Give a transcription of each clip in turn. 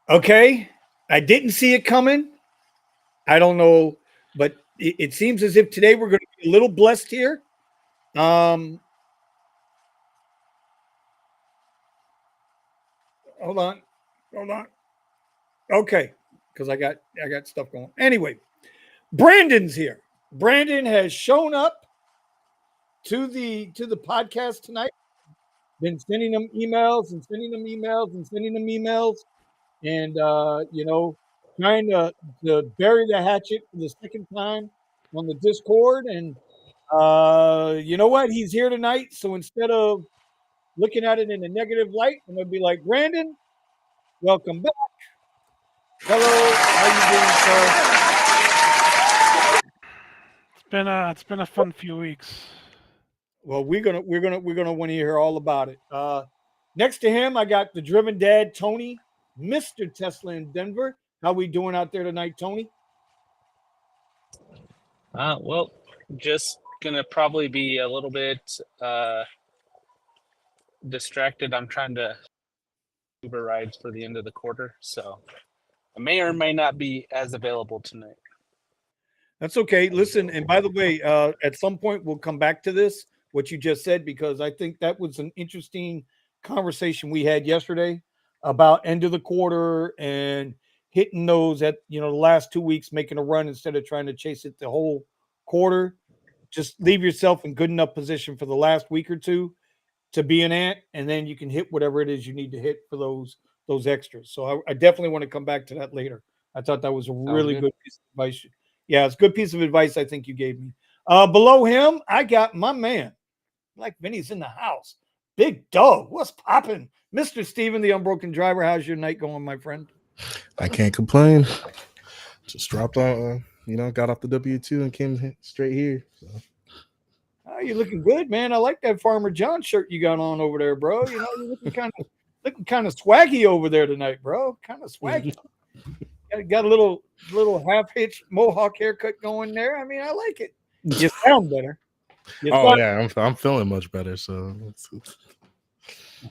Okay, I didn't see it coming. I don't know, but it seems as if today we're going to be a little blessed here. Um, hold on, hold on. Okay, because I got stuff going. Anyway, Brandon's here. Brandon has shown up to the podcast tonight. Been sending them emails and sending them emails and sending them emails, and trying to bury the hatchet for the second time on the Discord. And you know what? He's here tonight, so instead of looking at it in a negative light, I'm gonna be like, Brandon, welcome back. Hello, how you doing, sir? It's been a fun few weeks. Well, we're gonna want to hear all about it. Next to him, I got the driven dad, Tony, Mr. Tesla in Denver. How we doing out there tonight, Tony? Well, just gonna probably be a little bit uh, distracted. I'm trying to Uber rides for the end of the quarter, so I may or may not be as available tonight. That's okay. Listen, and by the way, at some point we'll come back to this, what you just said, because I think that was an interesting conversation we had yesterday about end of the quarter and hitting those at the last 2 weeks, making a run instead of trying to chase it the whole quarter. Just leave yourself in good enough position for the last week or two to be an ant, and then you can hit whatever it is you need to hit for those extras. So I definitely want to come back to that later. I thought that was a Sounds really good. good piece of advice. Yeah, it's a good piece of advice I think you gave me. Below him, I got my man, like Vinny's in the house. Big dog, what's popping? Mr. Steven, the unbroken driver. How's your night going, my friend? I can't complain. Just dropped on, got off the W-2 and came straight here. So. Oh, you're looking good, man. I like that Farmer John shirt you got on over there, bro. You're looking kind of swaggy over there tonight, bro. Kind of swaggy. Got a little half hitch mohawk haircut going there. I mean, I like it. You sound better. You Oh sound yeah, I'm feeling much better. So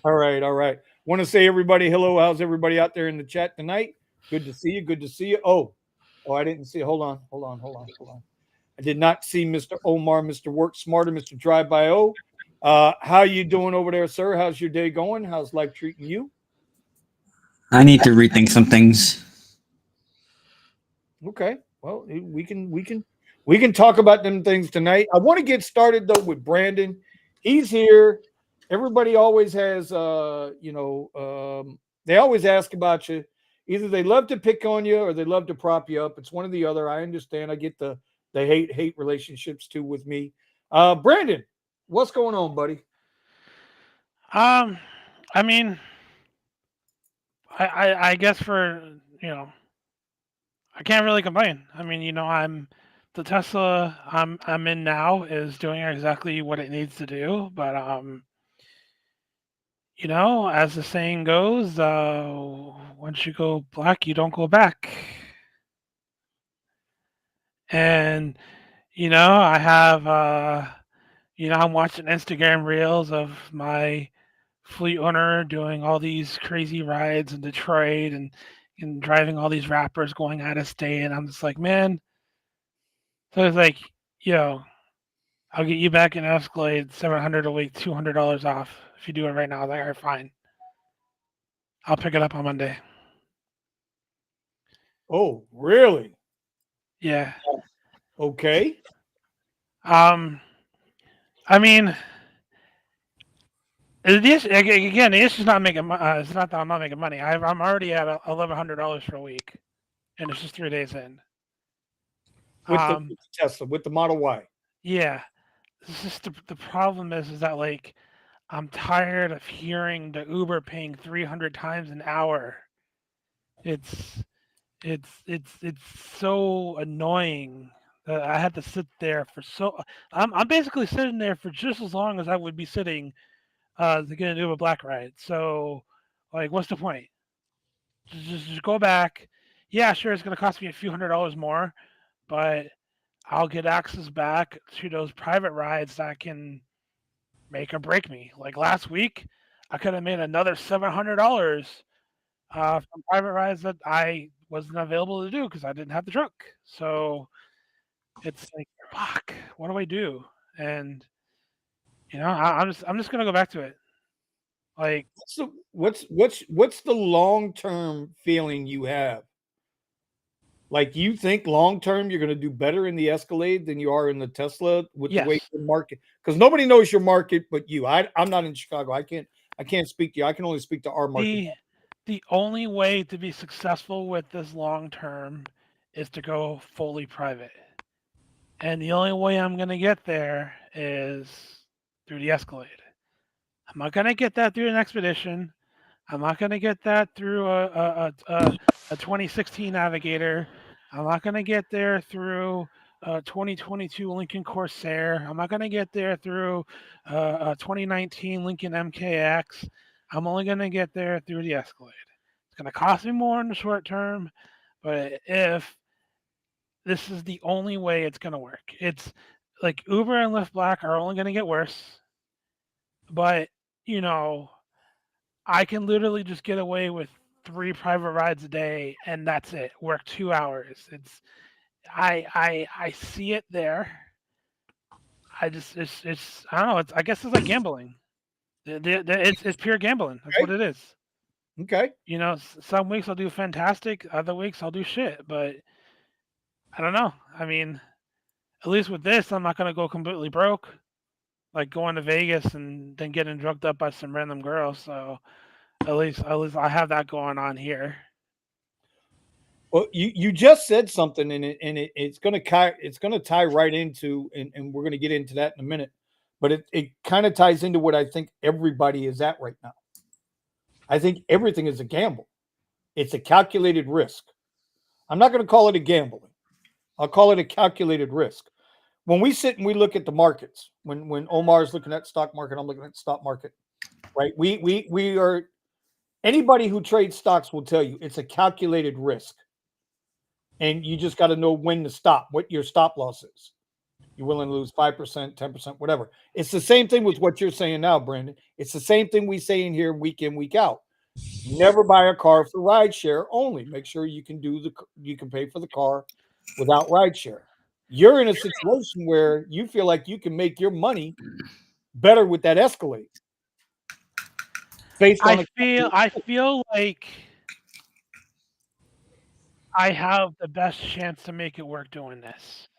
all right, all right. Want to say everybody hello. How's everybody out there in the chat tonight? Good to see you. Good to see you. Oh, I didn't see. Hold on. I did not see Mr. Omar, Mr. Work Smarter, Mr. Drive by O. How you doing over there, sir? How's your day going? How's life treating you? I need to rethink some things. Okay. Well, we can talk about them things tonight. I want to get started though with Brandon. He's here. Everybody always has they always ask about you. Either they love to pick on you or they love to prop you up. It's one or the other. I understand. I get the hate relationships too with me. Brandon, what's going on, buddy? Um, I mean, I guess for you know, I can't really complain. I mean, I'm the Tesla I'm in now is doing exactly what it needs to do, but as the saying goes, once you go black, you don't go back. And I have I'm watching Instagram reels of my fleet owner doing all these crazy rides in Detroit and driving all these rappers going out of state, and I'm just like, man. So it's like, yo, I'll get you back in Escalade, 700 a week, $200 off if you do it right now. I was like, all right, fine. I'll pick it up on Monday. Oh, really? Yeah. Okay. I mean, again, the issue's not making. It's not that I'm not making money. I'm already at $1,100 for a week, and it's just 3 days in. With the Tesla, with the Model Y. Yeah. It's just the problem is that like I'm tired of hearing the Uber paying 300 times an hour. It's it's so annoying that I had to sit there for so. I'm basically sitting there for just as long as I would be sitting to get an Uber Black ride. So, like, what's the point? Just go back. Yeah, sure, it's gonna cost me a few $100s more, but I'll get access back to those private rides that can make or break me. Like last week, I could have made another $700 from private rides that I wasn't available to do because I didn't have the truck. So it's like, fuck, what do I do? And I'm just gonna go back to it. Like, What's the long term feeling you have? Like you think long term you're going to do better in the Escalade than you are in the Tesla with the way yes, the market, because nobody knows your market but you. I'm not in Chicago. I can't speak to you. I can only speak to our market. the only way to be successful with this long term is to go fully private. And the only way I'm gonna get there is through the Escalade. I'm not gonna get that through an expedition. I'm not gonna get that through a 2016 Navigator. I'm not gonna get there through a 2022 Lincoln Corsair. I'm not gonna get there through a 2019 Lincoln MKX. I'm only gonna get there through the Escalade. It's gonna cost me more in the short term, but if this is the only way it's gonna work, it's like Uber and Lyft Black are only gonna get worse. But you know, I can literally just get away with 3 private rides a day, and that's it. Work 2 hours. I see it there. It's I don't know. I guess it's like gambling. It's pure gambling. That's what it is. Okay. Some weeks I'll do fantastic. Other weeks I'll do shit. But I don't know. I mean, at least with this, I'm not gonna go completely broke, like going to Vegas and then getting drugged up by some random girl. So at least I have that going on here. Well, you just said something, and it's going to tie right into, and we're going to get into that in a minute, but it kind of ties into what I think everybody is at right now. I think everything is a gamble. It's a calculated risk. I'm not going to call it a gambling. I'll call it a calculated risk. When we sit and we look at the markets, when Omar's looking at stock market, I'm looking at stock market, right? We are, anybody who trades stocks will tell you it's a calculated risk. And you just got to know when to stop, what your stop loss is. You're willing to lose 5%, 10%, whatever. It's the same thing with what you're saying now, Brandon. It's the same thing we say in here week in, week out. Never buy a car for rideshare only. Make sure you can pay for the car without rideshare. You're in a situation where you feel like you can make your money better with that Escalade. Based on I feel like I have the best chance to make it work doing this.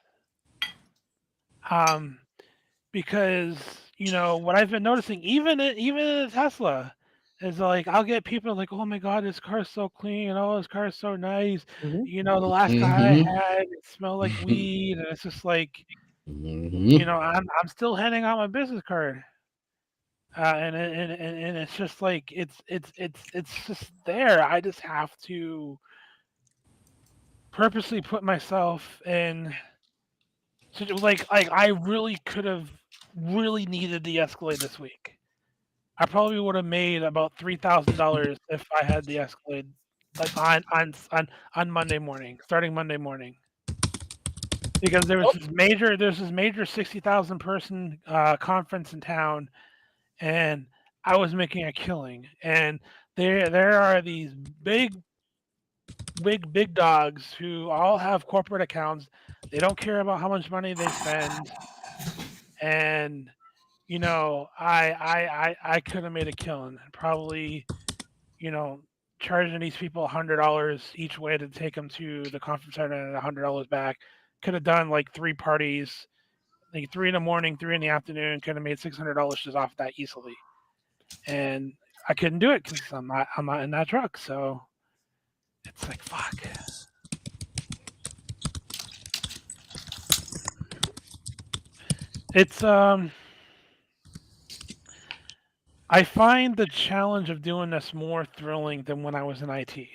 Because what I've been noticing, even in a Tesla, is like I'll get people like, "Oh my god, this car's so clean! Oh, this car is so nice." Mhm. The last guy I had, it smelled like weed, and it's just like, I'm still handing out my business card, and it's just like it's just there. I just have to purposely put myself in. Like I really could have really needed the Escalade this week. I probably would have made about $3,000 if I had the Escalade, like on Monday morning, starting Monday morning, because there's this major 60,000 person conference in town, and I was making a killing. And there are these big dogs who all have corporate accounts. They don't care about how much money they spend, and I could have made a killing. Probably, charging these people $100 each way to take them to the conference center and $100 back. Could have done like 3 parties, like 3 in the morning, 3 in the afternoon. Could have made $600 just off that easily, and I couldn't do it because I'm not in that truck. So it's like, fuck. It's I find the challenge of doing this more thrilling than when I was in IT.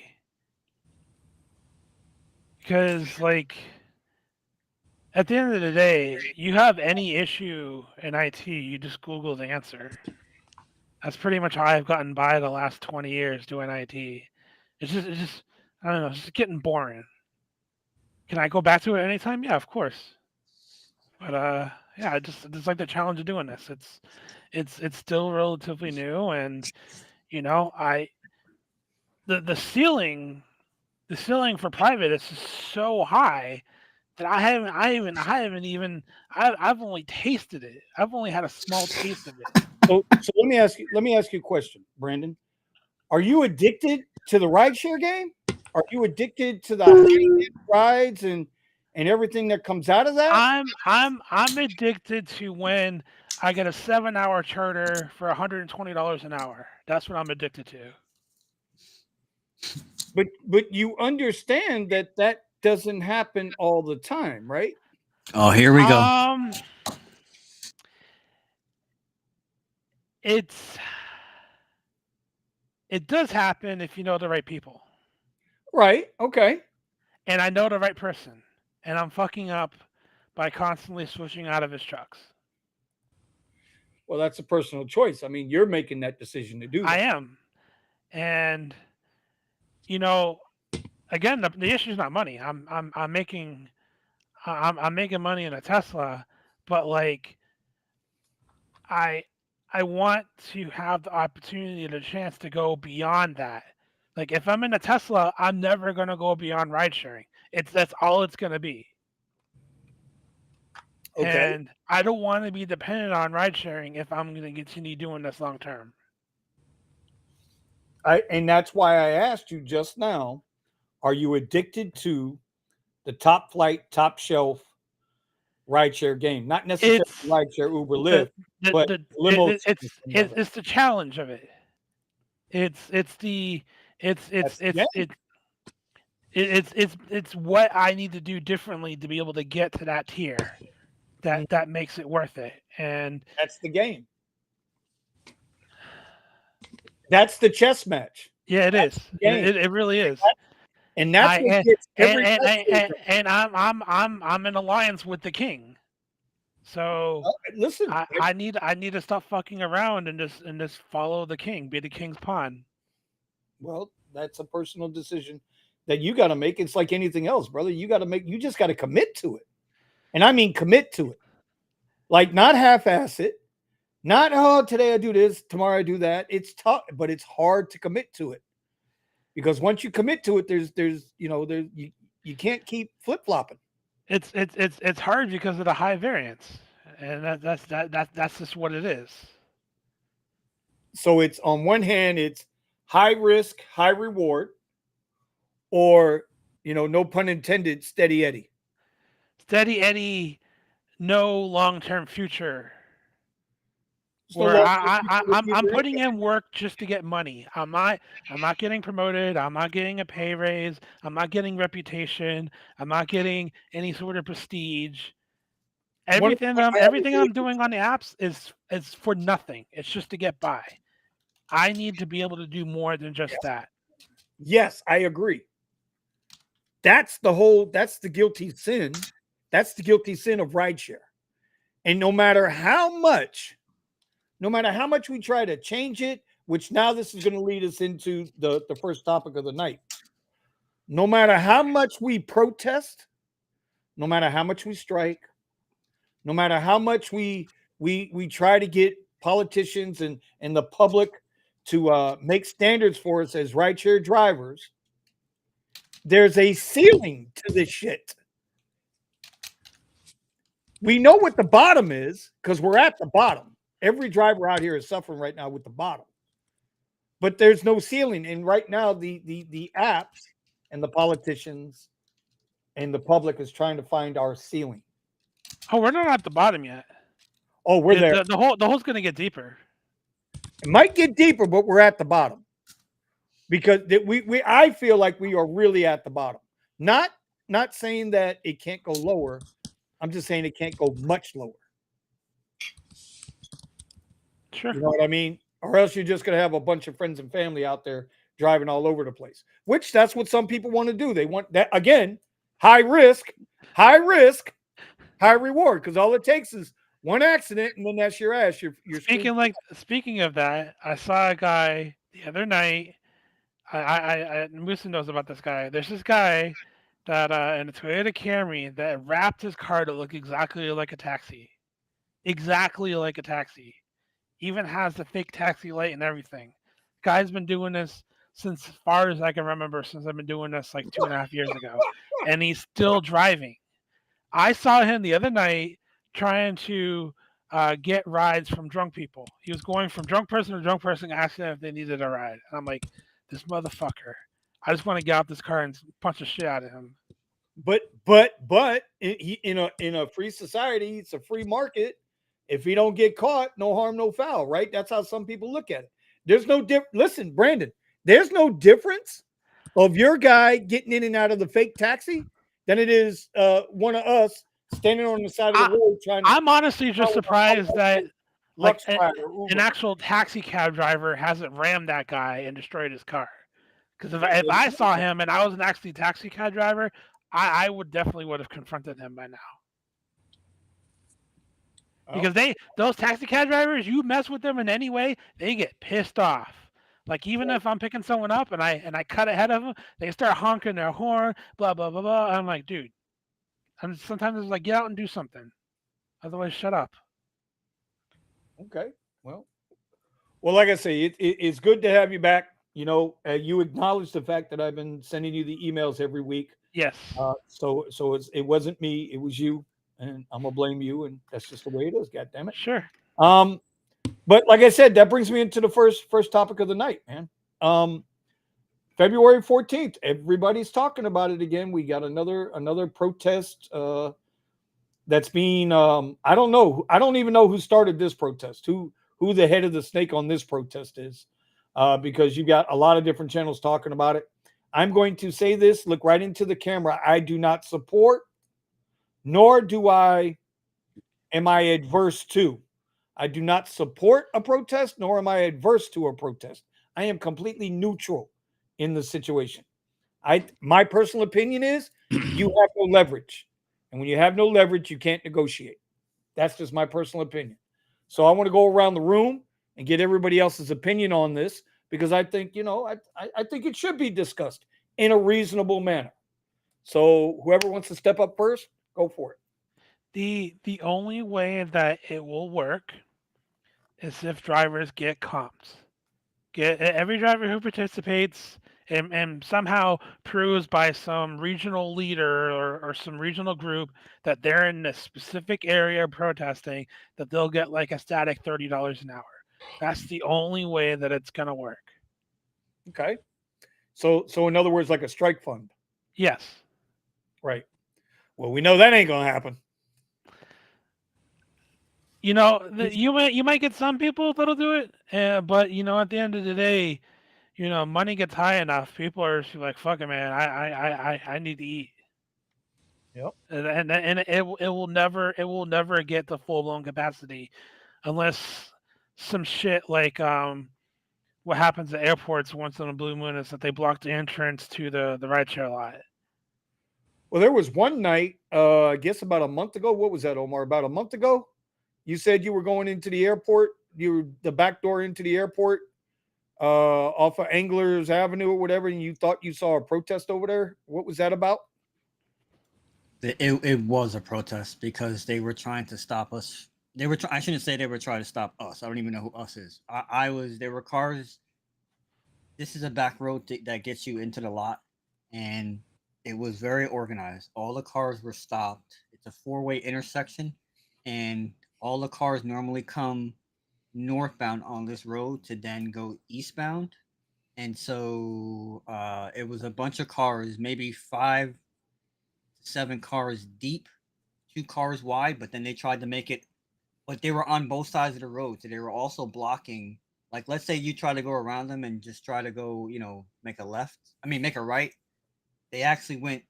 Because, like, at the end of the day, you have any issue in IT, you just Google the answer. That's pretty much how I've gotten by the last 20 years doing IT. It's just I don't know, it's just getting boring. Can I go back to it anytime? Yeah, of course. But yeah, it's like the challenge of doing this. It's still relatively new, and I the ceiling for private is just so high that I've only tasted it. I've only had a small taste of it. So let me ask you a question, Brandon. Are you addicted to the rideshare game? Are you addicted to the high-end rides and everything that comes out of that? I'm addicted to when I get a 7-hour charter for $120 an hour. That's what I'm addicted to. But you understand that doesn't happen all the time, right? Oh, here we go. It does happen if you know the right people. Right. Okay. And I know the right person. And I'm fucking up by constantly switching out of his trucks. Well, that's a personal choice. I mean, you're making that decision to do that. I am. And again, the issue is not money. I'm making money in a Tesla, but like I want to have the opportunity and the chance to go beyond that. Like if I'm in a Tesla, I'm never gonna go beyond ride sharing. That's all it's gonna be. Okay. And I don't want to be dependent on ride sharing if I'm gonna continue doing this long term. And that's why I asked you just now, are you addicted to the top flight, top shelf rideshare game? Not necessarily rideshare, Uber, Lyft, but limos. It's the challenge of it. It's what I need to do differently to be able to get to that tier. That makes it worth it. And that's the game. That's the chess match. Yeah, it is. It really is. And that's what gets every and I'm in alliance with the king. So listen, I need to stop fucking around and just follow the king, be the king's pawn. Well, that's a personal decision that you got to make. It's like anything else, brother. You just got to commit to it. And I mean commit to it. Like not half-ass it. Not today I do this, tomorrow I do that. It's tough, but it's hard to commit to it. Because once you commit to it, you can't keep flip-flopping. It's hard because of the high variance. And that's just what it is. So it's on one hand, it's high risk, high reward, or no pun intended, steady Eddie. Steady Eddie, no long-term future. Where I'm putting in work just to get money. I'm not getting promoted. I'm not getting a pay raise. I'm not getting reputation. I'm not getting any sort of prestige. Everything I'm doing on the apps is for nothing. It's just to get by. I need to be able to do more than just that. Yes, I agree. That's the guilty sin. That's the guilty sin of rideshare. And no matter how much we try to change it, which now this is going to lead us into the first topic of the night. No matter how much we protest, no matter how much we strike, no matter how much we try to get politicians and the public to make standards for us as rideshare drivers, there's a ceiling to this shit. We know what the bottom is because we're at the bottom. Every driver out here is suffering right now with the bottom. But there's no ceiling. And right now, the apps and the politicians and the public is trying to find our ceiling. Oh, we're not at the bottom yet. Oh, we're there. The hole's going to get deeper. It might get deeper, but we're at the bottom. Because I feel like we are really at the bottom. Not saying that it can't go lower. I'm just saying it can't go much lower. Sure. You know what I mean? Or else you're just going to have a bunch of friends and family out there driving all over the place, which that's what some people want to do. They want that, again, high risk, high reward, because all it takes is one accident and then that's your ass. You're Speaking of that, I saw a guy the other night. I Musa knows about this guy. There's this guy that in a Toyota Camry that wrapped his car to look exactly like a taxi. Exactly like a taxi. Even has the fake taxi light and everything. Guy's been doing this since as far as I can remember, since I've been doing this like 2.5 years ago, and he's still driving. I saw him the other night trying to get rides from drunk people. He was going from drunk person to drunk person, asking them if they needed a ride. And I'm like, this motherfucker. I just want to get out this car and punch the shit out of him. But in a free society, it's a free market. If he don't get caught, no harm, no foul, right? That's how some people look at it. There's no listen, Brandon, there's no difference of your guy getting in and out of the fake taxi than it is one of us standing on the side of the road trying to. I'm honestly just surprised that like an actual taxi cab driver hasn't rammed that guy and destroyed his car. Because if I saw him and I was an actually taxi cab driver, I would have confronted him by now. Because those taxi cab drivers, you mess with them in any way, they get pissed off. Like even if I'm picking someone up and I cut ahead of them, they start honking their horn, blah blah blah blah. I'm like, dude. And sometimes it's like, get out and do something. Otherwise, shut up. Okay. Well, like I say, it's good to have you back. You know, you acknowledge the fact that I've been sending you the emails every week. Yes. So it wasn't me, it was you, and I'm gonna blame you, and that's just the way it is. God damn it. Sure. But like I said, that brings me into the first topic of the night, man. February 14th, everybody's talking about it again. We got another protest that's being I don't know. I don't even know who started this protest, who the head of the snake on this protest is, because you got a lot of different channels talking about it. I'm going to say this, look right into the camera. I do not support, nor am I adverse to. I do not support a protest, nor am I adverse to a protest. I am completely neutral in the situation. My personal opinion is you have no leverage. And when you have no leverage, you can't negotiate. That's just my personal opinion. So I want to go around the room and get everybody else's opinion on this, because I think, I think it should be discussed in a reasonable manner. So whoever wants to step up first, go for it. The only way that it will work is if drivers get comps. Get every driver who participates and somehow proves by some regional leader or some regional group that they're in a specific area protesting, that they'll get like a static $30 an hour. That's the only way that it's gonna work. Okay. So in other words, like a strike fund. Yes. Right. Well, we know that ain't gonna happen. You might get some people that'll do it, but at the end of the day, money gets high enough, people are just like, fuck it, man, I need to eat. Yep. And it will never get the full blown capacity unless some shit like what happens at airports once in a blue moon is that they block the entrance to the rideshare lot. Well, there was one night, I guess about a month ago. What was that, Omar? About a month ago? You said you were going into the airport. You were the back door into the airport off of Anglers Avenue or whatever, and you thought you saw a protest over there. What was that about? It was a protest because they were trying to stop us. I shouldn't say they were trying to stop us. I don't even know who us is. There were cars. This is a back road that gets you into the lot, and it was very organized. All the cars were stopped. It's a 4-way intersection, and all the cars normally come northbound on this road to then go eastbound. And so it was a bunch of cars, maybe 5 to 7 cars deep, 2 cars wide, but then they tried to make it, but they were on both sides of the road. So they were also blocking, like, let's say you try to go around them and just try to go, make a right. They actually went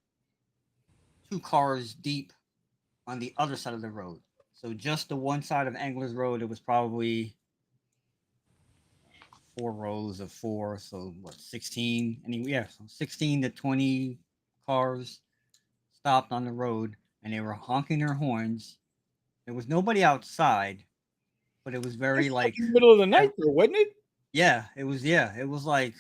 2 cars deep on the other side of the road. So just the one side of Anglers Road, it was probably 4 rows of 4. So 16? So 16 to 20 cars stopped on the road, and they were honking their horns. There was nobody outside, but it was very like in the middle of the night, though, wasn't it? Yeah, it was. Yeah, it was like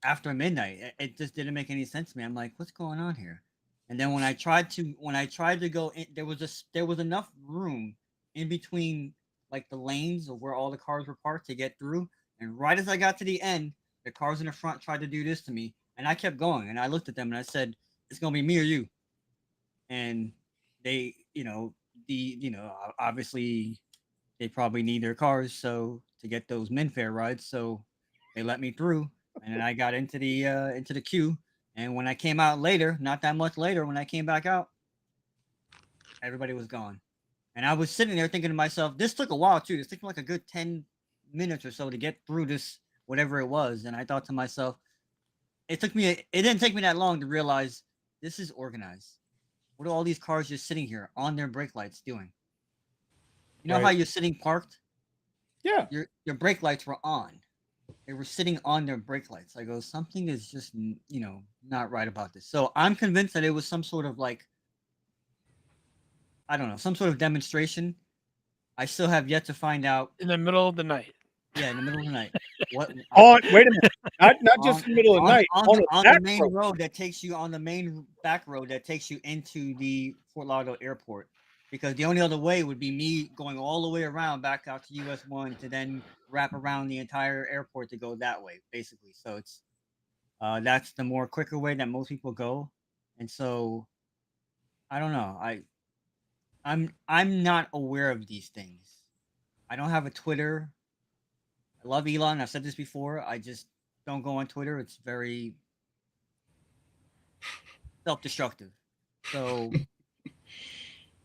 after midnight. It just didn't make any sense to me. I'm like, what's going on here? And then when I tried to go in, there was enough room in between, like, the lanes of where all the cars were parked to get through. And right as I got to the end, The cars in the front tried to do this to me, and I kept going. And I looked at them and I said, "It's gonna be me or you." And they, obviously they probably need their cars so to get those min-fare rides. So they let me through, and then I got into the queue. And when I came out later, not that much later, when I came back out, everybody was gone. And I was sitting there thinking to myself, this took a while too. This took like a good 10 minutes or so to get through this, whatever it was. And I thought to myself, it didn't take me that long to realize this is organized. What are all these cars just sitting here on their brake lights doing? You know how Right. you're sitting parked? Yeah. Your brake lights were on. They were sitting on their brake lights. I go, something is just, not right about this. So I'm convinced that it was some sort of like, I don't know, some sort of demonstration. I still have yet to find out. In the middle of the night. Yeah, in the middle of the night. What? Wait a minute. Not just in the middle of the night. On the back main road. road that takes you on the main back road that takes you into the Fort Lauderdale airport. Because the only other way would be me going all the way around back out to US 1 to then wrap around the entire airport to go that way, basically. So it's that's the more quicker way that most people go. And so I don't know. I'm not aware of these things. I don't have a Twitter. I love Elon. I've said this before. I just don't go on Twitter. It's very self-destructive. So,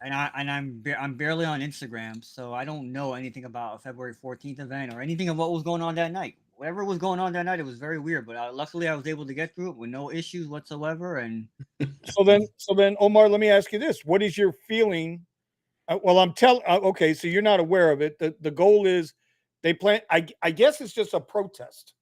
and I'm barely on Instagram, so I don't know anything about a February 14th event or anything of what was going on that night. Whatever was going on that night, it was very weird. But luckily, I was able to get through it with no issues whatsoever. And So then, Omar, let me ask you this: what is your feeling? Well, I'm telling. Okay, so you're not aware of it. The goal is they plan. I guess it's just a protest.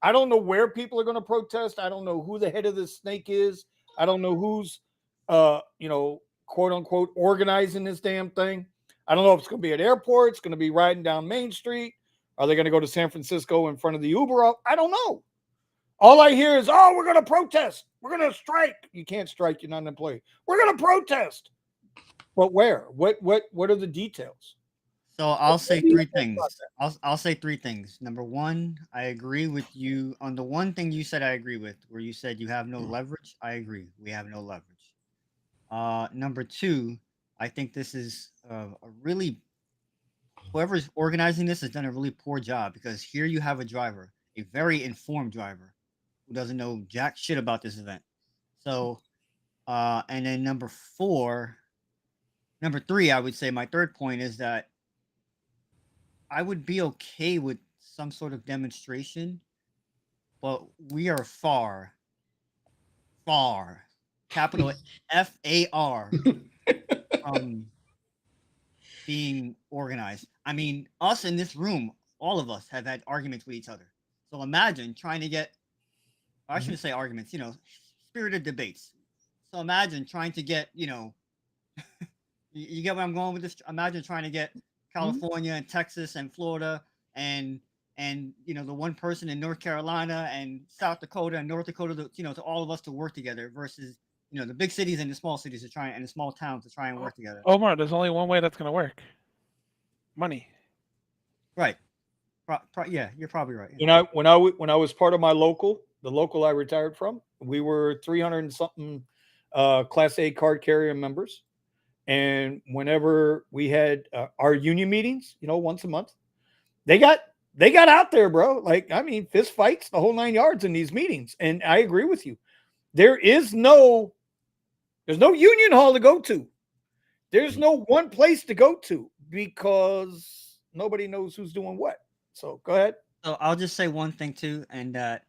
I don't know where people are going to protest. I don't know who the head of the snake is. I don't know who's, quote unquote, organizing this damn thing. I don't know if it's going to be at airports. It's going to be riding down Main Street. Are they going to go to San Francisco in front of the Uber? I don't know. All I hear is, "Oh, we're going to protest. We're going to strike." You can't strike. You're not an employee. We're going to protest. But where? What are the details? so I'll say three things. I'll say three things. Number one, I agree with you on the one thing you said. I agree with where you said you have no leverage. I agree. We have no leverage. Number two, I think this is a really whoever's organizing this has done a really poor job because here you have a driver, a very informed driver, who doesn't know jack shit about this event. So, and then number three, I would say my third point is that I would be okay with some sort of demonstration, but we are far, capital FAR from being organized. I mean, us in this room, all of us have had arguments with each other. So imagine trying to get, I shouldn't say arguments, spirited debates. So imagine trying to get, you get where I'm going with this? Imagine trying to get California and Texas and Florida and the one person in North Carolina and South Dakota and North Dakota to all of us to work together versus the big cities and the small cities and the small towns to try and work together. Omar, there's only one way that's going to work. Money. Right. Yeah, you're probably right. Yeah. When I was part of the local I retired from, we were 300 and something Class A card carrier members. And whenever we had our union meetings, once a month, they got out there, bro. Like, I mean, fist fights, the whole 9 yards in these meetings. And I agree with you. There's no union hall to go to. There's no one place to go to because nobody knows who's doing what. So go ahead. So I'll just say one thing too, and that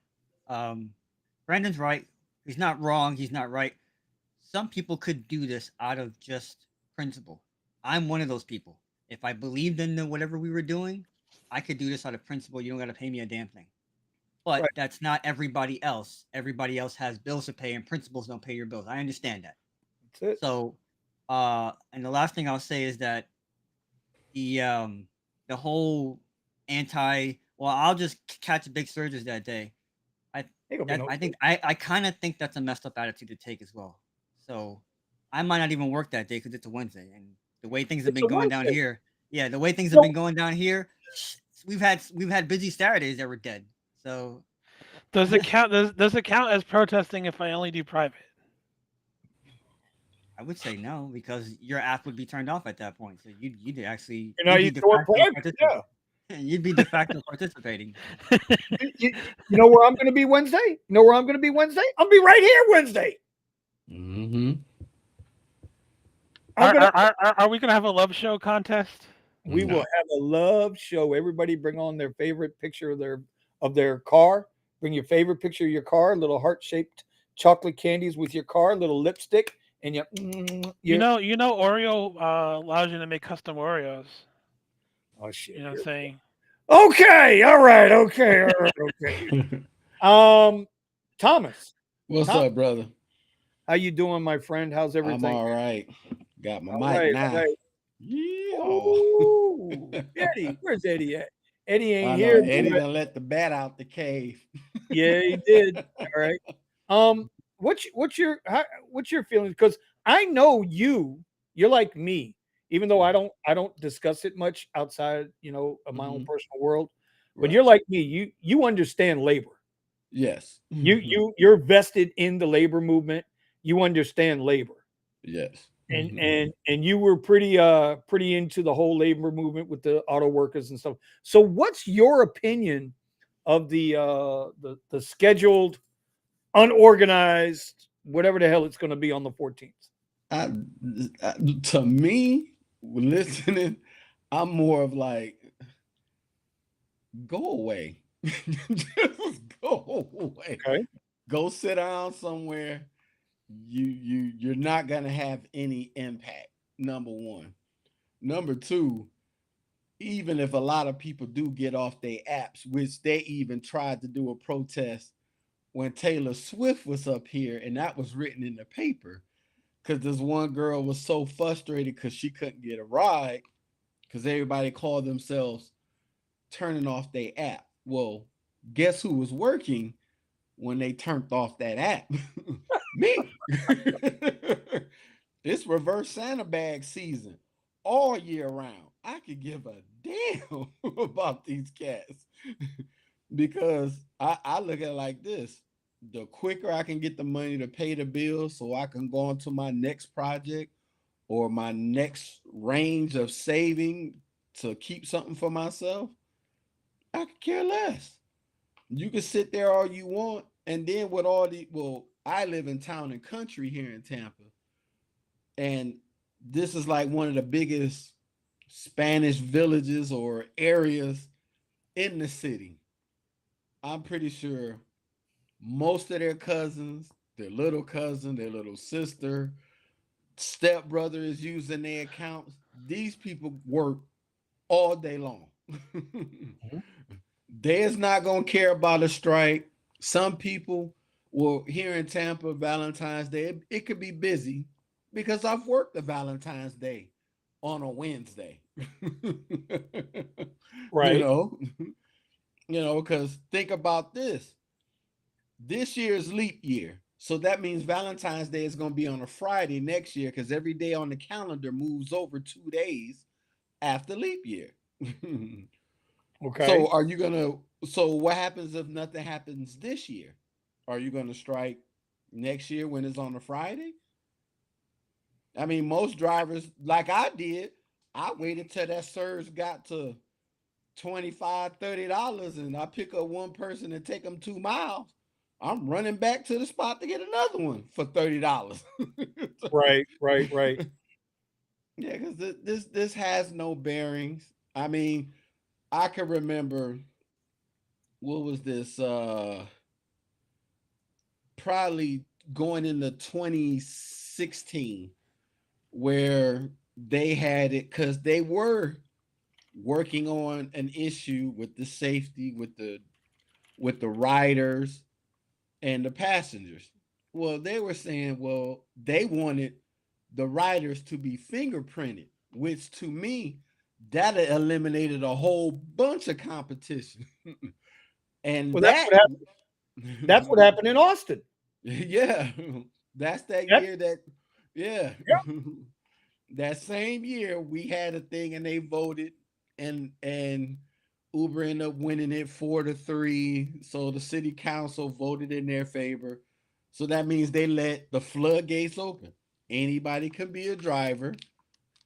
Brandon's right. He's not wrong. He's not right. Some people could do this out of just principle. I'm one of those people. If I believed in whatever we were doing, I could do this out of principle. You don't got to pay me a damn thing. But Right. That's not everybody else. Everybody else has bills to pay, and principles don't pay your bills. I understand that. That's it. So, and the last thing I'll say is that the whole I'll just catch big surges that day. I kind of think that's a messed up attitude to take as well. So I might not even work that day because it's a Wednesday, and the way things have been going down here, the way things have been going down here, we've had busy Saturdays that were dead. So Does it count? Does it count as protesting if I only do private? I would say no because your app would be turned off at that point. So you'd actually You know, you be de throw it facto private. participating. Yeah. You'd be de facto participating. You know where I'm going to be Wednesday? You know where I'm going to be Wednesday? I'll be right here Wednesday. Mm-hmm. Are we gonna have a love show contest? We No. will have a love show. Everybody bring on their favorite picture of their car. Bring your favorite picture of your car, little heart-shaped chocolate candies with your car, little lipstick, and You know, Oreo allows you to make custom Oreos. Oh shit. You know what I'm saying? Okay, all right, okay. Thomas, What's Tom, up, brother? how you doing, my friend? How's everything? I'm all right. Got my All mic right, now. all right. Yeehaw. Ooh, Eddie, where's Eddie at? Eddie ain't I know here. Eddie but- done let the bat out the cave. Yeah, he did. All right. What's your feelings? Because I know you're like me, even though I don't discuss it much outside, of my own personal world. But Right. you're like me. You understand labor. Yes. You're vested in the labor movement. You understand labor. Yes. And you were pretty into the whole labor movement with the auto workers and stuff. So what's your opinion of the scheduled, unorganized, whatever the hell it's going to be on the 14th? To me, listening, I'm more of like, go away. Just go away. Okay. Go sit down somewhere. You're not gonna have any impact. Number one. Number two, even if a lot of people do get off their apps, which they even tried to do a protest when Taylor Swift was up here, and that was written in the paper because this one girl was so frustrated because she couldn't get a ride because everybody called themselves turning off their app. Well, guess who was working when they turned off that app? Me. It's reverse Santa bag season all year round. I could give a damn about these cats because I look at it like this. The quicker I can get the money to pay the bills so I can go on to my next project or my next range of saving to keep something for myself, I could care less. You can sit there all you want. And then with all the, well, I live in town and country here in Tampa. And this is like one of the biggest Spanish villages or areas in the city. I'm pretty sure most of their cousins, their little cousin, their little sister, stepbrother is using their accounts. These people work all day long. They's not gonna care about a strike. Some people, well, here in Tampa, Valentine's Day, it could be busy because I've worked the Valentine's Day on a Wednesday. Right. Because think about this. This year is leap year. So that means Valentine's Day is going to be on a Friday next year because every day on the calendar moves over 2 days after leap year. Okay. So what happens if nothing happens this year? Are you going to strike next year when it's on a Friday? I mean, most drivers, like I did, I waited till that surge got to $25, $30 and I pick up one person and take them 2 miles. I'm running back to the spot to get another one for $30. Right. Yeah, because this has no bearings. I mean, I can remember, what was this? Probably going into 2016, where they had it because they were working on an issue with the safety with the riders and the passengers. Well, they were saying, well, they wanted the riders to be fingerprinted, which to me, that eliminated a whole bunch of competition. And Well, that's what happened in Austin. Yeah, that's that Yep. year that, yeah. That same year we had a thing and they voted and Uber ended up winning it 4-3. So the city council voted in their favor. So that means they let the floodgates open. Anybody can be a driver,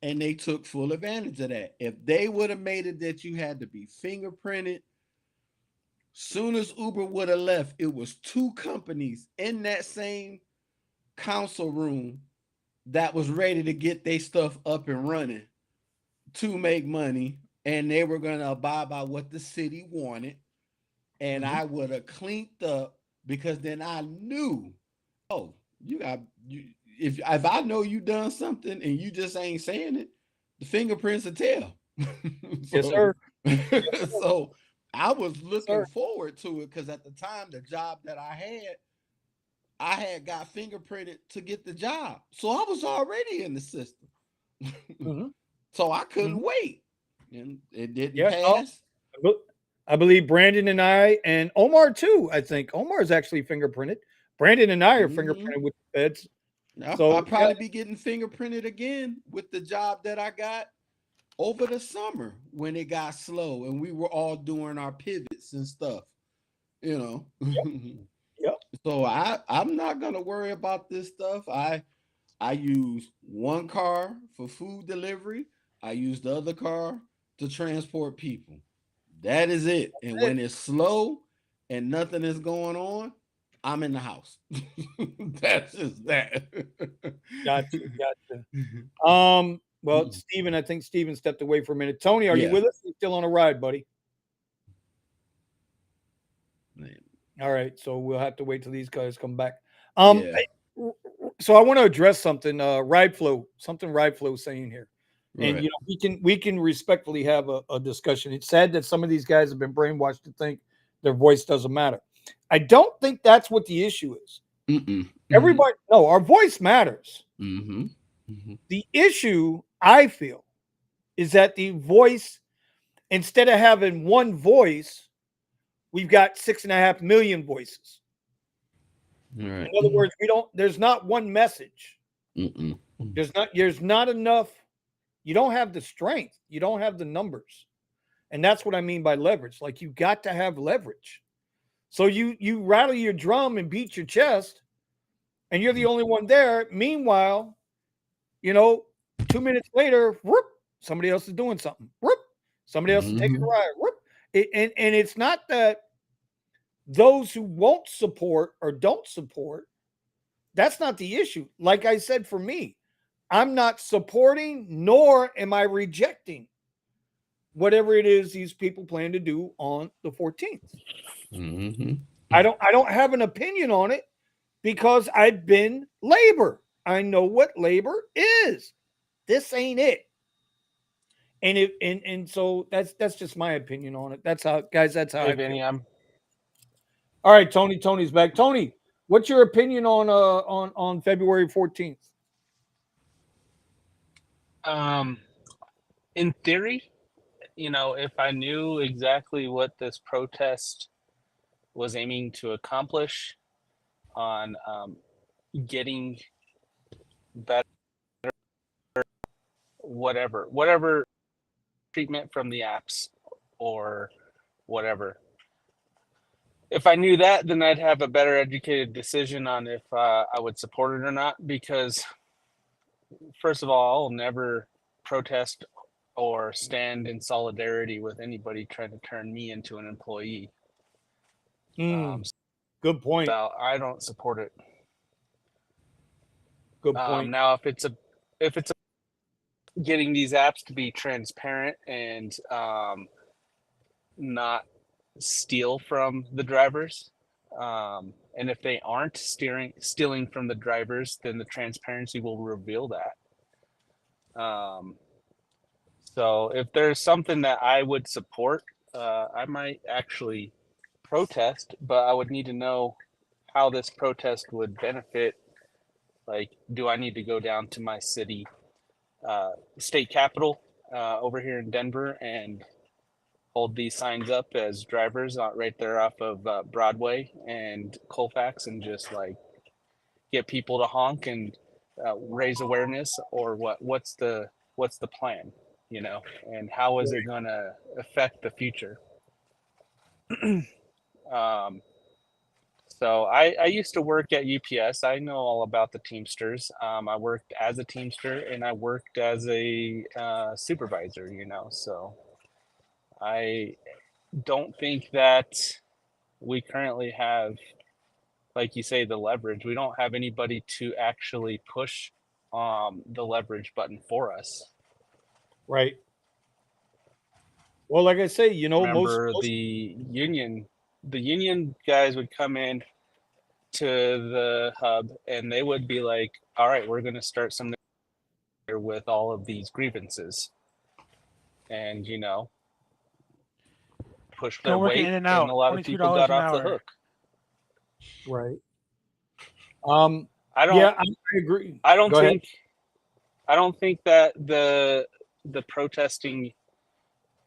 and they took full advantage of that. If they would have made it that you had to be fingerprinted, soon as Uber would have left, it was 2 companies in that same council room that was ready to get their stuff up and running to make money, and they were going to abide by what the city wanted. And I would have cleaned up, because then I knew, oh, you got you. If I know you done something and you just ain't saying it, the fingerprints will tell. Yes, sir. So I was looking Sir. forward to it, because at the time, the job that I had got fingerprinted to get the job. So I was already in the system. Mhm. So I couldn't wait. And it didn't Yeah, pass. I believe Brandon and I, and Omar too. I think Omar is actually fingerprinted. Brandon and I are fingerprinted with the feds. I'll probably be getting fingerprinted again with the job that I got over the summer when it got slow and we were all doing our pivots and stuff, you know. Yep. So I'm not gonna worry about this stuff. I use one car for food delivery. I use the other car to transport people. That is it. And when it's slow and nothing is going on, I'm in the house. That's just that. Gotcha. Well, Steven, I think Steven stepped away for a minute. Tony, are you Yeah. with us? You're still on a ride, buddy. All right, so we'll have to wait till these guys come back. Yeah. So I want to address something. Ride flow saying here, and Right. you know we can respectfully have a discussion. It's sad that some of these guys have been brainwashed to think their voice doesn't matter. I don't think that's what the issue is. Everybody, no, our voice matters. The issue, I feel, is that the voice, instead of having one voice, we've got 6.5 million voices. Right. In other words, there's not one message. There's not enough. You don't have the strength. You don't have the numbers. And that's what I mean by leverage. Like, you got to have leverage. So you rattle your drum and beat your chest, and you're the only one there. Meanwhile, 2 minutes later, whoop, somebody else is doing something. Whoop, somebody else is taking a ride. Whoop. And it's not that those who won't support or don't support, that's not the issue. Like I said, for me, I'm not supporting nor am I rejecting whatever it is these people plan to do on the 14th. I don't have an opinion on it because I've been labor. I know what labor is. This ain't it. And so that's just my opinion on it. That's how, guys, that's how Hey, I Vinny, feel. All right, Tony. Tony's back. Tony, what's your opinion on February 14th? In theory, if I knew exactly what this protest was aiming to accomplish on getting better, whatever treatment from the apps or whatever. If I knew that, then I'd have a better educated decision on if I would support it or not. Because first of all, I'll never protest or stand in solidarity with anybody trying to turn me into an employee. Good point. So I don't support it. Good point. Now, if it's getting these apps to be transparent and not steal from the drivers, and if they aren't stealing from the drivers, then the transparency will reveal that. So if there's something that I would support, I might actually protest, but I would need to know how this protest would benefit. Like, do I need to go down to my city, state capital over here in Denver and hold these signs up as drivers right there off of Broadway and Colfax and just like get people to honk and raise awareness, or what's the plan, and how is it going to affect the future? So I used to work at UPS. I know all about the Teamsters. I worked as a Teamster and I worked as a supervisor, so I don't think that we currently have, like you say, the leverage. We don't have anybody to actually push the leverage button for us. Right. Well, like I say, Remember most the union guys would come in to the hub and they would be like, all right, we're going to start some with all of these grievances and push their Co-working weight in and and out, a lot of people $22 got an off the hour. hook. right. I don't Yeah, I agree. I don't Go ahead. think that the protesting,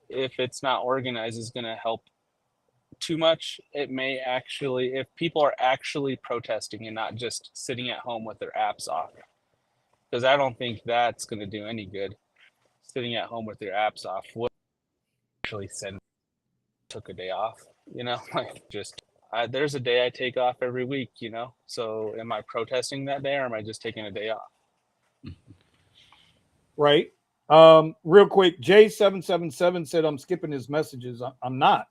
if it's not organized, is going to help too much. It may actually, if people are actually protesting and not just sitting at home with their apps off, because I don't think that's going to do any good. Sitting at home with your apps off would actually took a day off, like just there's a day I take off every week, so am I protesting that day or am I just taking a day off? Right. Real quick, J777 said I'm skipping his messages. I'm not.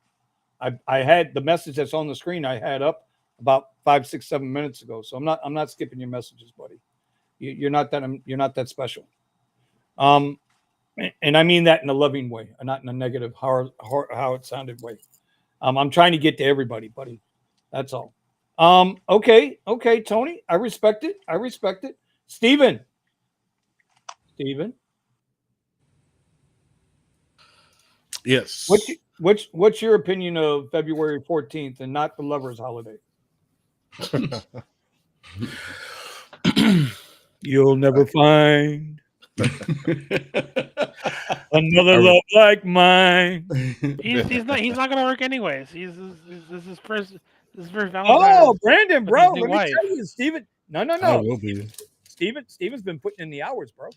I had the message that's on the screen I had up about 5, 6, 7 minutes ago. So I'm not skipping your messages, buddy. You're not that special. And I mean that in a loving way, and not in a negative how it sounded way. I'm trying to get to everybody, buddy. That's all. Okay, Tony. I respect it. Steven. Yes. What's your opinion of February 14th and not the lovers' holiday? You'll never find another love like mine. He's not gonna work anyways. This is first Valentine's. Oh, Brandon, with bro, his let new me wife. tell you, Steven. I No. will be. Steven's been putting in the hours, bro.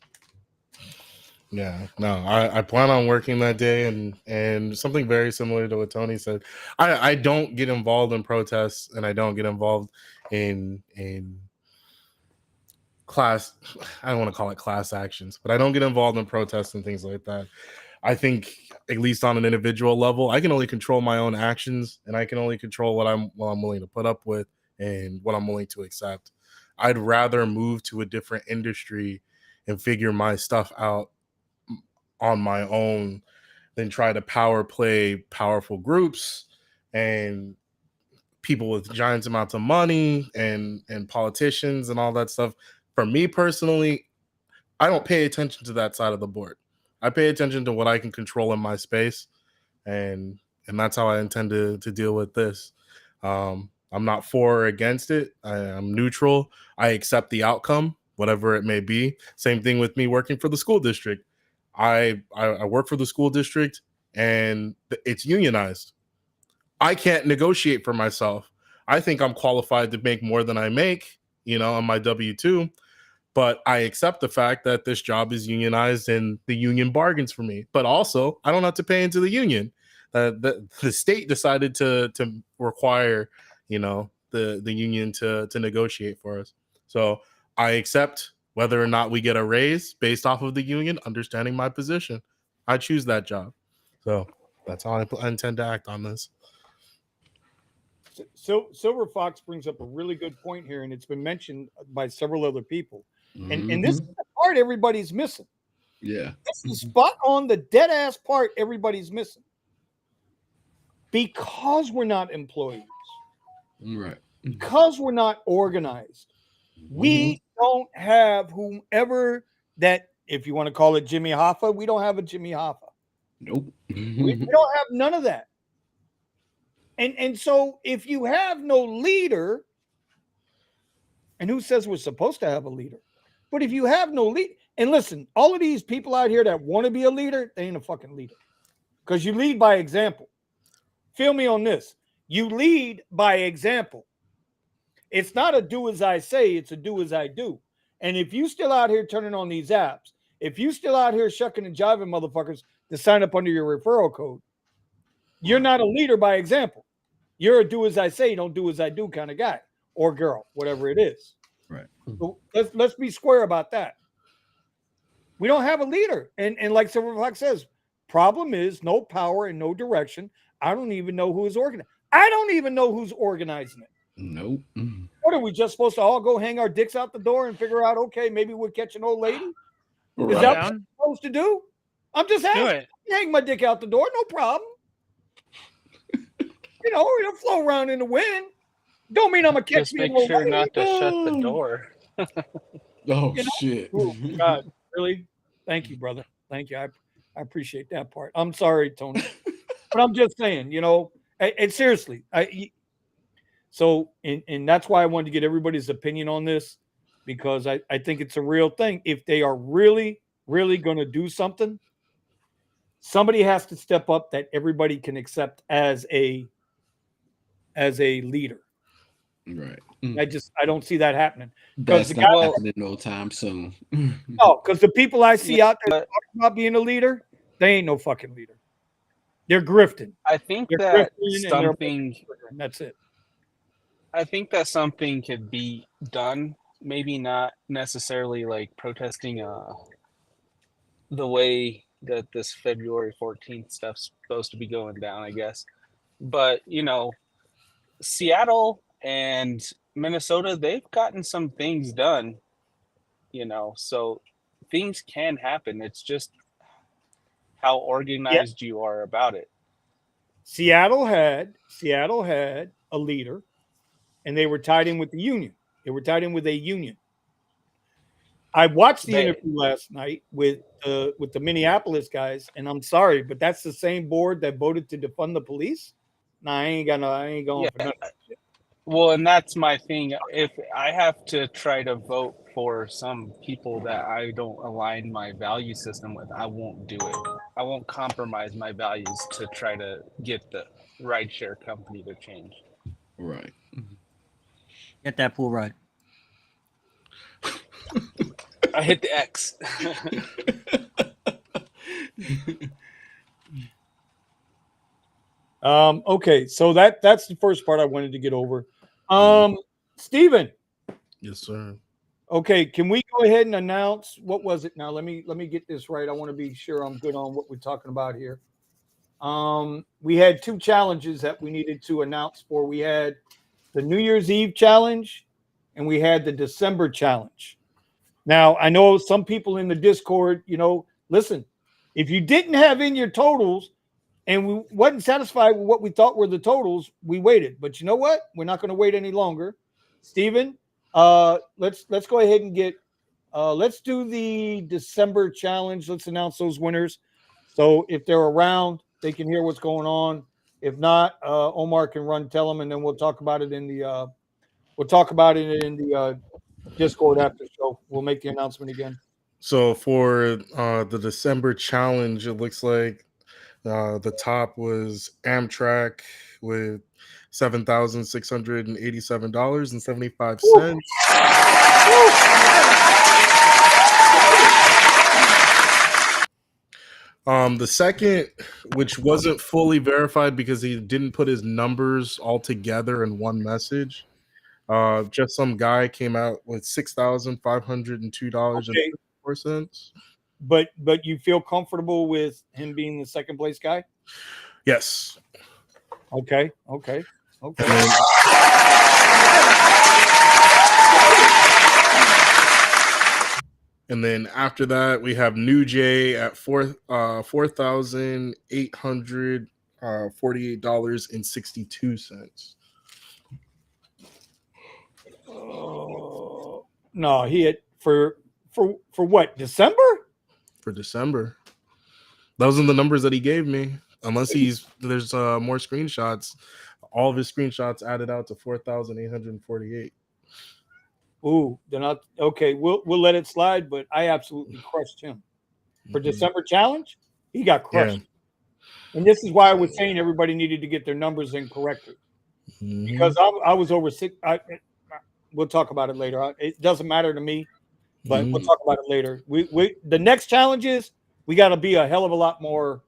Yeah, no, I plan on working that day, and something very similar to what Tony said. I don't get involved in protests, and I don't get involved in class. I don't want to call it class actions, but I don't get involved in protests and things like that. I think, at least on an individual level, I can only control my own actions, and I can only control what I'm willing to put up with and what I'm willing to accept. I'd rather move to a different industry and figure my stuff out on my own than try to power play powerful groups and people with giant amounts of money and politicians and all that stuff. For me personally, I don't pay attention to that side of the board. I pay attention to what I can control in my space, and that's how I intend to deal with this. I'm not for or against it. I'm neutral. I accept the outcome, whatever it may be. Same thing with me working for the school district. I work for the school district, and it's unionized. I can't negotiate for myself. I think I'm qualified to make more than I make, on my W-2. But I accept the fact that this job is unionized and the union bargains for me. But also, I don't have to pay into the union. The state decided to require, the union to negotiate for us. So I accept whether or not we get a raise based off of the union, understanding my position. I choose that job. So that's how I intend to act on this. So Silver Fox brings up a really good point here, and it's been mentioned by several other people. And this is the part everybody's missing. Yeah. This is spot on the dead ass part everybody's missing. Because we're not employees. Right. Because we're not organized. We don't have whomever that, if you want to call it Jimmy Hoffa, we don't have a Jimmy Hoffa. Nope. We don't have none of that. And so if you have no leader, and who says we're supposed to have a leader? But if you have no lead, and listen, all of these people out here that want to be a leader, they ain't a fucking leader. Because you lead by example. Feel me on this. You lead by example. It's not a do as I say, it's a do as I do. And if you still out here turning on these apps, if you still out here shucking and jiving motherfuckers to sign up under your referral code, You're not a leader by example. You're a do as I say, don't do as I do kind of guy or girl, whatever it is. Right. So let's be square about that. We don't have a leader. And like Silver Fox says, problem is no power and no direction. I don't even know who is organizing. I don't even know who's organizing it. Nope. What are we just supposed to all go hang our dicks out the door and figure out, okay, maybe we'll catch an old lady? Is Right. that what we're supposed to do? I'm just Do asking. it. Hang my dick out the door, no problem. It'll flow around in the wind. Don't mean I'm a catch Just me make an old sure lady. not to shut the door. Oh You know? shit. Oh, God, really? Thank you, brother. Thank you. I appreciate that part. I'm sorry, Tony, but I'm just saying, and seriously, and that's why I wanted to get everybody's opinion on this, because I think it's a real thing. If they are really, really going to do something, somebody has to step up that everybody can accept as a leader. Right. I don't see that happening. That's the not guy- happening no time soon. No, because the people I see out there but- talking about being a leader, they ain't no fucking leader. They're grifting. I think They're that grifting and they're something. and that's it. I think that something could be done. Maybe not necessarily like protesting the way that this February 14th stuff's supposed to be going down, I guess. But, Seattle and Minnesota, they've gotten some things done, so things can happen. It's just how organized you are about it. Seattle had a leader, and they were tied in with the union. They were tied in with a union. I watched the interview last night with the Minneapolis guys, and I'm sorry, but that's the same board that voted to defund the police. Nah, I ain't going for nothing. Well, and that's my thing. If I have to try to vote for some people that I don't align my value system with, I won't do it. I won't compromise my values to try to get the rideshare company to change. Right. Get that pool ride. I hit the X. Okay, so that's the first part I wanted to get over. Steven. Yes, sir. Okay, can we go ahead and announce what was it now? Let me get this right. I want to be sure I'm good on what we're talking about here. We had two challenges that we needed to announce for. We had the New Year's Eve challenge and we had the December challenge. Now, I know some people in the Discord, listen, if you didn't have in your totals and we wasn't satisfied with what we thought were the totals, we waited. But you know what? We're not going to wait any longer. Steven, let's go ahead and get let's do the December challenge. Let's announce those winners. So if they're around, they can hear what's going on. If not, Omar can tell them, and then we'll talk about it in the Discord after. So we'll make the announcement again. So for the December challenge, it looks like the top was Amtrak with $7,687.75. The second, which wasn't fully verified because he didn't put his numbers all together in one message. Just some guy came out with $6,502.54. But you feel comfortable with him being the second place guy? Yes. Okay. And then after that, we have New Jay at $4,848.62. No, he had for what, December? For December. Those are the numbers that he gave me. Unless there's more screenshots. All of his screenshots added out to 4,848. Ooh, they're not okay. We'll let it slide, but I absolutely crushed him for December challenge. He got crushed, and this is why I was saying everybody needed to get their numbers in correctly because I was over six. We'll talk about it later. It doesn't matter to me, but we'll talk about it later. We the next challenge is we got to be a hell of a lot more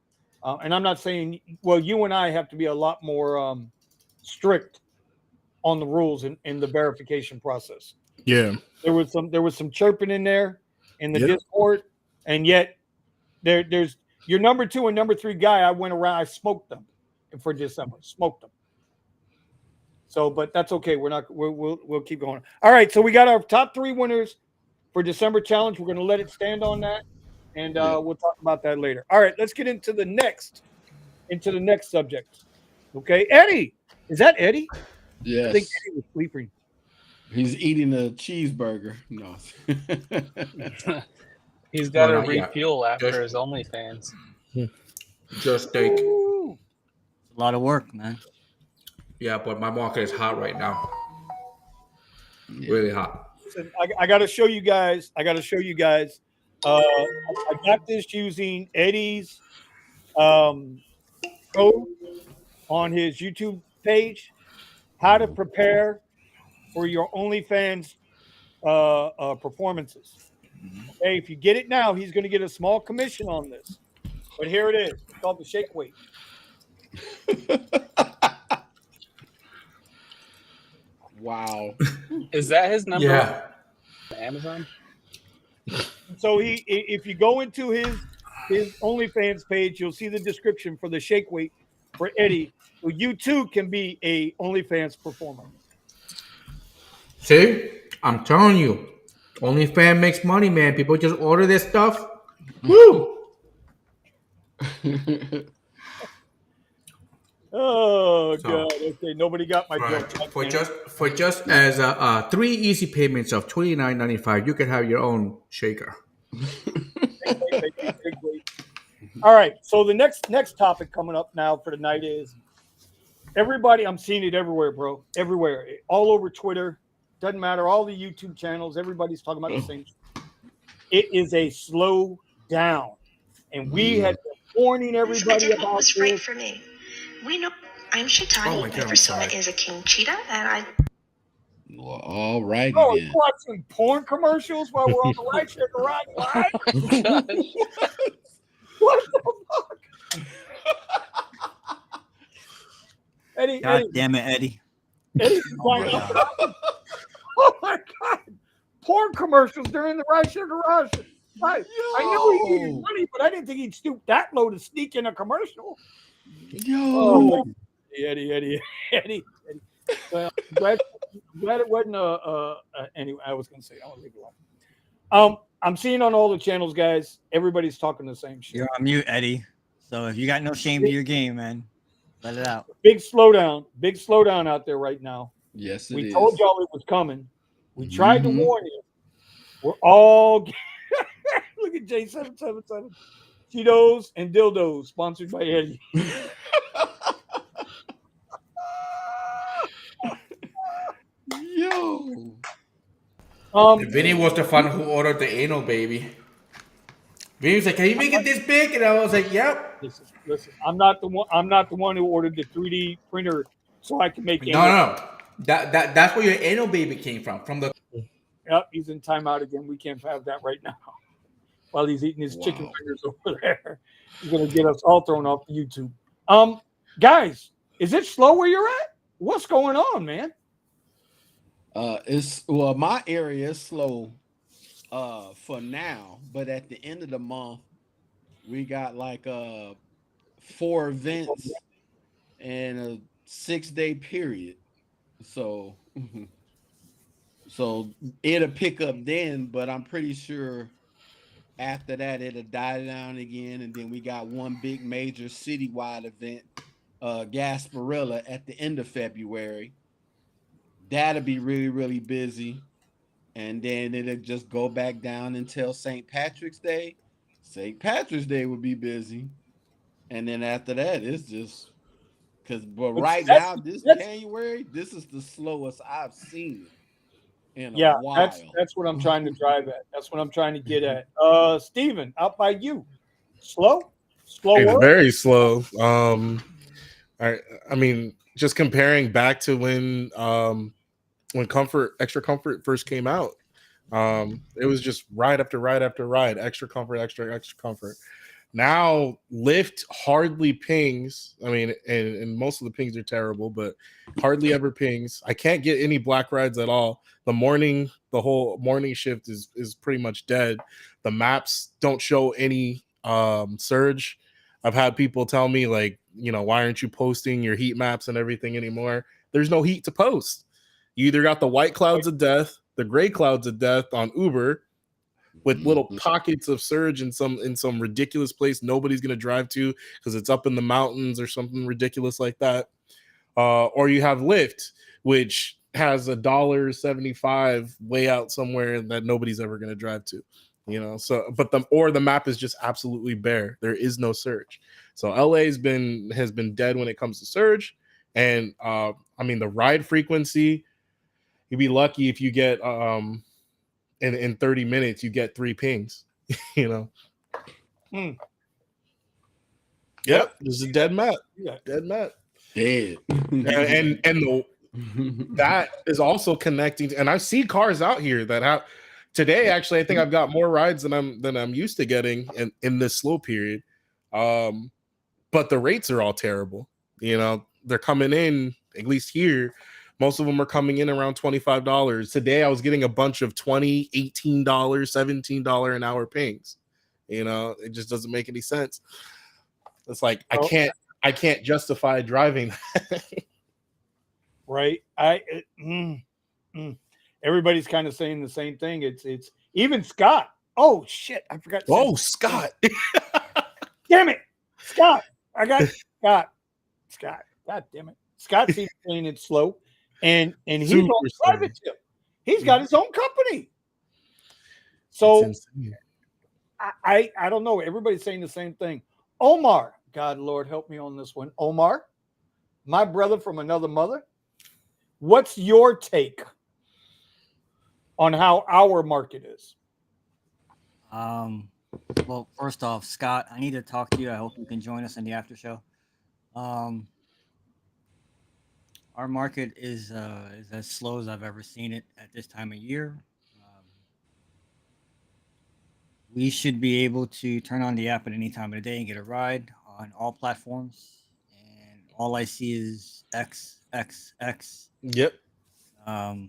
And I'm not saying, well, you and I have to be a lot more strict on the rules in the verification process. Yeah. There was some chirping in there in the Yep. Discord, and yet there's your number 2 and number 3 guy. I went around, I smoked them for December, smoked them. So, but that's okay. We'll keep going. All right, so we got our top 3 winners for December challenge. We're going to let it stand on that, and we'll talk about that later. All right, let's get into the next subject. Okay, Eddie, is that Eddie? Yes. I think Eddie was sleeping. He's eating a cheeseburger. No. He's got to not yet. refuel after Just- his OnlyFans. Just steak. Ooh. A lot of work, man. Yeah, but my market is hot right now. Really hot. Listen, I got to show you guys. I got this using Eddie's code on his YouTube page. How to prepare for your OnlyFans performances. Okay, if you get it now, he's going to get a small commission on this. But here it is. It's called the shake weight. Wow. Is that his number? Yeah. On Amazon? So if you go into his OnlyFans page, you'll see the description for the shake weight for Eddie. So you too can be a OnlyFans performer. See? I'm telling you. OnlyFans makes money, man. People just order this stuff. Woo! Oh So- God! Okay, nobody got my joke. For just as 3 easy payments of $29.95, you can have your own shaker. All right. So the next topic coming up now for tonight is everybody. I'm seeing it everywhere, bro. Everywhere, all over Twitter. Doesn't matter. All the YouTube channels. Everybody's talking about the same. It is a slow down, and we had been warning everybody about was right this. for me. We know I'm Shitani. Oh my God, my I'm persona sorry. is a king cheetah, and I Well, all righty Oh, then. watching porn commercials while we're on the Rideshare Garage Live. What the fuck? Eddie, God damn it, Eddie. Eddie, Oh my God. oh my God! Porn commercials during the Rideshare Garage. I knew he needed money, but I didn't think he'd stoop that low to sneak in a commercial. Yo. Eddie. Well, I'm glad it wasn't anyway. I was gonna say I'll leave it alone. I'm seeing on all the channels, guys. Everybody's talking the same shit. You're on mute, Eddie. So if you got no shame to your game, man, let it out. Big slowdown out there right now. Yes, it We is. told y'all it was coming. We tried to warn you. We're all look at J777. Cheetos and dildos, sponsored by Eddie. Yo. Vinny was the one who ordered the anal baby. Vinny was like, "Can you make it this big?" And I was like, "Yep." Listen. I'm not the one who ordered the 3D printer so I can make. No. That's where your anal baby came from the. Yep, he's in timeout again. We can't have that right now. While he's eating his chicken fingers over there, he's gonna get us all thrown off YouTube. Guys, is it slow where you're at? What's going on, man? My area is slow for now, but at the end of the month, we got like 4 events in a 6-day period. So it'll pick up then, but I'm pretty sure after that it'll die down again, and then we got one big major citywide event, Gasparilla, at the end of February. That'll be really, really busy. And then it'll just go back down until St. Patrick's Day. St. Patrick's Day will be busy. And then after that, it's just but right now, this January, this is the slowest I've seen it in a while. That's what I'm trying to drive at. That's what I'm trying to get at. Steven, out by you. Slower? It's very slow. I mean, just comparing back to when Extra Comfort first came out, it was just ride after ride after ride, extra comfort. Now Lyft hardly pings. I mean, and most of the pings are terrible, but hardly ever pings. I can't get any black rides at all. The whole morning shift is pretty much dead. The maps don't show any surge. I've had people tell me, like, why aren't you posting your heat maps and everything anymore? There's no heat to post. You either got the white clouds of death, the gray clouds of death on Uber, with little pockets of surge in some ridiculous place nobody's going to drive to because it's up in the mountains or something ridiculous like that. Or you have Lyft, which has $1.75 way out somewhere that nobody's ever going to drive to. So the map is just absolutely bare. There is no surge. So LA has been dead when it comes to surge. And the ride frequency, you'd be lucky if you get in 30 minutes you get 3 pings. Yep, this is a dead map. Yeah. Dead map. Dead. and that is also connecting, and I see cars out here that have today. Actually, I think I've got more rides than I'm used to getting in this slow period. But the rates are all terrible. They're coming in, at least here, most of them are coming in around $25. Today I was getting a bunch of $20, $18, $17 an hour pings. It just doesn't make any sense. It's like I can't justify driving. Right. Everybody's kind of saying the same thing. It's even Scott. Oh shit, I forgot. Scott. Damn it, Scott. I got Scott. God damn it. Scott's even saying it's slow. And he's Super on private tip. He's got his own company. So I don't know. Everybody's saying the same thing. Omar, God Lord help me on this one. Omar, my brother from another mother. What's your take on how our market is? Well, first off, Scott, I need to talk to you. I hope you can join us in the after show. Our market is as slow as I've ever seen it at this time of year. We should be able to turn on the app at any time of the day and get a ride on all platforms. And all I see is X. Yep. I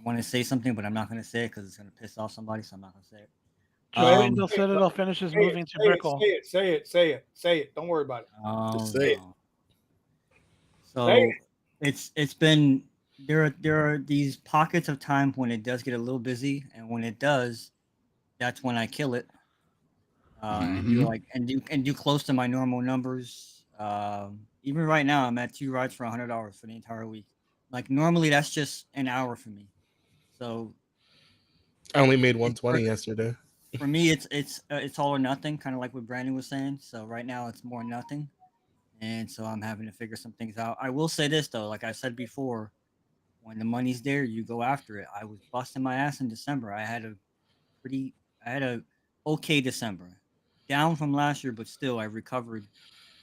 want to say something, but I'm not going to say it because it's going to piss off somebody, so I'm not going to say it. Wait until Citadel finishes moving to Brickell. Say it. Don't worry about it. Just say it. So Say it's been there are these pockets of time when it does get a little busy, and when it does, that's when I kill it. And do close to my normal numbers. Even right now, I'm at 2 rides for $100 for the entire week. Like normally, that's just an hour for me. So I only made 120 yesterday. For me, it's all or nothing, kind of like what Brandon was saying. So right now, it's more nothing, and so I'm having to figure some things out. I will say this though, like I said before, when the money's there, you go after it. I was busting my ass in December. I had a okay December, down from last year, but still I recovered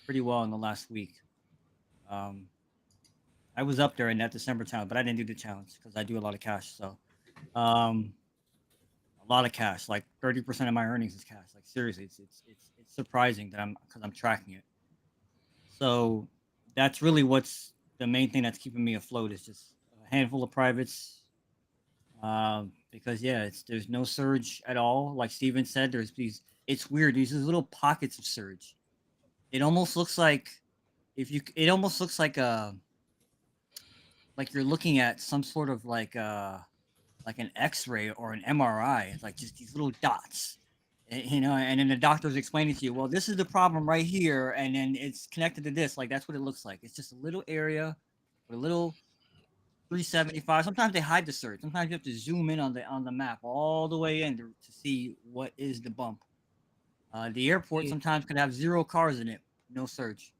pretty well in the last week. I was up there in that December challenge, but I didn't do the challenge because I do a lot of cash. So, a lot of cash, like 30% of my earnings is cash. Like seriously, it's surprising that I'm tracking it. So that's really what's the main thing that's keeping me afloat is just a handful of privates. Because there's no surge at all. Like Steven said, it's weird. These little pockets of surge. It almost looks like like you're looking at some sort of like an X-ray or an MRI. It's like just these little dots, and then the doctor's explaining to you, well, this is the problem right here, and then it's connected to this. Like that's what it looks like. It's just a little area with a little 375. Sometimes they hide the surge. Sometimes you have to zoom in on the map all the way in to see what is the bump. The airport sometimes could have 0 cars in it, no surge.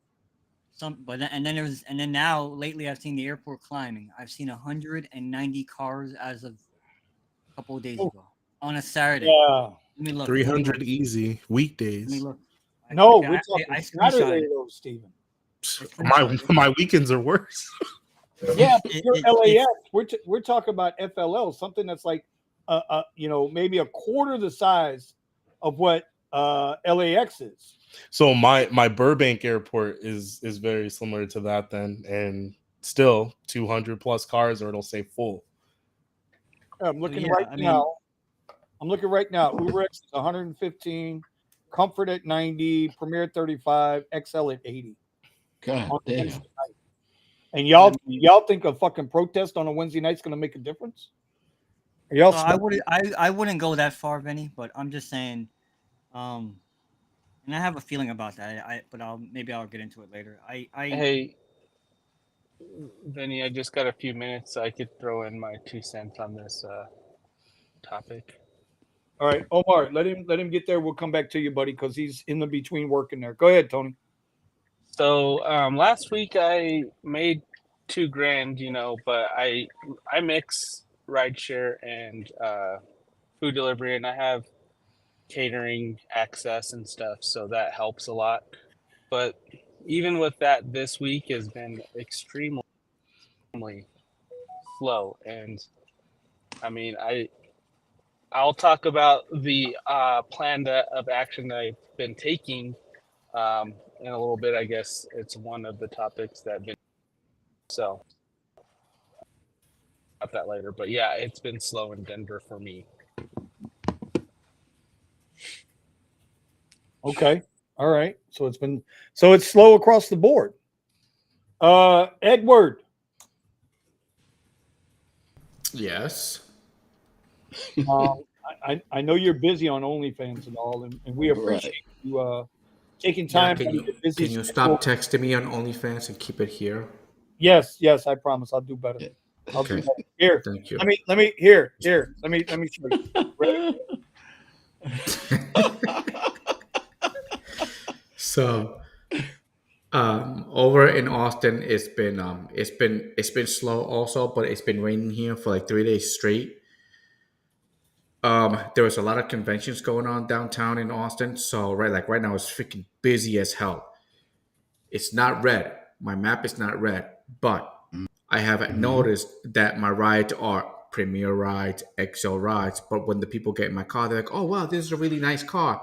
And then now lately I've seen the airport climbing. I've seen 190 cars as of a couple of days ago on a Saturday. Yeah. Let me look. 300 easy weekdays. Let me look. No, we're talking Saturday though, Steven. My weekends are worse. Yeah, but you're LAX. We're talking about FLL, something that's like maybe a quarter the size of what LAX is. So my Burbank airport is very similar to that then, and still 200 plus cars, or it'll say full. I'm looking yeah, right I mean- now. I'm looking right now. UberX is 115, Comfort at 90, Premier at 35, XL at 80. God On damn. Wednesday night. And y'all think a fucking protest on a Wednesday night's going to make a difference? Are y'all So I wouldn't go that far, Benny, but I'm just saying, and I have a feeling about that. But maybe I'll get into it later. Hey, Vinny, I just got a few minutes, so I could throw in my 2 cents on this topic. All right, Omar, let him get there. We'll come back to you, buddy, because he's in the between working there. Go ahead, Tony. So last week I made $2,000, you know, but I mix rideshare and food delivery, and I have catering access and stuff, so that helps a lot. But even with that, this week has been extremely slow, and I mean, I'll talk about the plan of action that I've been taking in a little bit. I guess it's one of the topics that been so about that later. But yeah, it's been slow in Denver for me. Okay. All right. So it's slow across the board. Edward. Yes. I know you're busy on OnlyFans and all, and we appreciate you taking time. Can you stop texting me on OnlyFans and keep it here? Yes, I promise. I'll do better. I'll do Okay. better. Here, Thank you. Let me here. Let me show you. So, over in Austin, it's been slow also, but it's been raining here for like 3 days straight. There was a lot of conventions going on downtown in Austin, so right now it's freaking busy as hell. It's not red. My map is not red, but I haven't noticed that my rides are Premier rides, XL rides. But when the people get in my car, they're like, "Oh wow, this is a really nice car."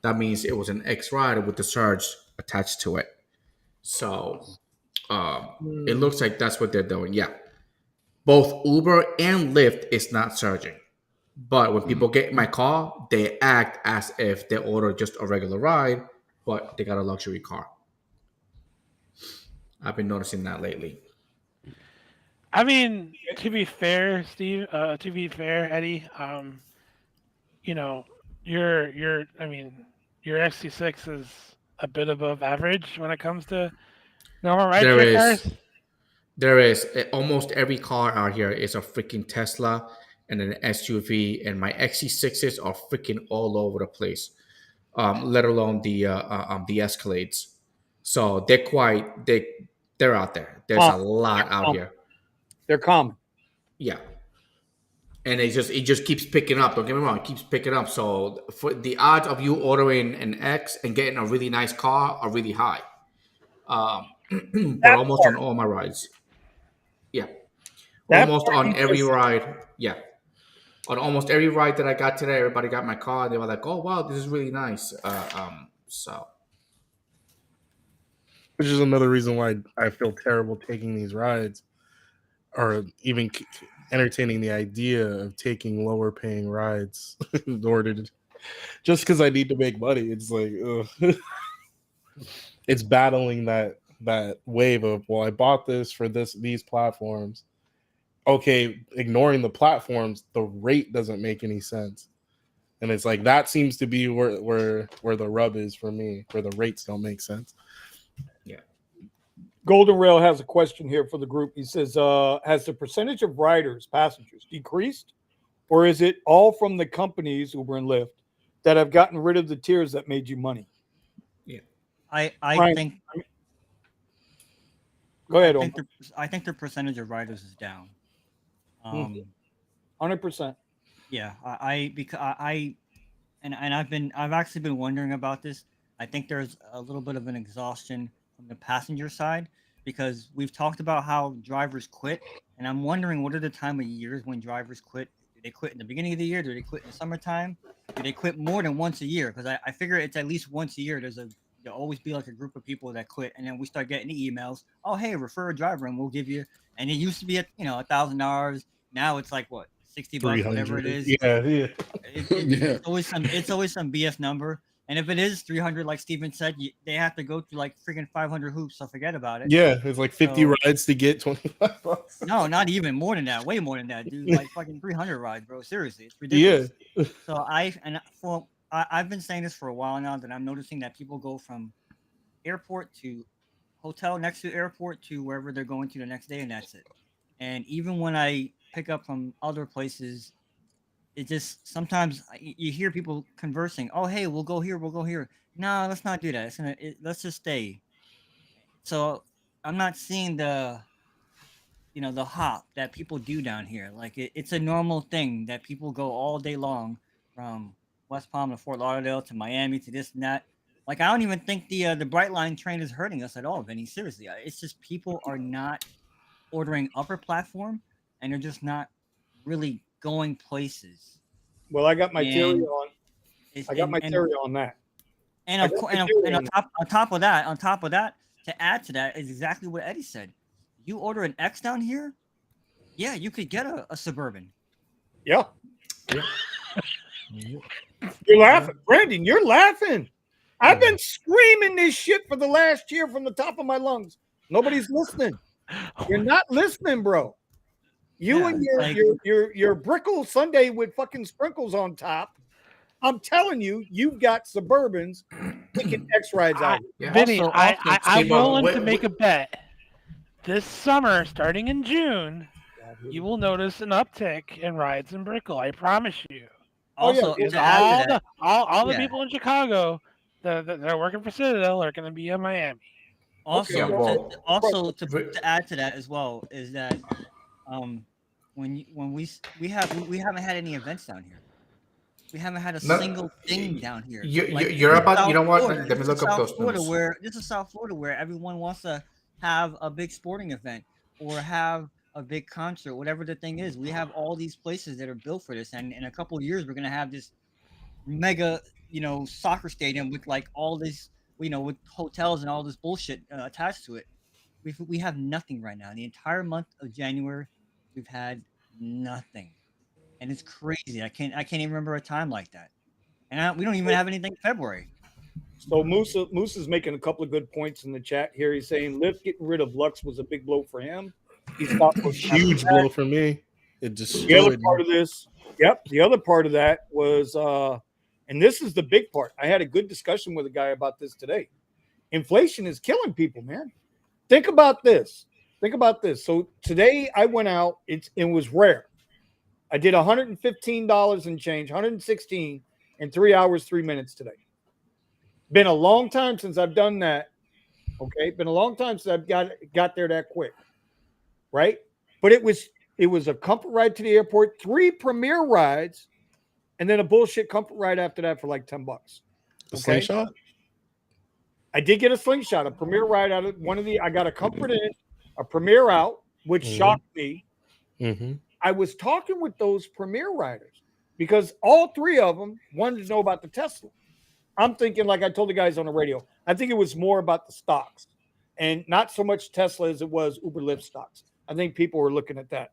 That means it was an X ride with the surge attached to it. So it looks like that's what they're doing. Yeah, both Uber and Lyft is not surging. But when people get in my car, they act as if they order just a regular ride, but they got a luxury car. I've been noticing that lately. I mean, to be fair, Steve, Eddie, you know, your XC6 is a bit above average when it comes to normal rideshare cars. There is almost every car out here is a freaking Tesla and an SUV, and my XC6s are freaking all over the place. Let alone the Escalades. So they're out there. There's a lot out here. They're common. Yeah. And it just keeps picking up. Don't get me wrong, it keeps picking up. So for the odds of you ordering an X and getting a really nice car are really high. But almost on all my rides. Yeah. Almost on every ride. Yeah. On almost every ride that I got today, everybody got my car. They were like, "Oh wow, this is really nice." So, Which is another reason why I feel terrible taking these rides, or even entertaining the idea of taking lower paying rides in order to, just because I need to make money. It's like, ugh. It's battling that wave of, well, I bought this for these platforms. Okay, ignoring the platforms, the rate doesn't make any sense. And it's like that seems to be where the rub is for me, where the rates don't make sense. Yeah. Golden Rail has a question here for the group. He says, has the percentage of riders, passengers, decreased? Or is it all from the companies, Uber and Lyft, that have gotten rid of the tiers that made you money? Yeah. I think. Go ahead, I think the percentage of riders is down. 100%. Yeah, I've actually been wondering about this. I think there's a little bit of an exhaustion from the passenger side because we've talked about how drivers quit, and I'm wondering what are the time of years when drivers quit Do they quit in the beginning of the year? Do they quit in the summertime? Do they quit more than once a year? Because I figure it's at least once a year. There'll always be like a group of people that quit, and then we start getting the emails. Oh, hey, refer a driver, and we'll give you. And it used to be at $1,000. Now it's like what, $60, whatever it is. Yeah. Yeah. It's always some BS number. And if it is 300, like Steven said, they have to go through like freaking 500 hoops. So forget about it. Yeah, it's like 50 So- rides to get $25. No, not even more than that. Way more than that, dude. Like fucking 300 rides, bro. Seriously, it's ridiculous. Yeah. So I've been saying this for a while now that I'm noticing that people go from airport to hotel next to airport to wherever they're going to the next day, and that's it. And even when I pick up from other places, it just sometimes you hear people conversing. Oh, hey, we'll go here. We'll go here. No, let's not do that. Let's just stay. So I'm not seeing the hop that people do down here. Like it's a normal thing that people go all day long from West Palm to Fort Lauderdale to Miami to this and that. Like I don't even think the Brightline train is hurting us at all, Vinny. Seriously, it's just people are not ordering upper platform, and they're just not really going places. Well, I got my theory And on. It's- I got my and- theory on that. And I of got course, my and, theory and on on top of that, to add to that is exactly what Eddie said. You order an X down here, yeah, you could get a Suburban. Yeah. You're laughing, Brandon. You're laughing. I've been screaming this shit for the last year from the top of my lungs. Nobody's listening. You're not listening, bro. You Yeah, and your like- your brickle Sunday with fucking sprinkles on top. I'm telling you, you've got Suburbans taking X rides out. Yeah. Vinny, Also- I'm See, but willing to what- make a bet. This summer, starting in June, you will notice an uptick in rides in Brickell. I promise you. Oh, yeah, Also, well, to add to that, All the Yeah. people in Chicago that are working for Citadel are going to be in Miami. Also, Yeah, well, to add to that as well is that when we haven't had any events down here. We haven't had a No, single thing down here. You're this is about. You know South what? Florida. Let me This is look up South those Florida numbers. This is South Florida where everyone wants to have a big sporting event or have a big concert, whatever the thing is. We have all these places that are built for this, and in a couple of years, we're gonna have this mega, soccer stadium with like all this, with hotels and all this bullshit attached to it. We have nothing right now. The entire month of January, we've had nothing, and it's crazy. I can't even remember a time like that. And we don't even have anything in February. So Moose is making a couple of good points in the chat here. He's saying Lyft getting rid of Lux was a big blow for him. He's got Huge blow for me. It The other destroyed part me. of this, the other part of that was, and this is the big part. I had a good discussion with a guy about this today. Inflation is killing people, man. Think about this. So today I went out. It was rare. I did $115 and change, 116 in 3 hours, 3 minutes today. Been a long time since I've done that. Okay, been a long time since I've got there that quick, right? But it was a comfort ride to the airport, 3 premier rides, and then a bullshit comfort ride after that for like $10. The Okay? slingshot? I did get a slingshot, a premier ride out of one of the. I got a comfort in, a premier out, which shocked me. Mm-hmm. I was talking with those premier riders because all 3 of them wanted to know about the Tesla. I'm thinking, like I told the guys on the radio, I think it was more about the stocks and not so much Tesla as it was Uber Lyft stocks. I think people were looking at that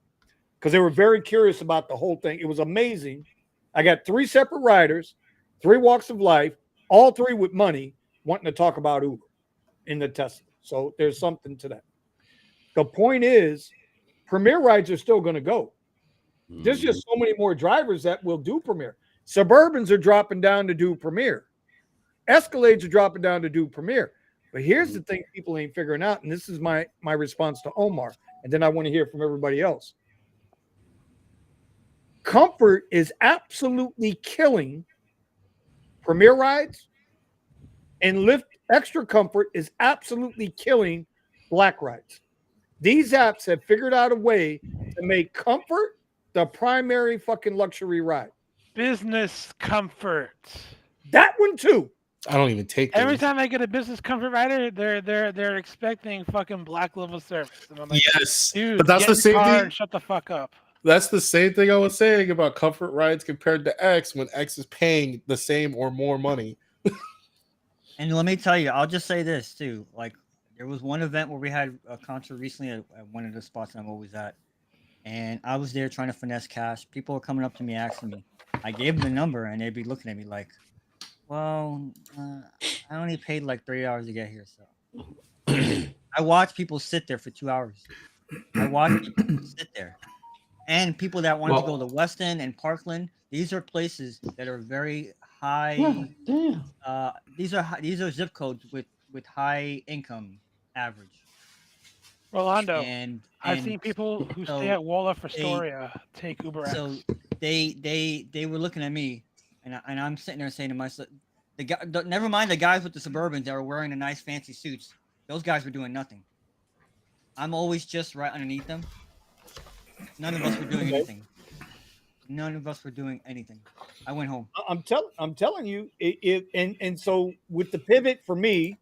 because they were very curious about the whole thing. It was amazing. I got 3 separate riders, 3 walks of life, all 3 with money wanting to talk about Uber in the Tesla. So there's something to that. The point is, premier rides are still going to go. There's just so many more drivers that will do premier. Suburbans are dropping down to do premier. Escalades are dropping down to do premier. But here's the thing people ain't figuring out, and this is my response to Omar, and then I want to hear from everybody else. Comfort is absolutely killing premier rides, and Lyft Extra Comfort is absolutely killing black rides. These apps have figured out a way to make comfort the primary fucking luxury ride. Business comfort. That one too. I don't even take Every those. time I get a business comfort rider, they're expecting fucking black level service, and I'm like, Yes, dude, but that's get the in same car thing. and shut the fuck up. That's the same thing I was saying about comfort rides compared to X when X is paying the same or more money. And let me tell you, I'll just say this too. Like, there was one event where we had a concert recently at one of the spots I'm always at, and I was there trying to finesse cash. People were coming up to me asking me. I gave them the number, and they'd be looking at me like, "Well, I only paid like $3 to get here." So I watched people sit there for 2 hours. I watched people sit there, and people that wanted to go to Weston and Parkland. These are places that are very high. Damn. These are zip codes with high income average, Rolando, I've and seen people who stay so at Waldorf they Astoria take Uber X. so they were looking at me, and I'm sitting there saying to myself, never mind the guys with the Suburbans that were wearing the nice fancy suits. Those guys were doing nothing. I'm always just right underneath them. None of us were doing anything. None of us were doing anything. I went home. I'm telling you, and so with the pivot for me,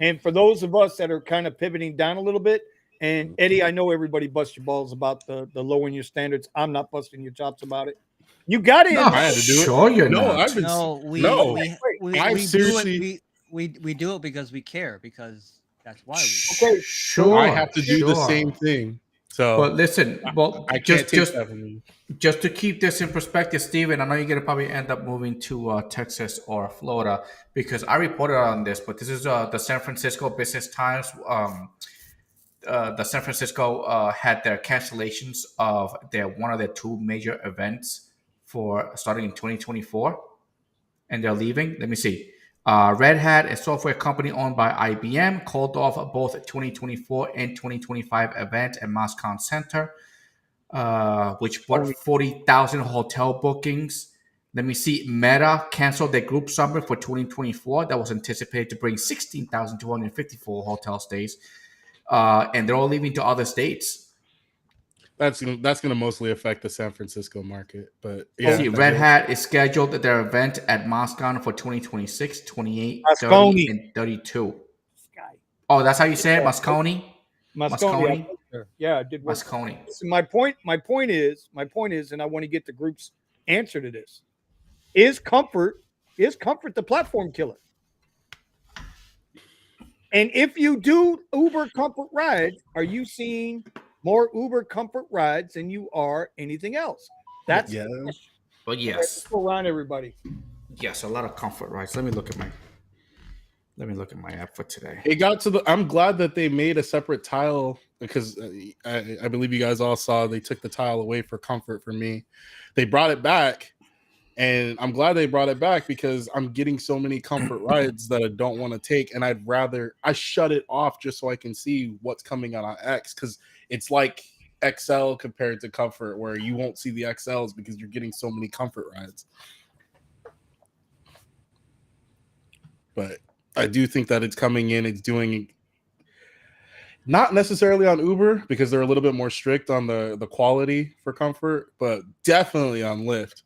and for those of us that are kind of pivoting down a little bit, and Eddie, I know everybody busts your balls about the lowering your standards. I'm not busting your chops about it. You got to. No, I had to do it. sure you're No, not. I've been No, we no. we I do seriously- it. We do it because we care. Because that's why we. Okay, Sure, I have to do the sure. same thing. So But listen, well, I can't just take just that from you. just to keep this in perspective, Steven, I know you're gonna probably end up moving to Texas or Florida because I reported on this, but this is the San Francisco Business Times. The San Francisco had their cancellations of one of their two major events for starting in 2024, and they're leaving. Let me see. Red Hat, a software company owned by IBM, called off both 2024 and 2025 events at Moscone Center, which brought 40,000 hotel bookings. Let me see. Meta canceled their group summit for 2024 that was anticipated to bring 16,254 hotel stays, and they're all leaving to other states. That's gonna mostly affect the San Francisco market, but yeah. See, Red Hat is scheduled at their event at Moscone for 2026, 28, Moscone. 30, and 32. Oh, that's how you say it, Moscone? Moscone. Yeah, I did work. Moscone. Listen, my point is, and I want to get the group's answer to this: is comfort the platform killer? And if you do Uber Comfort rides, are you seeing more Uber Comfort rides than you are anything else? That's Yeah. But yes, go around everybody. yes, a lot of comfort rides. Let me look at my app for today. It got to the. I'm glad that they made a separate tile because I believe you guys all saw they took the tile away for comfort for me. They brought it back, and I'm glad they brought it back because I'm getting so many comfort rides that I don't want to take, and I shut it off just so I can see what's coming out on X because it's like XL compared to comfort, where you won't see the XLs because you're getting so many comfort rides. But I do think that it's coming in. It's doing not necessarily on Uber because they're a little bit more strict on the quality for comfort, but definitely on Lyft.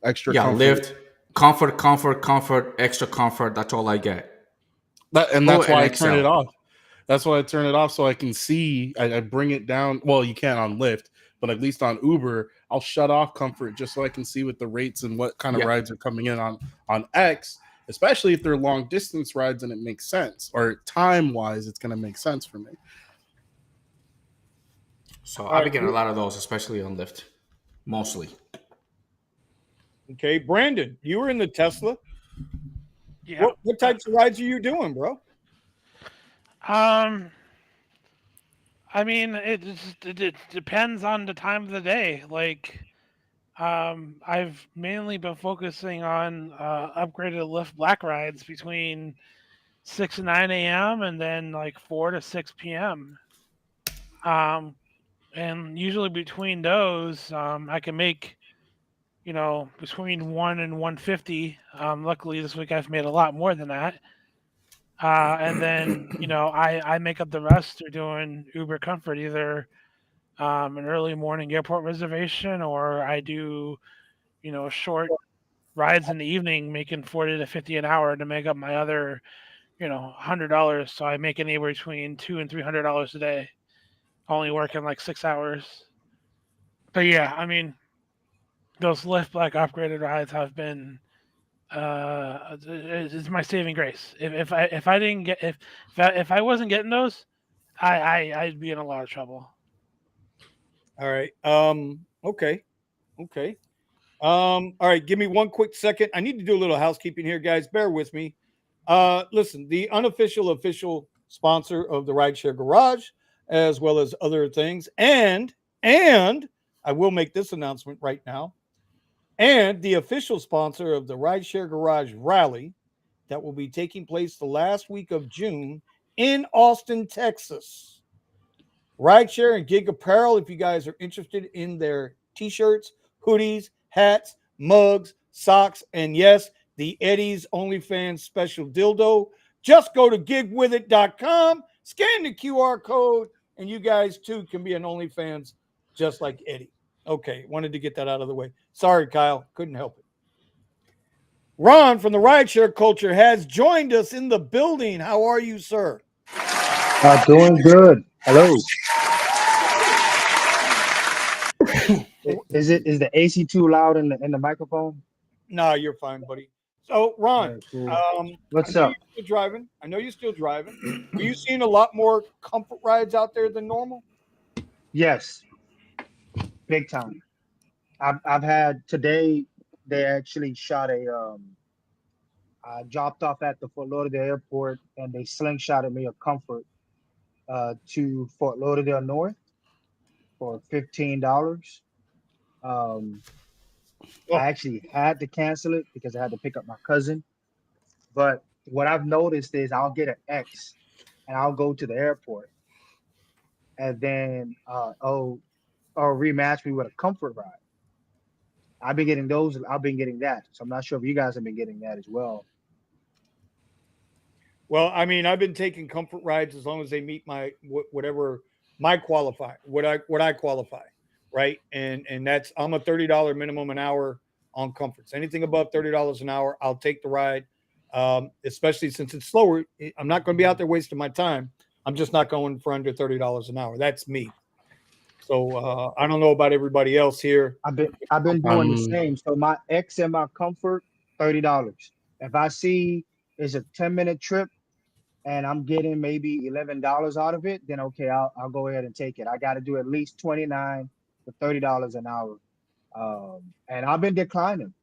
Extra comfort. Lyft, comfort, extra comfort. That's all I get. That's why I XL. turn it off. That's why I turn it off so I can see. I bring it down. Well, you can't on Lyft, but at least on Uber, I'll shut off comfort just so I can see what the rates and what kind of rides are coming in on X. Especially if they're long distance rides and it makes sense, or time wise, it's going to make sense for me. So I've been getting a lot of those, especially on Lyft, mostly. Okay, Brandon, you were in the Tesla. Yeah. What types of rides are you doing, bro? I mean, it depends on the time of the day. Like, I've mainly been focusing on upgraded Lyft Black rides between 6 and 9 a.m. and then like 4 to 6 p.m. And usually between those, I can make, between 1 and 150. Luckily this week I've made a lot more than that. And then, I make up the rest through doing Uber Comfort, either an early morning airport reservation, or I do, short rides in the evening, making 40 to 50 an hour to make up my other, $100. So I make anywhere between $200 and $300 a day, only working like 6 hours. But yeah, I mean, those Lyft Black upgraded rides have been it's my saving grace. If I didn't get if I wasn't getting those, I'd be in a lot of trouble. All right. Okay. Okay. All right. Give me one quick second. I need to do a little housekeeping here, guys. Bear with me. Listen, the unofficial official sponsor of the Rideshare Garage, as well as other things, and I will make this announcement right now. And the official sponsor of the Rideshare Garage Rally that will be taking place the last week of June in Austin, Texas. Rideshare and Gig Apparel, if you guys are interested in their t-shirts, hoodies, hats, mugs, socks, and yes, the Eddie's OnlyFans special dildo. Just go to gigwithit.com, scan the QR code, and you guys too can be an OnlyFans just like Eddie. Okay, wanted to get that out of the way. Sorry, Kyle, couldn't help it. Ron from the Rideshare Culture has joined us in the building. How are you, sir? Doing good. Hello. Is the AC too loud in the microphone? No, you're fine, buddy. So, Ron, Right, cool. What's up? You're still driving. I know you're still driving. Are you seeing a lot more comfort rides out there than normal? Yes, big time. I've had today. They actually shot a. I dropped off at the Fort Lauderdale airport, and they slingshotted me a comfort to Fort Lauderdale North for $15. I actually had to cancel it because I had to pick up my cousin. But what I've noticed is I'll get an X and I'll go to the airport and then or rematch me with a comfort ride. I've been getting those. I've been getting that. So I'm not sure if you guys have been getting that as well. Well, I mean, I've been taking comfort rides as long as they meet my whatever my qualify, what I qualify, right? And that's I'm a $30 minimum an hour on comforts. Anything above $30 an hour, I'll take the ride. Especially since it's slower. I'm not going to be out there wasting my time. I'm just not going for under $30 an hour. That's me. So I don't know about everybody else here. I've been doing the same. So my X and my comfort, $30. If I see it's a 10-minute trip and I'm getting maybe $11 out of it, then okay, I'll go ahead and take it. I got to do at least $29 to $30 an hour. And I've been declining.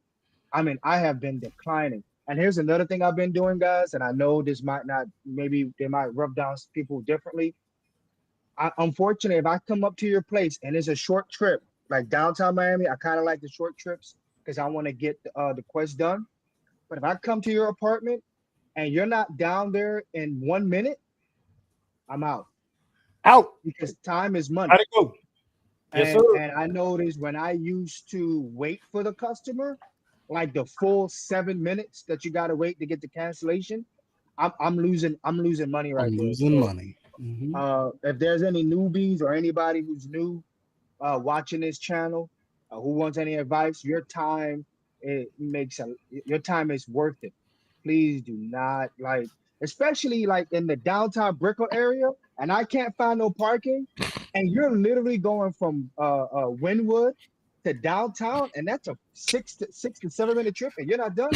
I mean, I have been declining. And here's another thing I've been doing, guys, and I know this might not, maybe they might rub down people differently. Unfortunately, if I come up to your place and it's a short trip, like downtown Miami, I kind of like the short trips because I want to get the quest done. But if I come to your apartment and you're not down there in 1 minute, I'm out. Out. Because time is money. Gotta go. Yes, sir. And I noticed when I used to wait for the customer, like the full 7 minutes that you gotta wait to get the cancellation, I'm losing money right there. Losing money. If there's any newbies or anybody who's new watching this channel who wants any advice, your time is worth it. Please do not, like, especially like in the downtown Brickell area, and I can't find no parking, and you're literally going from Wynwood to downtown, and that's a 6 to 7 minute trip, and you're not done.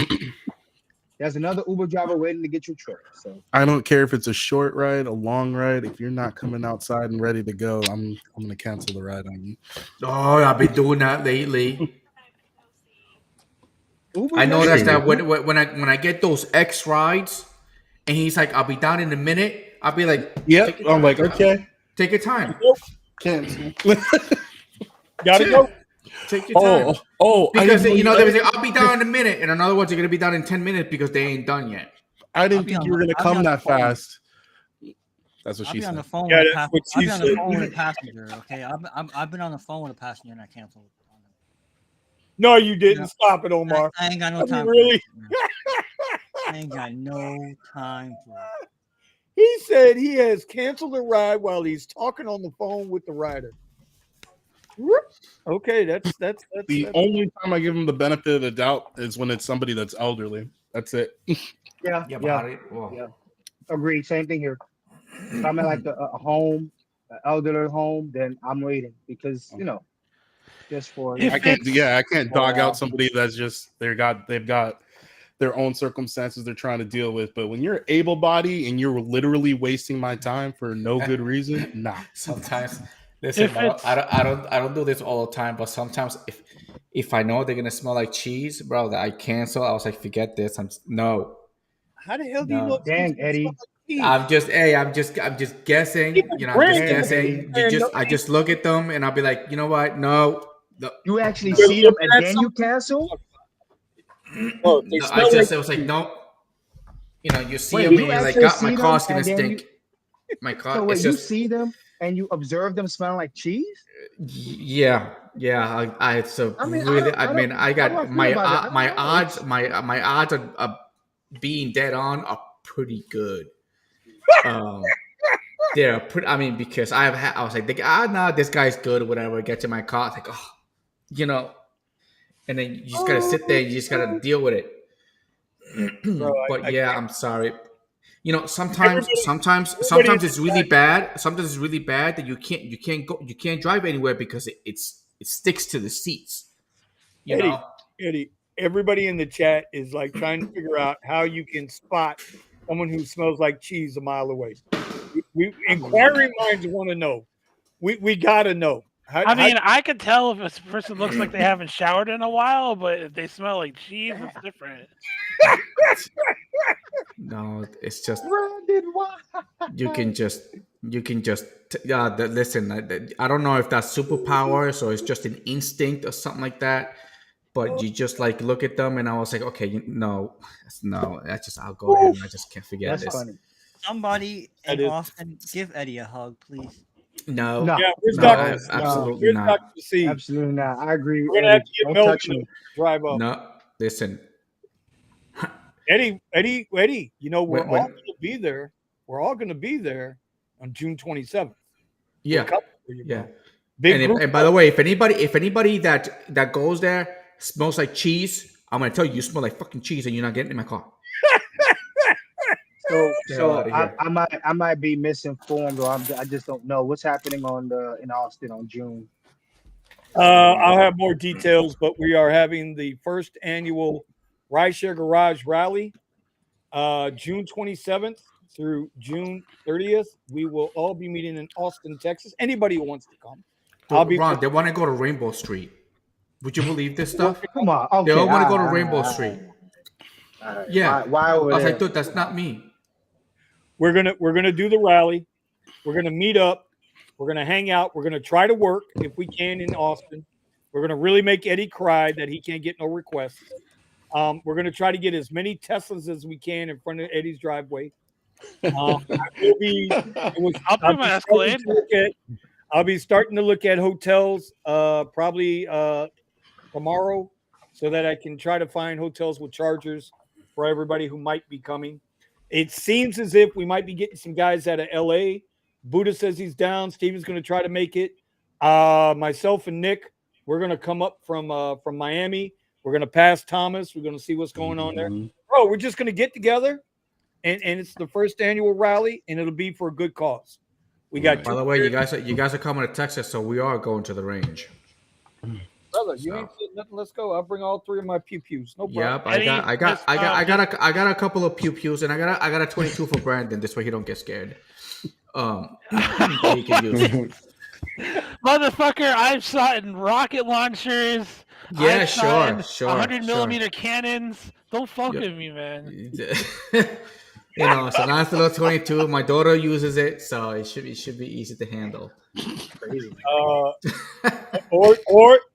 There's another Uber driver waiting to get your trip. So I don't care if it's a short ride, a long ride. If you're not coming outside and ready to go, I'm going to cancel the ride on you. Oh, I've been doing that lately. I noticed that when I get those X rides, and he's like, "I'll be down in a minute." I'll be like, "Yep." I'm like, "Okay, take your time." Cancel. Gotta go. Take your time. Because there was like, I'll be down in a minute, and another one's gonna be down in 10 minutes because they ain't done yet. I didn't think you were gonna come that fast. That's what she said. I'll be on the phone with a passenger. Okay, I've been on the phone with a passenger and I canceled. No, you didn't. Stop it, Omar. I ain't got no time. Really? I ain't got no time for it. He said he has canceled a ride while he's talking on the phone with the rider. Okay, that's the only time I give him the benefit of the doubt is when it's somebody that's elderly. That's it. Yeah. Agreed. Same thing here. If I'm at like a home, an elderly home, then I'm waiting because just for If I can't. it's- Yeah, I can't dog Wow. out somebody that's just they've got their own circumstances they're trying to deal with. But when you're able-bodied and you're literally wasting my time for no good reason, nah. Sometimes, listen, If it's- I don't do this all the time, but sometimes if I know they're gonna smell like cheese, bro, that I cancel. I was like, forget this. How the hell do you No. know? Dang, Eddie. I'm just guessing. You know, I'm just Brand- Dang, guessing. Eddie. I just look at them and I'll be like, you know what? No, You actually No. see them Looking and at then you cancel? Oh, they no. smell like I was like, no. You know, you see Wait, them you and you're like, actually God, my see them car's gonna and then you- stink. My car. So wait, It's you just see them and you observe them smelling like cheese? yeah. It's a I mean, really. I I mean, don't- I how do I got feel my about it? I don't my know. odds my odds of being dead on are pretty good. They're pretty. I mean, because I was like, no, this guy's good or whatever. Get to my car, it's like, oh, you know, and then you just gotta sit there. You just gotta deal with it. Bro, But I yeah, can't. I'm sorry. You know, sometimes everybody it's really bad. Sometimes it's really bad that you can't drive anywhere because it sticks to the seats. You Eddie, know, Eddie, everybody in the chat is like trying to figure out how you can spot someone who smells like cheese a mile away. We inquiring minds want to know. We gotta know. I mean, I could tell if a person looks like they haven't showered in a while, but if they smell like cheese, it's different. no, it's just Brandon, why? you can just listen. I don't know if that's superpowers or it's just an instinct or something like that. But you just like look at them, and I was like, okay, no. I'll go ahead and I just can't forget That's this. funny. Somebody That in is- Austin, give Eddie a hug, please. No, No. Yeah, where's no, Dr. C? absolutely Where's not. Dr. C? Absolutely not. I agree with We're gonna have Eddie. to get Don't Melvin touch to me. drive up. No, listen. Eddie, you know, we're When- all gonna be there. We're all gonna be there on June 27th. Yeah, We're coming for you, bro. yeah. Big group. And by the way, if anybody that goes there smells like cheese, I'm gonna tell you, you smell like fucking cheese, and you're not getting in my car. So, Get outta here. I might be misinformed, or I just don't know what's happening in Austin on June. I'll have more details, but we are having the first annual Rideshare Garage Rally, June 27th through June 30th. We will all be meeting in Austin, Texas. Anybody who wants to come, I'll be. Ron, they want to go to Rainbow Street. Would you believe this stuff? Come on, okay. They all want to go to all right, Rainbow all right, Street. all right. Yeah. Why over I was there? like, dude, that's not me. We're gonna do the rally. We're gonna meet up. We're gonna hang out. We're gonna try to work if we can in Austin. We're gonna really make Eddie cry that he can't get no requests. We're gonna try to get as many Teslas as we can in front of Eddie's driveway. I'll be starting to look at hotels probably tomorrow, so that I can try to find hotels with chargers for everybody who might be coming. It seems as if we might be getting some guys out of LA. Buddha says he's down. Steven's going to try to make it. Myself and Nick, we're going to come up from Miami. We're going to pass Thomas. We're going to see what's going on there. Bro, we're just going to get together, and it's the first annual rally, and it'll be for a good cause. We got. By the way, you guys are coming to Texas, so we are going to the range. Brother, you ain't saying nothing. Let's go. I'll bring all three of my pew-pews. No problem. Yep, I got a couple of pew-pews, and I got a 22 for Brandon. This way he don't get scared. That he can use. Motherfucker, I've shot in rocket launchers. Yeah, I've shot sure. 100 millimeter cannons. Don't fuck Yeah. with me, man. You know, it's a nice little 22. My daughter uses it, so it should be easy to handle. Or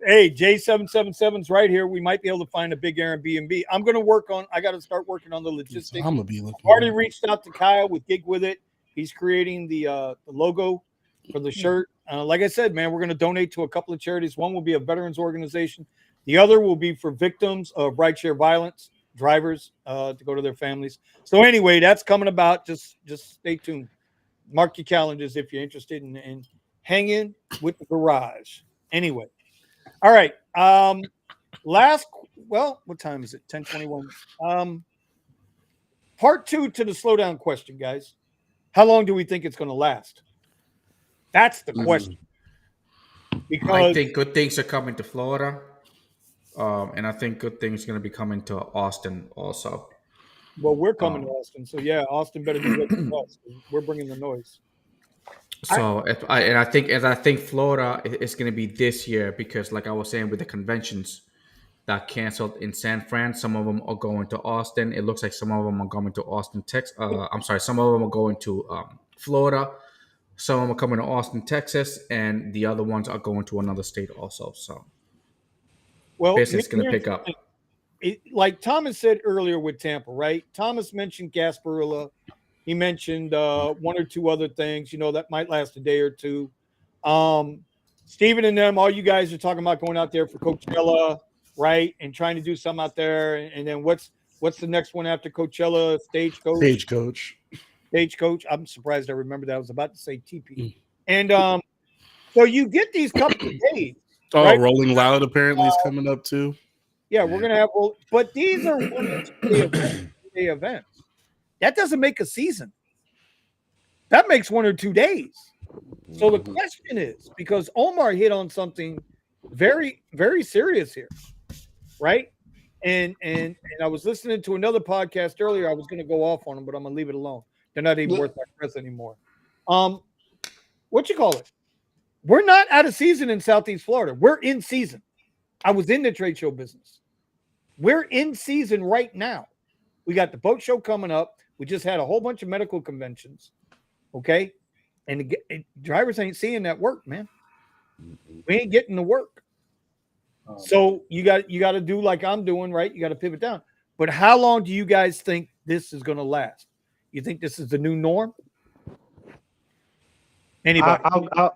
hey, J777's right here. We might be able to find a big Airbnb. I'm going to work on. I got to start working on the logistics. I'm gonna be looking. Already reached out to Kyle with Gig With It. He's creating the logo for the shirt. Like I said, man, we're going to donate to a couple of charities. One will be a veterans organization. The other will be for victims of rideshare violence, drivers to go to their families. So anyway, that's coming about. Just stay tuned. Mark your calendars if you're interested in hanging with the garage. Anyway, all right. What time is it? 10:21. Part 2 to the slowdown question, guys. How long do we think it's going to last? That's the question. because think good things are coming to Florida, and I think good things are going to be coming to Austin also. well, we're coming to Um, Austin, so yeah, Austin better do what it does. We're bringing the noise. So I think Florida is going to be this year because, like I was saying, with the conventions that canceled in San Fran, some of them are going to Austin. It looks like some of them are going to Austin, Texas. I'm sorry, some of them are going to Florida. Some of them are coming to Austin, Texas, and the other ones are going to another state also. So Well, business is going to here's pick the up. thing. Like Thomas said earlier with Tampa, right? Thomas mentioned Gasparilla. He mentioned one or two other things, that might last a day or two. Steven and them, all you guys are talking about going out there for Coachella, right? And trying to do something out there. And then what's the next one after Coachella? Stagecoach. Stagecoach. I'm surprised I remember that. I was about to say TP. And so you get these couple of days. Oh, right? Rolling Loud apparently is coming up too. Yeah, we're gonna have, but these are 1 or 2 day events. That doesn't make a season. That makes 1 or 2 days. So the question is, because Omar hit on something very, very serious here, right? And I was listening to another podcast earlier. I was going to go off on them, but I'm going to leave it alone. They're not even worth my press anymore. What you call it? We're not out of season in Southeast Florida. We're in season. I was in the trade show business. We're in season right now. We got the boat show coming up. We just had a whole bunch of medical conventions. Okay. And drivers ain't seeing that work, man. We ain't getting the work. So you got to do like I'm doing, right? You got to pivot down. But how long do you guys think this is going to last? You think this is the new norm? Anybody?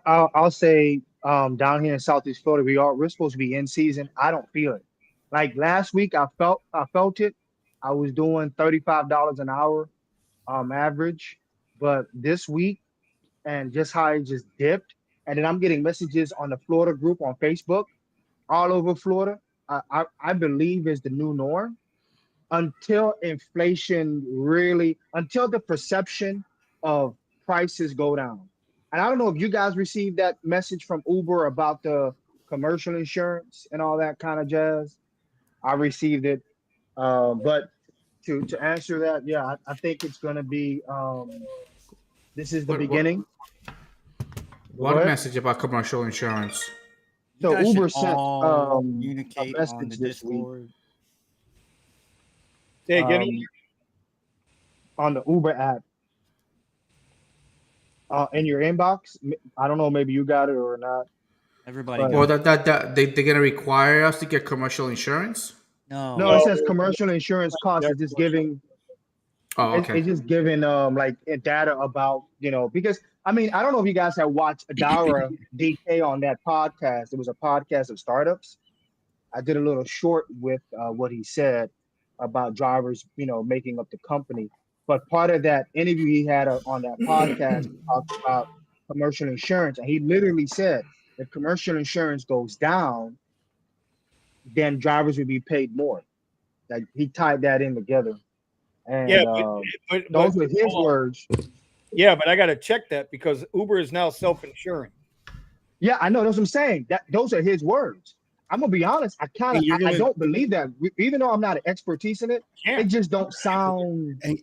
I'll say down here in Southeast Florida, we're supposed to be in season. I don't feel it. Like last week, I felt it. I was doing $35 an hour average, but this week and just how it just dipped, and then I'm getting messages on the Florida group on Facebook all over Florida. I believe is the new norm until inflation until the perception of prices go down. And I don't know if you guys received that message from Uber about the commercial insurance and all that kind of jazz. I received it. But to answer that, yeah, I think it's going to be, this is the beginning. What message about commercial insurance? So Uber sent communicate a message on the this Discord. week. Say again. On the Uber app. In your inbox. I don't know, maybe you got it or not. Everybody. Well, they're gonna require us to get commercial insurance. No, it says commercial insurance costs is just giving. Oh, okay. It's just giving like data about because I mean I don't know if you guys have watched Adara DK on that podcast. It was a podcast of startups. I did a little short with what he said about drivers, making up the company. But part of that interview he had on that podcast talked about commercial insurance, and he literally said if commercial insurance goes down, then drivers would be paid more. Like he tied that in together, and but those were his words. Yeah, but I got to check that because Uber is now self-insuring. Yeah, I know. That's what I'm saying. Those are his words. I'm gonna be honest. I don't believe that. Even though I'm not an expertise in it, it just don't sound. And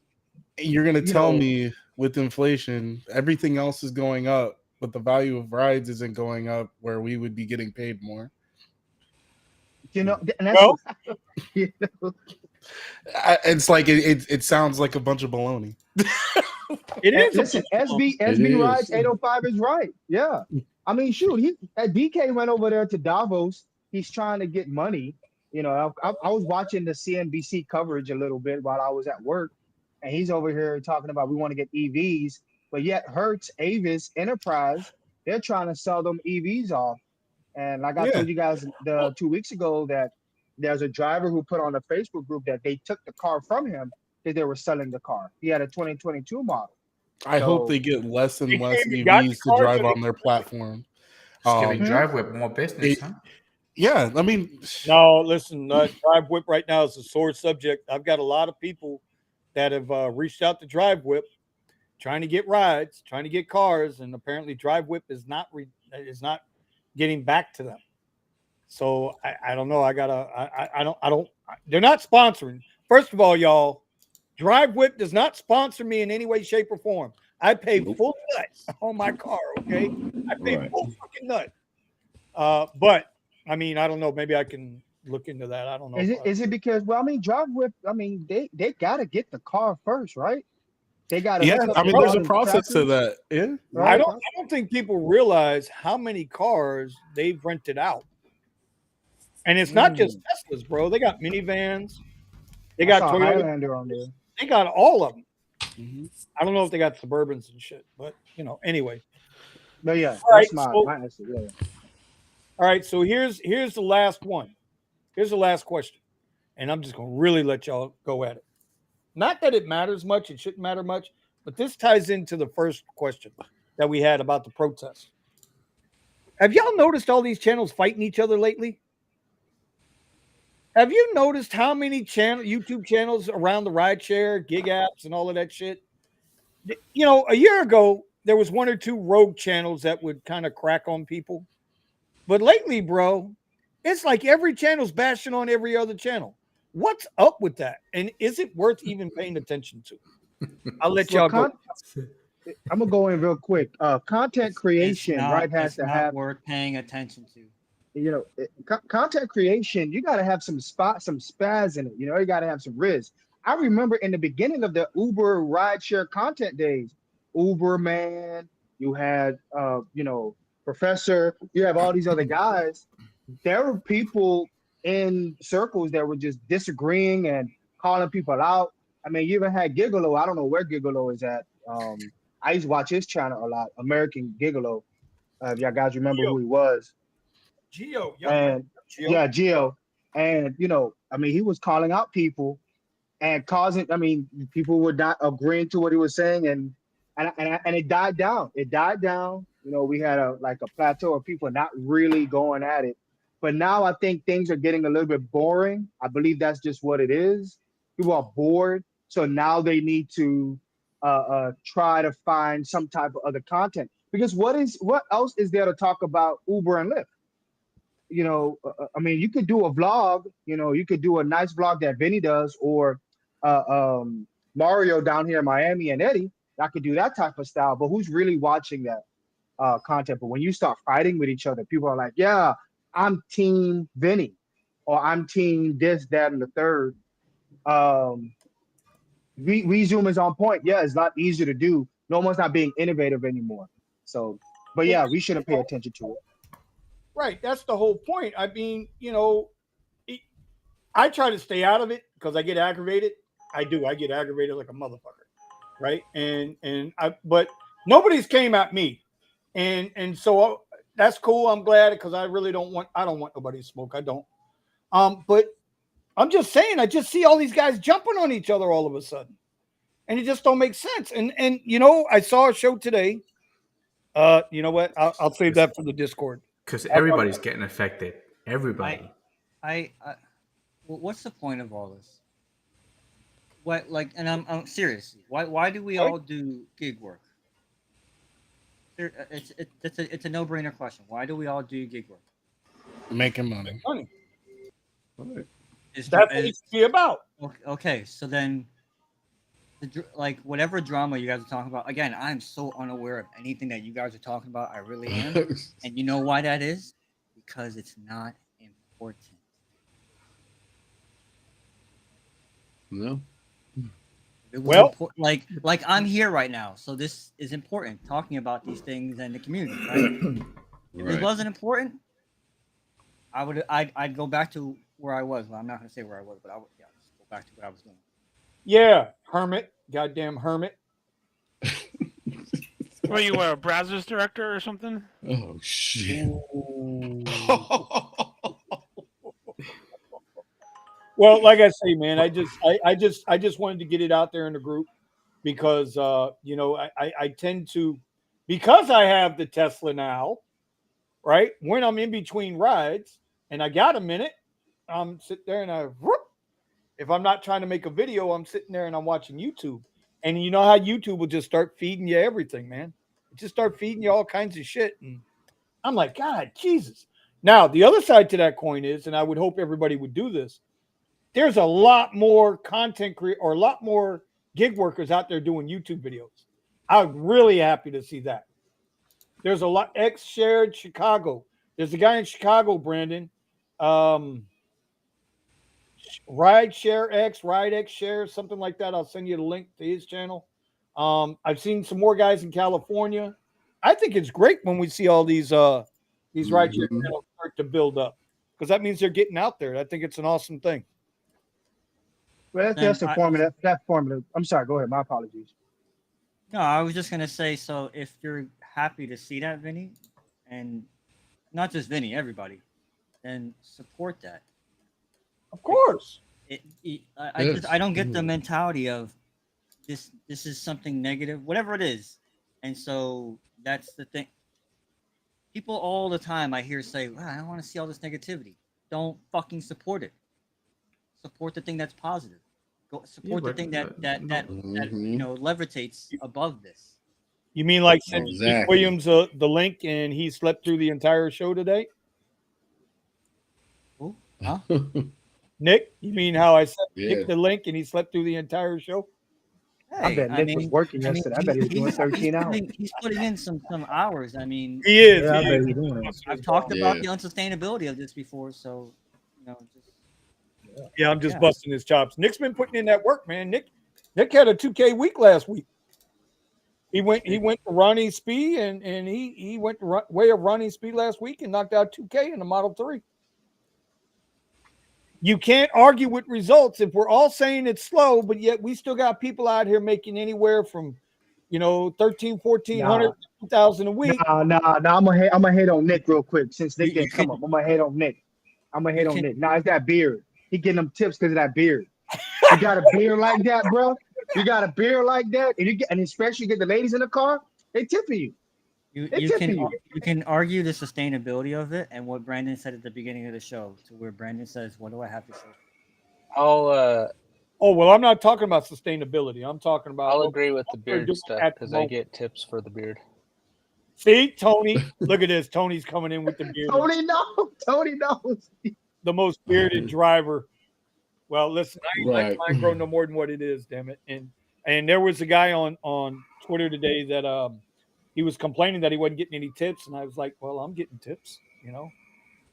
you're gonna tell me with inflation, everything else is going up, but the value of rides isn't going up, where we would be getting paid more. And that's it's like it sounds like a bunch of baloney. It is. Listen, SB Rides 805 is right. Yeah. I mean, shoot, DK went over there to Davos. He's trying to get money. I was watching the CNBC coverage a little bit while I was at work, and he's over here talking about we want to get EVs, but yet Hertz, Avis, Enterprise, they're trying to sell them EVs off. And like I told you guys 2 weeks ago that there's a driver who put on a Facebook group that they took the car from him because they were selling the car. He had a 2022 model. I hope they get less and less EVs to drive on their platform. It's giving Drive Whip more business, huh? Yeah, I mean, no. Listen, Drive Whip right now is a sore subject. I've got a lot of people that have reached out to Drive Whip, trying to get rides, trying to get cars, and apparently Drive Whip is not getting back to them. So I don't know. I don't. They're not sponsoring. First of all, y'all, Drive Whip does not sponsor me in any way, shape, or form. I pay full nut on my car. Okay, I pay full fucking nut. But I mean, I don't know. Maybe I can look into that. I don't know. Is it because, well, I mean, Drive Whip, I mean, they gotta get the car first, right? They gotta Yeah, hook up I the mean, there's car a and process to tractors, that. Yeah. right? I don't think people realize how many cars they've rented out. And it's not just Teslas, bro. They got minivans. They I got saw Toyota. Highlander on there. They got all of them. I don't know if they got Suburbans and shit, but anyway. But yeah, All right, that's my so, answer. Yeah. all right. So here's the last one. Here's the last question, and I'm just gonna really let y'all go at it. Not that it matters much; it shouldn't matter much, but this ties into the first question that we had about the protests. Have y'all noticed all these channels fighting each other lately? Have you noticed how many YouTube channels around the rideshare, gig apps, and all of that shit? A year ago, there was one or two rogue channels that would kind of crack on people. But lately, bro, it's like every channel's bashing on every other channel. What's up with that? And is it worth even paying attention to? I'll let y'all go. I'm gonna go in real quick. Content creation, right, has it's to not have, worth paying attention to. Content creation. You got to have some spaz in it. You got to have some riz. I remember in the beginning of the Uber rideshare content days, Uber man, you had Professor, you have all these other guys. There were people in circles that were just disagreeing and calling people out. I mean, you even had Gigolo. I don't know where Gigolo is at. I used to watch his channel a lot, American Gigolo. If y'all guys remember who he was. Geo, And Geo. And I mean, he was calling out people and causing, I mean, people were not agreeing to what he was saying, and it died down. It died down. We had a plateau of people not really going at it. But now I think things are getting a little bit boring. I believe that's just what it is. People are bored. So now they need to try to find some type of other content. Because what else is there to talk about Uber and Lyft? I mean, you could do a vlog, you could do a nice vlog that Vinny does, or Mario down here in Miami and Eddie. I could do that type of style, but who's really watching that content? But when you start fighting with each other, people are like, yeah, I'm team Vinny, or I'm team this, that, and the third. Resume is on point. Yeah, it's a lot easier to do. No one's not being innovative anymore. So, but yeah, we shouldn't pay attention to it. Right. That's the whole point. I mean, I try to stay out of it because I get aggravated. I do. I get aggravated like a motherfucker. Right. But nobody's came at me. And so that's cool. I'm glad because I don't want nobody to smoke. I don't. But I'm just saying, I just see all these guys jumping on each other all of a sudden. And it just don't make sense. And I saw a show today. You know what? I'll save that for the Discord. Because everybody's getting affected. Everybody. What's the point of all this? What, and I'm seriously, why do we all do gig work? It's a no-brainer question. Why do we all do gig work? Making money. That's what it's about. Okay, so then, whatever drama you guys are talking about, again, I'm so unaware of anything that you guys are talking about. I really am. And you know why that is? Because it's not important. No. Like I'm here right now, so this is important. Talking about these things and the community, right? If it wasn't important, I'd go back to where I was. Well, I'm not going to say where I was, but just go back to what I was doing. Yeah, hermit, goddamn hermit. What, you were a Brazzers director or something? Oh shit! Well, like I say, man, I just wanted to get it out there in the group because I tend to, because I have the Tesla now, right? When I'm in between rides and I got a minute, I'm sitting there and if I'm not trying to make a video, I'm sitting there and I'm watching YouTube. And you know how YouTube will just start feeding you everything, man. It just start feeding you all kinds of shit. And I'm like, God, Jesus. Now, the other side to that coin is, and I would hope everybody would do this, there's a lot more content or a lot more gig workers out there doing YouTube videos. I'm really happy to see that. There's a lot. X shared Chicago. There's a guy in Chicago, Brandon. Ride X Share, something like that. I'll send you the link to his channel. I've seen some more guys in California. I think it's great when we see all these rideshare channels start to build up, because that means they're getting out there. I think it's an awesome thing. Well, that's the formula. That formula. I'm sorry. Go ahead. My apologies. No, I was just gonna say. So if you're happy to see that, Vinny, and not just Vinny, everybody, then support that. Of course. I don't get the mentality of this is something negative, whatever it is. And so that's the thing. People all the time I hear say, wow, I don't want to see all this negativity. Don't fucking support it. Support the thing that's positive. Go support the thing that levitates above this. You mean like send Nick Williams the link and he slept through the entire show today? Who? Huh? Nick, you mean how I sent Nick the link and he slept through the entire show? Hey, I bet Nick was working yesterday. I bet he was doing 13 hours. He's putting in some hours. I mean, he is. Yeah, I bet he's doing it. I've talked about the unsustainability of this before, so I'm just busting his chops. Nick's been putting in that work, man. Nick had a 2K week last week. He went to Ronnie Speed and he went the way of Ronnie Speed last week and knocked out 2K in the Model 3. You can't argue with results if we're all saying it's slow, but yet we still got people out here making anywhere from, 13, 1,400, 2,000 a week. Nah. I'm gonna hate on Nick real quick since Nick didn't come up. I'm gonna hate on Nick. Nah, it's that beard. He getting them tips because of that beard. You got a beard like that, bro. You got a beard like that, and especially get the ladies in the car, they tip for you. You can argue the sustainability of it and what Brandon said at the beginning of the show, to where Brandon says, "What do I have to say?" I'm not talking about sustainability. I'm talking about. I'll agree with the beard stuff because I get tips for the beard. See, Tony, look at this. Tony's coming in with the beard. Tony knows. The most bearded driver. Well, listen, I ain't mine grow no more than what it is, damn it. And there was a guy on Twitter today that he was complaining that he wasn't getting any tips, and I was like, well, I'm getting tips,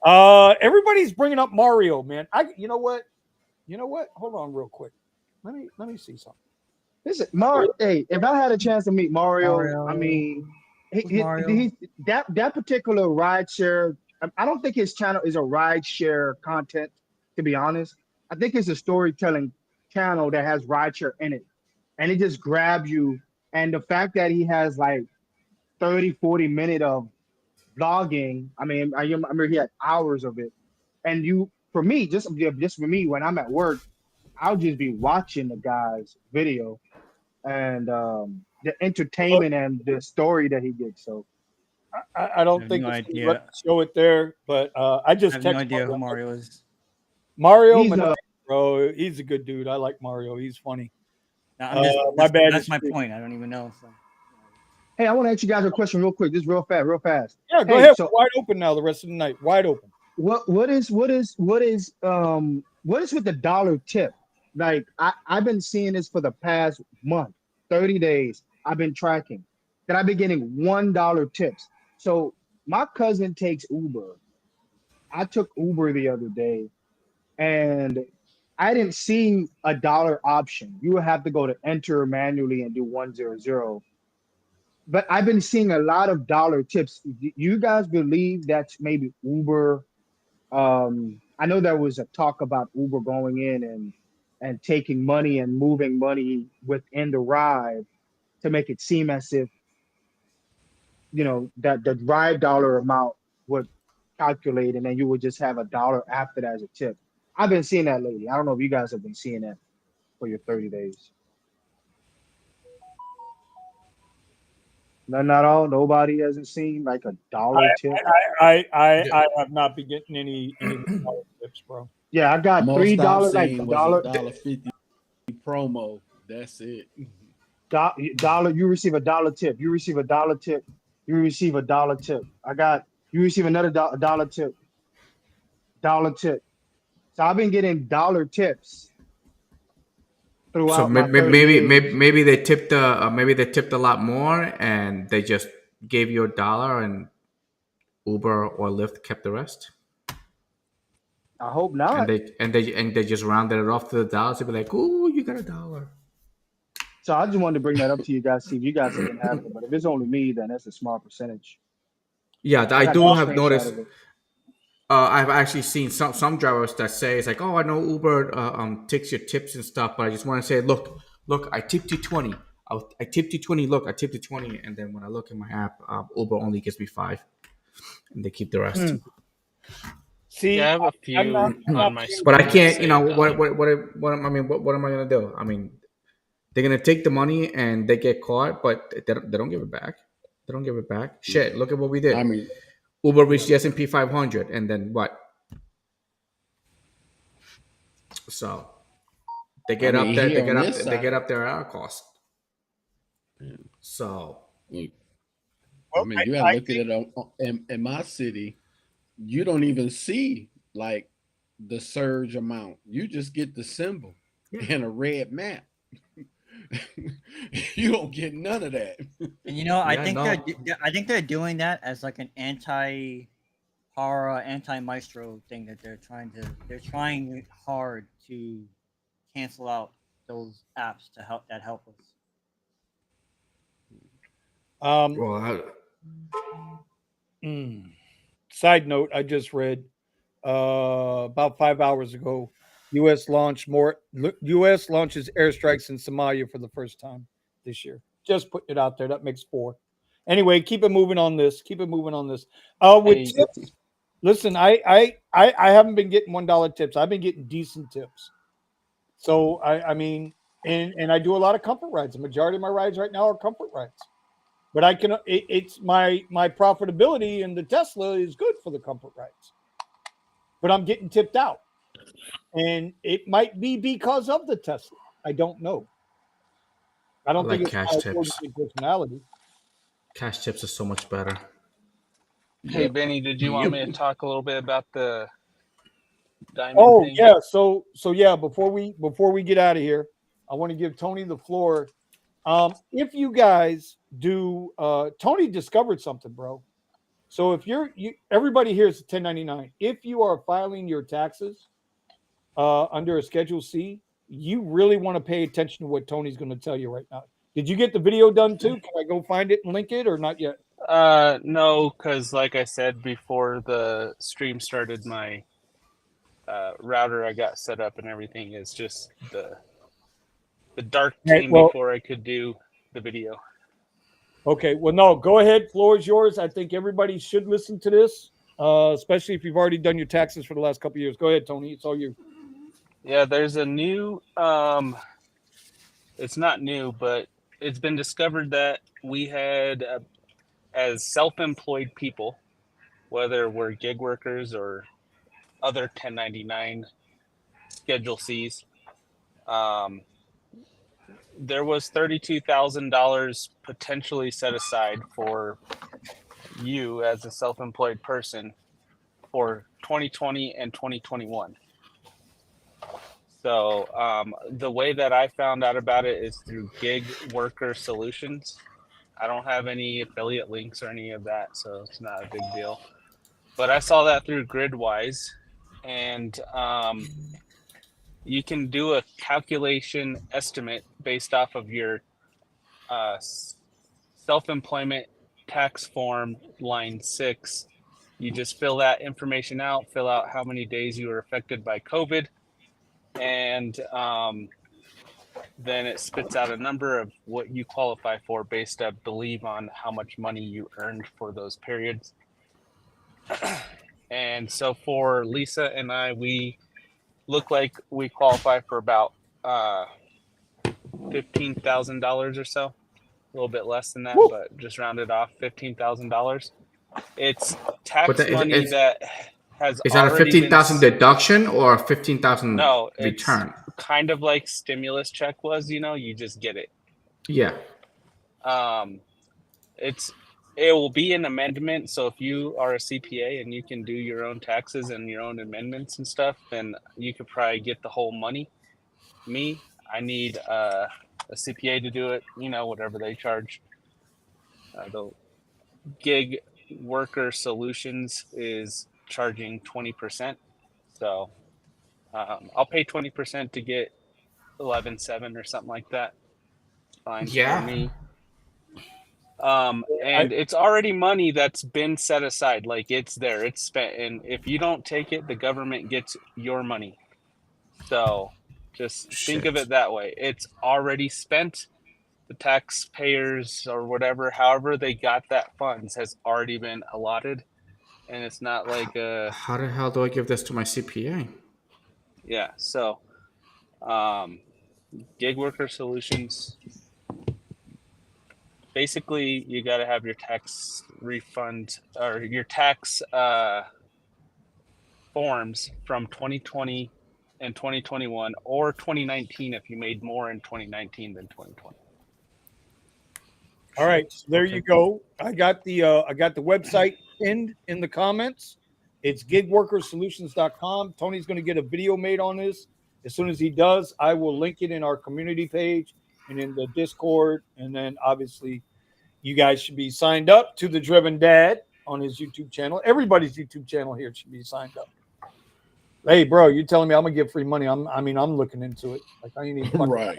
Everybody's bringing up Mario, man. You know what? Hold on real quick. Let me see something. Listen, Mario. Hey, if I had a chance to meet Mario. I mean, he that particular rideshare. I don't think his channel is a rideshare content, to be honest. I think it's a storytelling channel that has rideshare in it, and it just grabs you. And the fact that he has like 30, 40 minutes of vlogging, I remember he had hours of it. And for me, just for me, when I'm at work, I'll just be watching the guy's video and the entertainment and the story that he gets. So I don't think show it there, but I just have no idea who Mario is. Mario, bro, he's a good dude. I like Mario. He's funny. My bad. That's my point. I don't even know. So. Hey, I want to ask you guys a question real quick, just real fast. Yeah, go ahead. So, wide open now. The rest of the night, wide open. What is with the dollar tip? Like I've been seeing this for the past month, 30 days. I've been tracking that I've been getting $1 tips. So my cousin takes Uber. I took Uber the other day, and I didn't see a dollar option. You would have to go to enter manually and do 100. But I've been seeing a lot of dollar tips. Do you guys believe that's maybe Uber? I know there was a talk about Uber going in and taking money and moving money within the ride to make it seem as if, that the ride dollar amount would calculate, and then you would just have $1 after that as a tip. I've been seeing that lately. I don't know if you guys have been seeing that for your 30 days. None at all. Nobody hasn't seen like $1 tip. I have not been getting any tips, bro. Yeah, I got $3, like $1.50 promo. That's it. Dollar. You receive $1 tip. You receive $1 tip. You receive $1 tip. I got you receive another dollar tip. Dollar tip. So I've been getting dollar tips So throughout my 30 years. maybe they tipped a lot more, and they just gave you $1, and Uber or Lyft kept the rest. I hope And not. they just rounded it off to the dollar to be like, "Ooh, you got $1." So I just wanted to bring that up to you guys, see if you guys have been having it. But if it's only me, then that's a small percentage. Yeah, I I got do the have screenshot noticed. of it. I've actually seen some drivers that say it's like, "Oh, I know Uber takes your tips and stuff," but I just want to say, look, I tipped you 20. I tipped you 20. Look, I tipped you 20, and then when I look in my app, Uber only gives me 5, and they keep the rest. See, Yeah, I have a few I'm not on my paying But I screen that can't, say you know, $1. what am I gonna do? I mean, they're gonna take the money and they get caught, but they don't give it back. They don't give it back. Shit, look at what we did. I mean, Uber reached the S&P 500, and then what? So they get up there. here on this They get side, up there at our cost. So look, I Well, mean, you gotta look at it in my city. You don't even see like the surge amount. You just get the symbol and a red map. You don't get none of that. And you know, I Yeah, think no. I think they're doing that as like an anti-horror, anti-maestro thing that they're trying hard to cancel out those apps to help us. well, Side note, I just read about 5 hours ago, U.S. launches airstrikes in Somalia for the first time this year. Just putting it out there. That makes 4. Anyway, keep it moving on this. With Hey, tips, listen, I haven't been getting $1 tips. I've been getting decent tips. So I mean, and I do a lot of comfort rides. The majority of my rides right now are comfort rides. But it's my profitability in the Tesla is good for the comfort rides. But I'm getting tipped out. And it might be because of the Tesla. I don't know. I don't think like it's cash my tips. personality. Cash tips are so much better. hey, Yep. Benny, did you want me to talk a little bit about the diamond Oh thing? yeah, so yeah. Before we get out of here, I want to give Tony the floor. If you guys do, Tony discovered something, bro. So if everybody here is 1099. If you are filing your taxes under a Schedule C, you really want to pay attention to what Tony's going to tell you right now. Did you get the video done too? Can I go find it and link it, or not yet? No, because like I said before the stream started, my router I got set up and everything is just the dark Right, team well- before I could do the video. Okay, well, no, go ahead. Floor is yours. I think everybody should listen to this, especially if you've already done your taxes for the last couple of years. Go ahead, Tony. It's all you. Yeah, there's a new it's not new, but it's been discovered that we had as self-employed people, whether we're gig workers or other 1099 Schedule Cs, there was $32,000 potentially set aside for you as a self-employed person for 2020 and 2021. So the way that I found out about it is through Gig Worker Solutions. I don't have any affiliate links or any of that, so it's not a big deal. But I saw that through Gridwise, and you can do a calculation estimate based off of your self-employment tax form line 6. You just fill that information out, fill out how many days you were affected by COVID, and then it spits out a number of what you qualify for based, I believe, on how much money you earned for those periods. And so for Lisa and I, we look like we qualify for about $15,000 or so, a little bit less than that, but just rounded off $15,000. It's tax money that has Is that a already 15,000 been deduction or a 15,000 no, return? it's kind of like stimulus check was, you just get it. Yeah. It's it will be an amendment. So if you are a CPA and you can do your own taxes and your own amendments and stuff, then you could probably get the whole money. Me, I need a CPA to do it. You know, whatever they charge. The gig worker solutions is charging 20%. So I'll pay 20% to get 11.7 or something like that. Fine for me. And it's already money that's been set aside. Like it's there, it's spent. And if you don't take it, the government gets your money. So just think of it that way. It's already spent. The taxpayers or whatever, however they got that funds has already been allotted. And it's not like How the hell do I give this to my CPA? yeah. So gig worker solutions. Basically, you got to have your tax refund or your tax forms from 2020 and 2021 or 2019 if you made more in 2019 than 2020. All right, so there you go. I got the website pinned in the comments. It's gigworkersolutions.com. Tony's going to get a video made on this. As soon as he does, I will link it in our community page and in the Discord. And then obviously you guys should be signed up to the Driven Dad on his YouTube channel. Everybody's YouTube channel here should be signed up. Hey, bro, you're telling me I'm gonna get free money? I'm looking into it. Like I ain't even Right.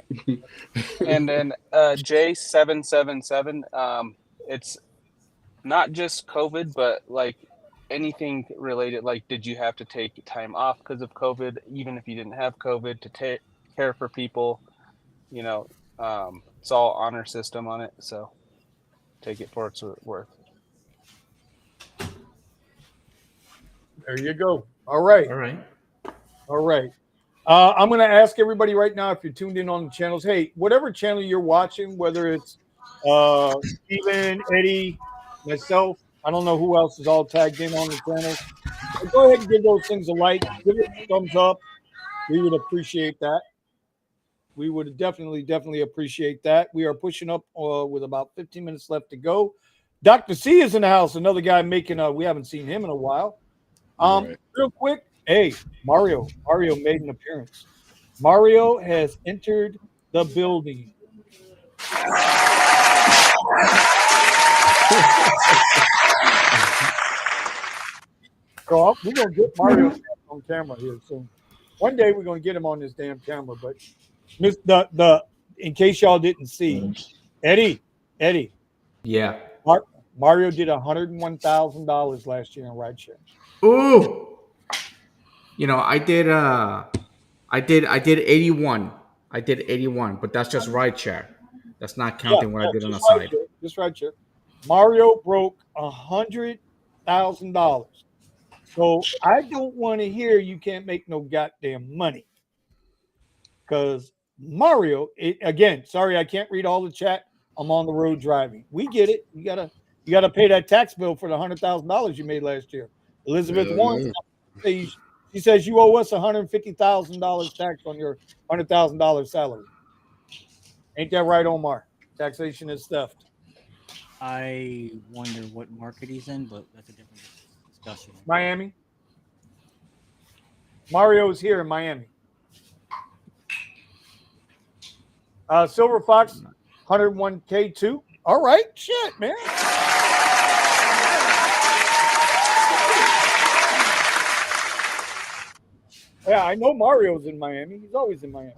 And then J777, it's not just COVID, but like anything related. Like, did you have to take time off because of COVID? Even if you didn't have COVID, to take care for people, you know, it's all honor system on it. So take it for its worth. There you go. All right. All right. All right. I'm going to ask everybody right now, if you're tuned in on the channels, hey, whatever channel you're watching, whether it's Steven, Eddie, myself, I don't know who else is all tagged in on the channel. But go ahead and give those things a like. Give it a thumbs up. We would appreciate that. We would definitely appreciate that. We are pushing up with about 15 minutes left to go. Dr. C is in the house. Another guy making we haven't seen him in a while. Right. Real quick. Hey, Mario made an appearance. Mario has entered the building. So we're going to get Mario on camera here soon. One day we're going to get him on this damn camera. But in case y'all didn't see, Eddie. Yeah. Mario did $101,000 last year in Rideshare. Ooh. You know, I did 81. I did 81, but that's just Rideshare. That's not counting what I did on the side. Just Rideshare. Mario broke $100,000. So I don't want to hear you can't make no goddamn money. Because Mario, again, sorry, I can't read all the chat. I'm on the road driving. We get it. You gotta pay that tax bill for the $100,000 you made last year. Elizabeth wants. She says you owe us $150,000 tax on your $100,000 salary. Ain't that right, Omar? Taxation is theft. I wonder what market he's in, but that's a different discussion. Miami. Mario's here in Miami. Silver Fox, 101K too. All right, shit, man. Yeah, I know Mario's in Miami. He's always in Miami.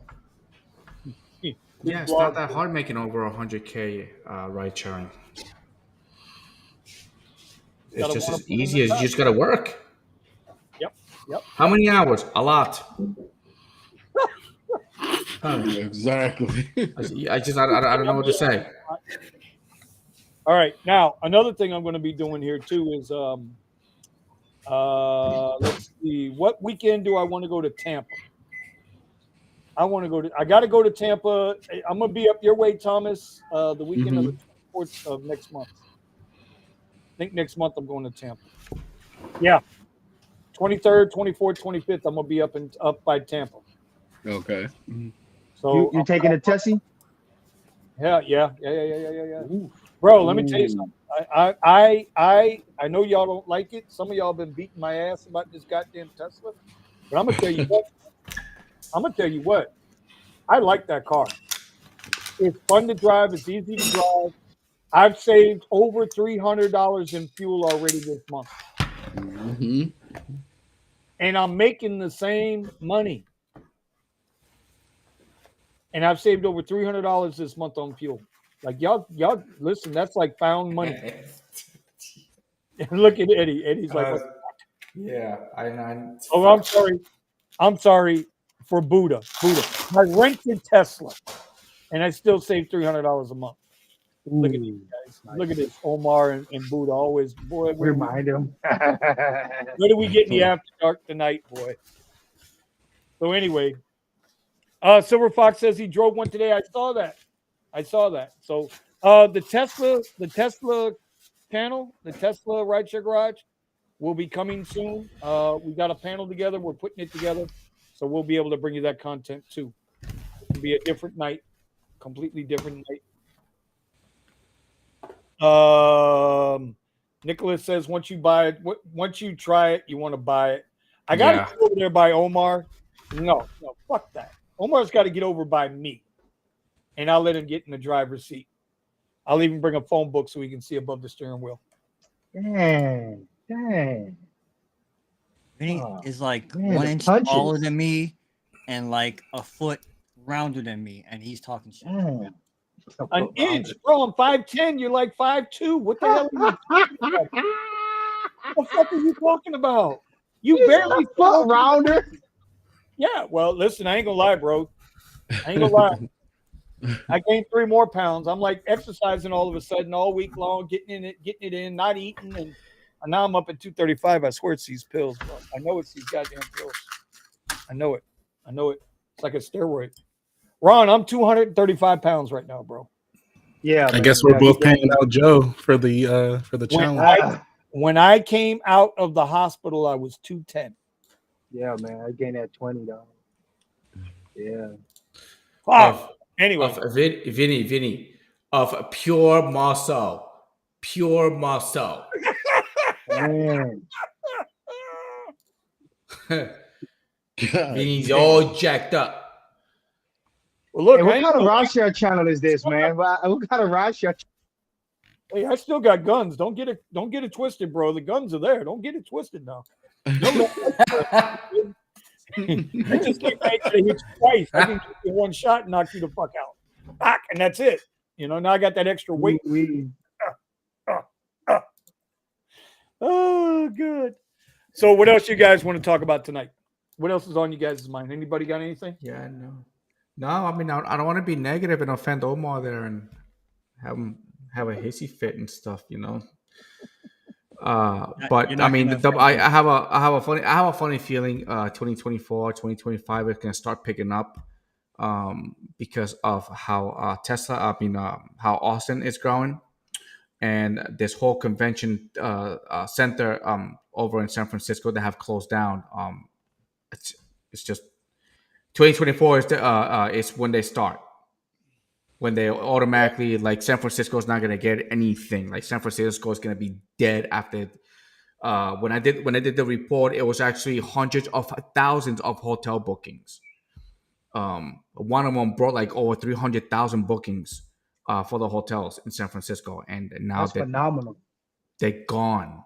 Yeah, it's not that hard making over 100K ride sharing. It's just as easy as you just gotta work. Yep. How many hours? A lot. Exactly. I don't know what to say. All right. Now, another thing I'm going to be doing here too is let's see, what weekend do I want to go to Tampa? I got to go to Tampa. I'm going to be up your way, Thomas, the weekend of the 24th of next month. I think next month I'm going to Tampa. Yeah. 23rd, 24th, 25th, I'm going to be up by Tampa. Okay. So you taking a Tessie? Yeah. Bro, let me tell you something. I know y'all don't like it. Some of y'all been beating my ass about this goddamn Tesla, but I'm gonna tell you what. I like that car. It's fun to drive. It's easy to drive. I've saved over $300 in fuel already this month, and I'm making the same money. And I've saved over $300 this month on fuel. Like y'all listen. That's like found money. Look at Eddie. Eddie's like, what? Yeah, Oh, I'm sorry for Buddha. I rented Tesla, and I still saved $300 a month. Look at these guys. Nice. Look at this. Omar and Buddha always, boy. Remind him. Where do we get in the after dark tonight, boy? So anyway, Silver Fox says he drove one today. I saw that. So the Tesla panel, the Tesla Rideshare Garage will be coming soon. We got a panel together. We're putting it together. So we'll be able to bring you that content too. It'll be a different night, completely different night. Nicholas says once you try it, you want to buy it. I got to get over there by Omar. No, fuck that. Omar's got to get over by me, and I'll let him get in the driver's seat. I'll even bring a phone book so he can see above the steering wheel. Dang. Vinny is like man, 1 the inch punches. taller than me and like a foot rounder than me, and he's talking shit. Damn. An inch, bro. I'm 5'10". You're like 5'2". What the hell? What the fuck are you talking about? You barely foot rounder. Yeah. Well, listen, I ain't gonna lie, bro. I gained 3 more pounds. I'm like exercising all of a sudden all week long, getting it in, not eating, and now I'm up at 235. I swear it's these pills, bro. I know it's these goddamn pills. I know it. It's like a steroid. Ron, I'm 235 pounds right now, bro. Yeah, I guess we're both paying out Joe for the challenge. When I came out of the hospital, I was 210. Yeah, man. I gained that $20. Yeah. Wow. Anyway, Vinny, of pure muscle. Man. Vinny's all jacked up. Well, look, Hey, what kind of rideshare channel is this, man? What kind of rideshare? Hey, I still got guns. Don't get it twisted, bro. The guns are there. Don't get it twisted now. I just think I could hit you twice. I can give you one shot and knock you the fuck out. Back, and that's it. Now I got that extra weight. Oh, good. So what else you guys want to talk about tonight? What else is on you guys' mind? Anybody got anything? Yeah, no. I mean, I don't want to be negative and offend Omar there and have him have a hissy fit and stuff, But I mean, I have a funny feeling. 2024, 2025 is gonna start picking up, because of how how Austin is growing, and this whole convention center over in San Francisco that have closed down. It's just 2024 is when they start. When they automatically, like, San Francisco is not gonna get anything. Like, San Francisco is gonna be dead after. When I did the report, it was actually hundreds of thousands of hotel bookings. One of them brought like over 300,000 bookings for the hotels in San Francisco, and now that's phenomenal. They're gone.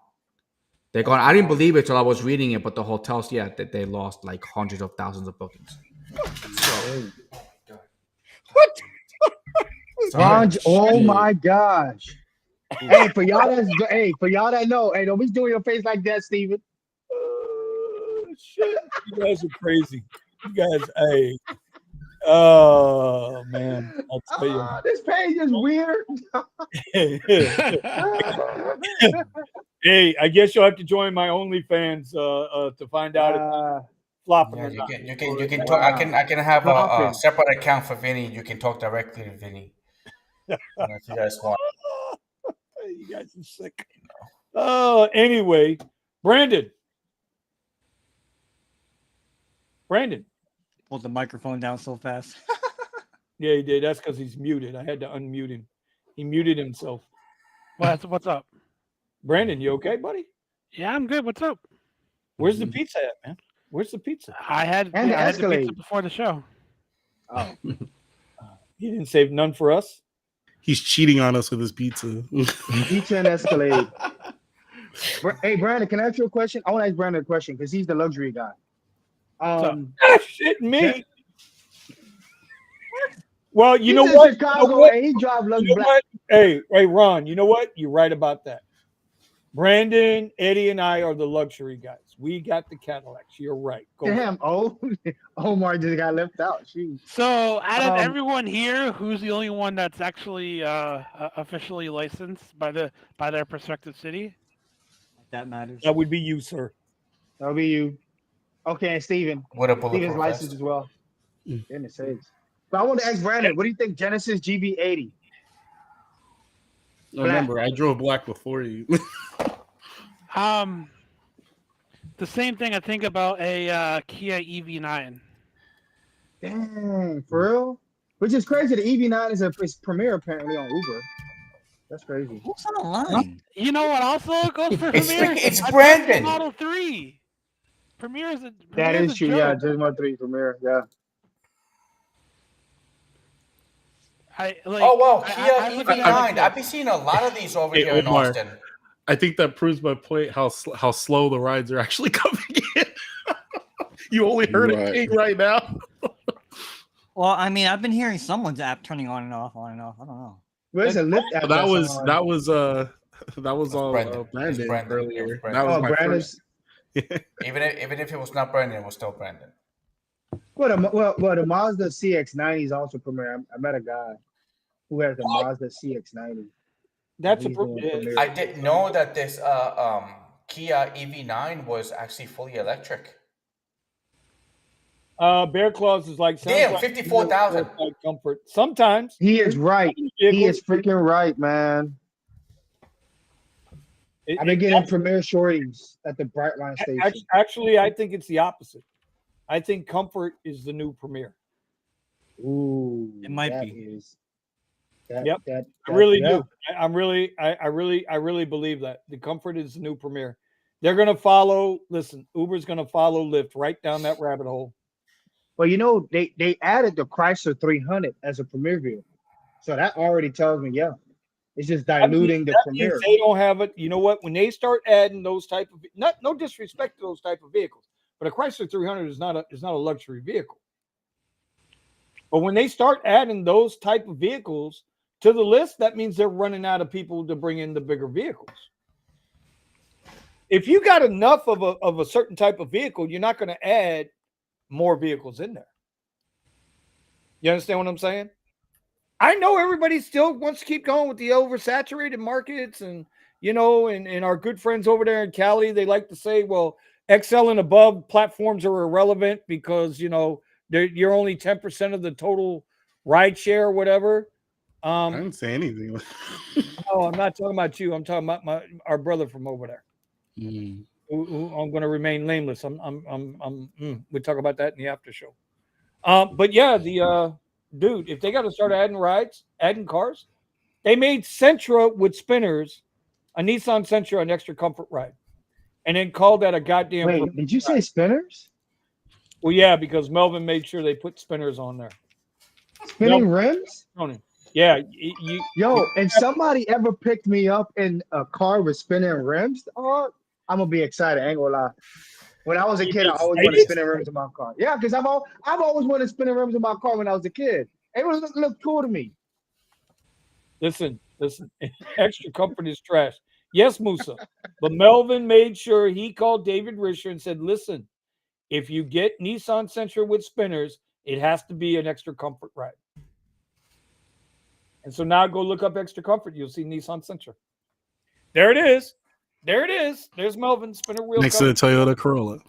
They're gone. I didn't believe it till I was reading it, but the hotels, that they lost like hundreds of thousands of bookings. What? Oh my gosh! Hey, for y'all that know, hey, don't be doing your face like that, Steven. Shit, you guys are crazy. You guys, hey. Oh man, I'll tell you. This page is weird. Hey, I guess you'll have to join my OnlyFans to find out if flopping or not. You can talk. I can have a separate account for Vinny. You can talk directly to Vinny. If you guys want. You guys are sick. Anyway, Brandon. Pulled the microphone down so fast. Yeah, he did. That's because he's muted. I had to unmute him. He muted himself. What's up? Brandon, you okay, buddy? Yeah, I'm good. What's up? Where's the pizza at, man? Where's the pizza? I had And the the pizza Escalade. before the show. Oh, He didn't save none for us. He's cheating on us with his pizza. pizza and Escalade. Hey, Brandon, can I ask you a question? I want to ask Brandon a question because he's the luxury guy. Shit, me. Well, you He's know in what? Chicago, You know what? and he drive You luxury know black. what? Hey, Ron, you know what? You're right about that. Brandon, Eddie, and I are the luxury guys. We got the Cadillacs. You're right. Go for it. Damn, Omar just got left out. Shoot. So, out of everyone here, who's the only one that's actually officially licensed by their prospective city? That matters. That would be you, sir. That'll be you. Okay, and Steven. With a Steven's bulletproof licensed vest. as well. Goodness sakes. But I want to ask Brandon, what do you think Genesis GB80? Remember, I drove black before you. The same thing I think about a Kia EV9. Dang, for real? Which is crazy. The EV9 is premier apparently on Uber. That's crazy. Who's online? You know what also goes for It's Premier? it's I Brandon. drive the Model 3. Premier is a That is a true. joke. Yeah, just my 3 premier. Yeah. Oh wow, Kia I look at it like EV9. I've been seeing a lot of these over here in Omar, Austin. I think that proves my point. How slow the rides are actually coming in. You only heard it King right now. Well, I mean, I've been hearing someone's app turning on and off, on and off. I don't know. Where's a Lyft app? That was all Brandon. Brandon It's Brandon. earlier. It was Brandon. That was Oh, my Brandon's. first. Even if it was not Brandon, it was still Brandon. Well, the Mazda CX-90 is also premier. I met a guy who has a Mazda CX-90. That's He's doing premier. I didn't know that this Kia EV9 was actually fully electric. Bear Claws is like Damn, 54,000. comfort. Sometimes He is right. He is freaking right, man. I've been getting premier shorties at the Brightline station. Actually, I think it's the opposite. I think comfort is the new premier. Ooh, It might that be. is- Yep. that- I really yeah. do. I really believe that the comfort is the new premier. They're going to follow. Listen, Uber's going to follow Lyft right down that rabbit hole. Well, you know, they added the Chrysler 300 as a premier vehicle. So that already tells me, yeah, it's just diluting the That means premier. they don't have it. You know what? When they start adding those type of no disrespect to those type of vehicles, but a Chrysler 300 is not a luxury vehicle. But when they start adding those type of vehicles to the list, that means they're running out of people to bring in the bigger vehicles. If you got enough of a certain type of vehicle, you're not going to add more vehicles in there. You understand what I'm saying? I know everybody still wants to keep going with the oversaturated markets, and and our good friends over there in Cali, they like to say, well, XL and above platforms are irrelevant because you're only 10% of the total rideshare or whatever. I didn't say anything. No, I'm not talking about you. I'm talking about our brother from over there. Who I'm going to remain nameless. We'll talk about that in the after show. But yeah, dude, if they got to start adding rides, adding cars, they made Sentra with spinners, a Nissan Sentra, an extra comfort ride, and then called that a goddamn. Wait, did you say spinners? Well, yeah, because Melvin made sure they put spinners on there. Spinning rims? Yeah. Yo, if somebody ever picked me up in a car with spinning rims, I'm gonna be excited. I ain't gonna lie. When I was a kid, I always wanted spinning rims in my car. Yeah, because I've always wanted spinning rims in my car when I was a kid. It was look cool to me. Listen. Extra comfort is trash. Yes, Musa. But Melvin made sure he called David Risher and said, listen, if you get Nissan Sentra with spinners, it has to be an extra comfort ride. And so now go look up extra comfort. You'll see Nissan Sentra. There it is. There's Melvin spinner wheel next to the Toyota Corolla.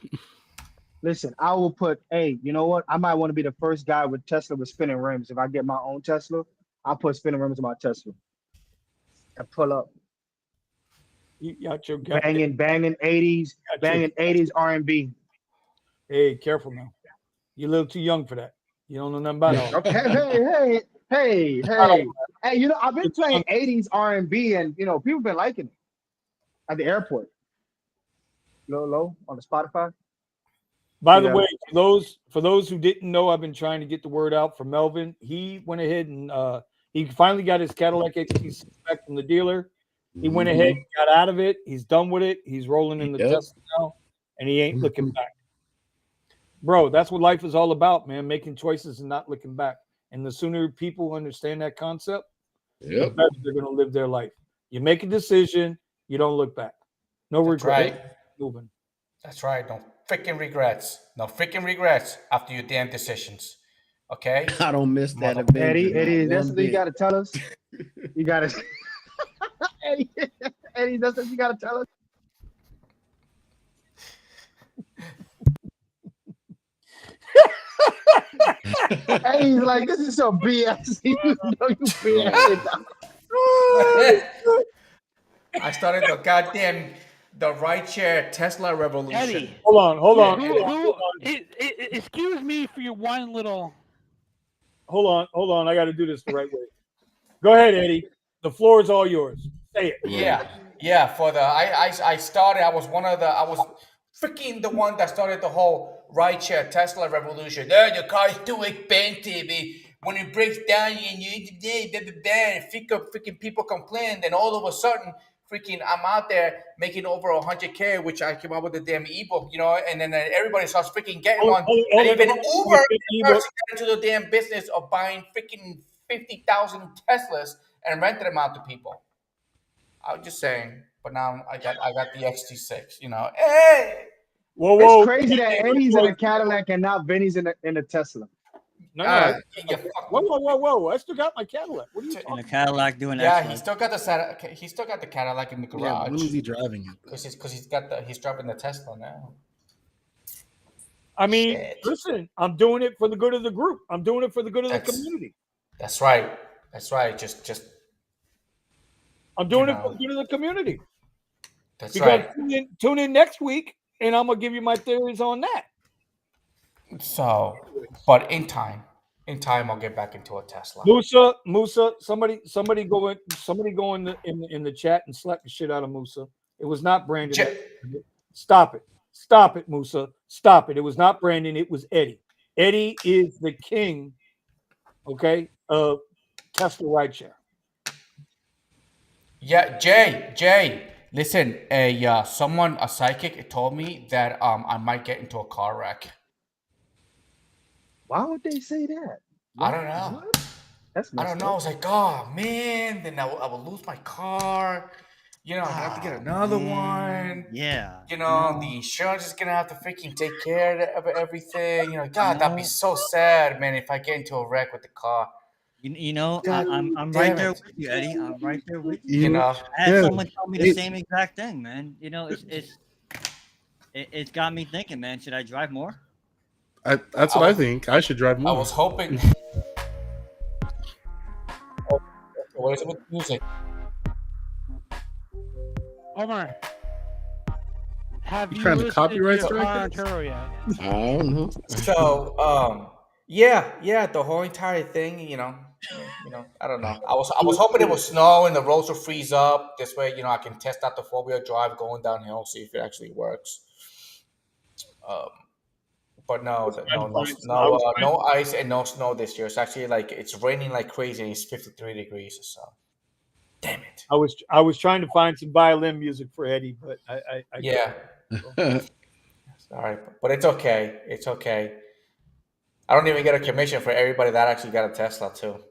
Listen, I will put. Hey, you know what? I might want to be the first guy with Tesla with spinning rims. If I get my own Tesla, I'll put spinning rims in my Tesla and pull up. You got your banging 80s R&B. Hey, careful now. You're a little too young for that. You don't know nothing about it. Okay, hey! You know, I've been playing '80s R&B, and you know, people been liking it at the airport. Low on the Spotify. By the way, for those who didn't know, I've been trying to get the word out for Melvin. He went ahead and he finally got his Cadillac XT6 back from the dealer. He went ahead and got out of it. He's done with it. He's rolling in the Tesla now, and he ain't looking back. Bro, that's what life is all about, man. Making choices and not looking back. And the sooner people understand that concept, the better they're going to live their life. You make a decision, you don't look back. No regret. Right. Moving. That's right. No freaking regrets. No freaking regrets after your damn decisions. Okay? I don't miss that. Eddie, that's what you got to tell us. You got to, Eddie, that's what you got to tell us. Eddie's like, this is some BS. You know you BS. I started the rideshare Tesla revolution. Eddie, hold on. Excuse me for your one little. Hold on. I got to do this the right way. Go ahead, Eddie. The floor is all yours. Say it. Yeah. For the I started. I was freaking the one that started the whole rideshare Tesla revolution. The car's too expensive. When it breaks down, freaking people complain. Then all of a sudden, freaking I'm out there making over 100K, which I came up with the damn ebook, you know, and then everybody starts freaking getting one. And even Uber got into the damn business of buying freaking 50,000 Teslas and renting them out to people. I was just saying, but now I got the XT6, you know. Hey, it's crazy that Eddie's in a Cadillac and not Vinny's in a Tesla. No. Whoa! I still got my Cadillac. What are you talking in a Cadillac doing Yeah, X-Ray. he still got the Cadillac in the garage. Yeah, when is he driving it? Because he's driving the Tesla now. I mean, listen, I'm doing it for the good of the group. I'm doing it for the good of the community. That's right. Just. I'm doing it for the good of the community. That's because right. Tune in next week, and I'm gonna give you my theories on that. So, but in time, I'll get back into a Tesla. Musa, somebody go in the chat and slap the shit out of Musa. It was not Brandon. Stop it, Musa. Stop it. It was not Brandon. It was Eddie. Eddie is the king, okay, of Tesla rideshare. Yeah, Jay. Listen, a psychic told me that I might get into a car wreck. Why would they say that? I don't know. I don't know. I was like, oh man, then I will lose my car. You know, I have to get another one. Yeah. You know, the insurance is gonna have to freaking take care of everything. You know, God, that'd be so sad, man, if I get into a wreck with the car. You know, I'm right there with you, Eddie. I'm right there with you. You know, I had someone tell me the same exact thing, man. You know, it's got me thinking, man. Should I drive more? That's what I think. I should drive more. I was hoping. What is it with music? Omar, have you trying to copyright strike this? yet? I don't know. So, yeah, the whole entire thing, you know, I don't know. I was hoping it would snow and the roads would freeze up. This way, you know, I can test out the 4-wheel drive going downhill, see if it actually works. But no ice and no snow this year. It's actually like it's raining like crazy and it's 53 degrees. So, damn it. I was trying to find some violin music for Eddie, but I yeah. Sorry, but it's okay. It's okay. I don't even get a commission for everybody that actually got a Tesla too.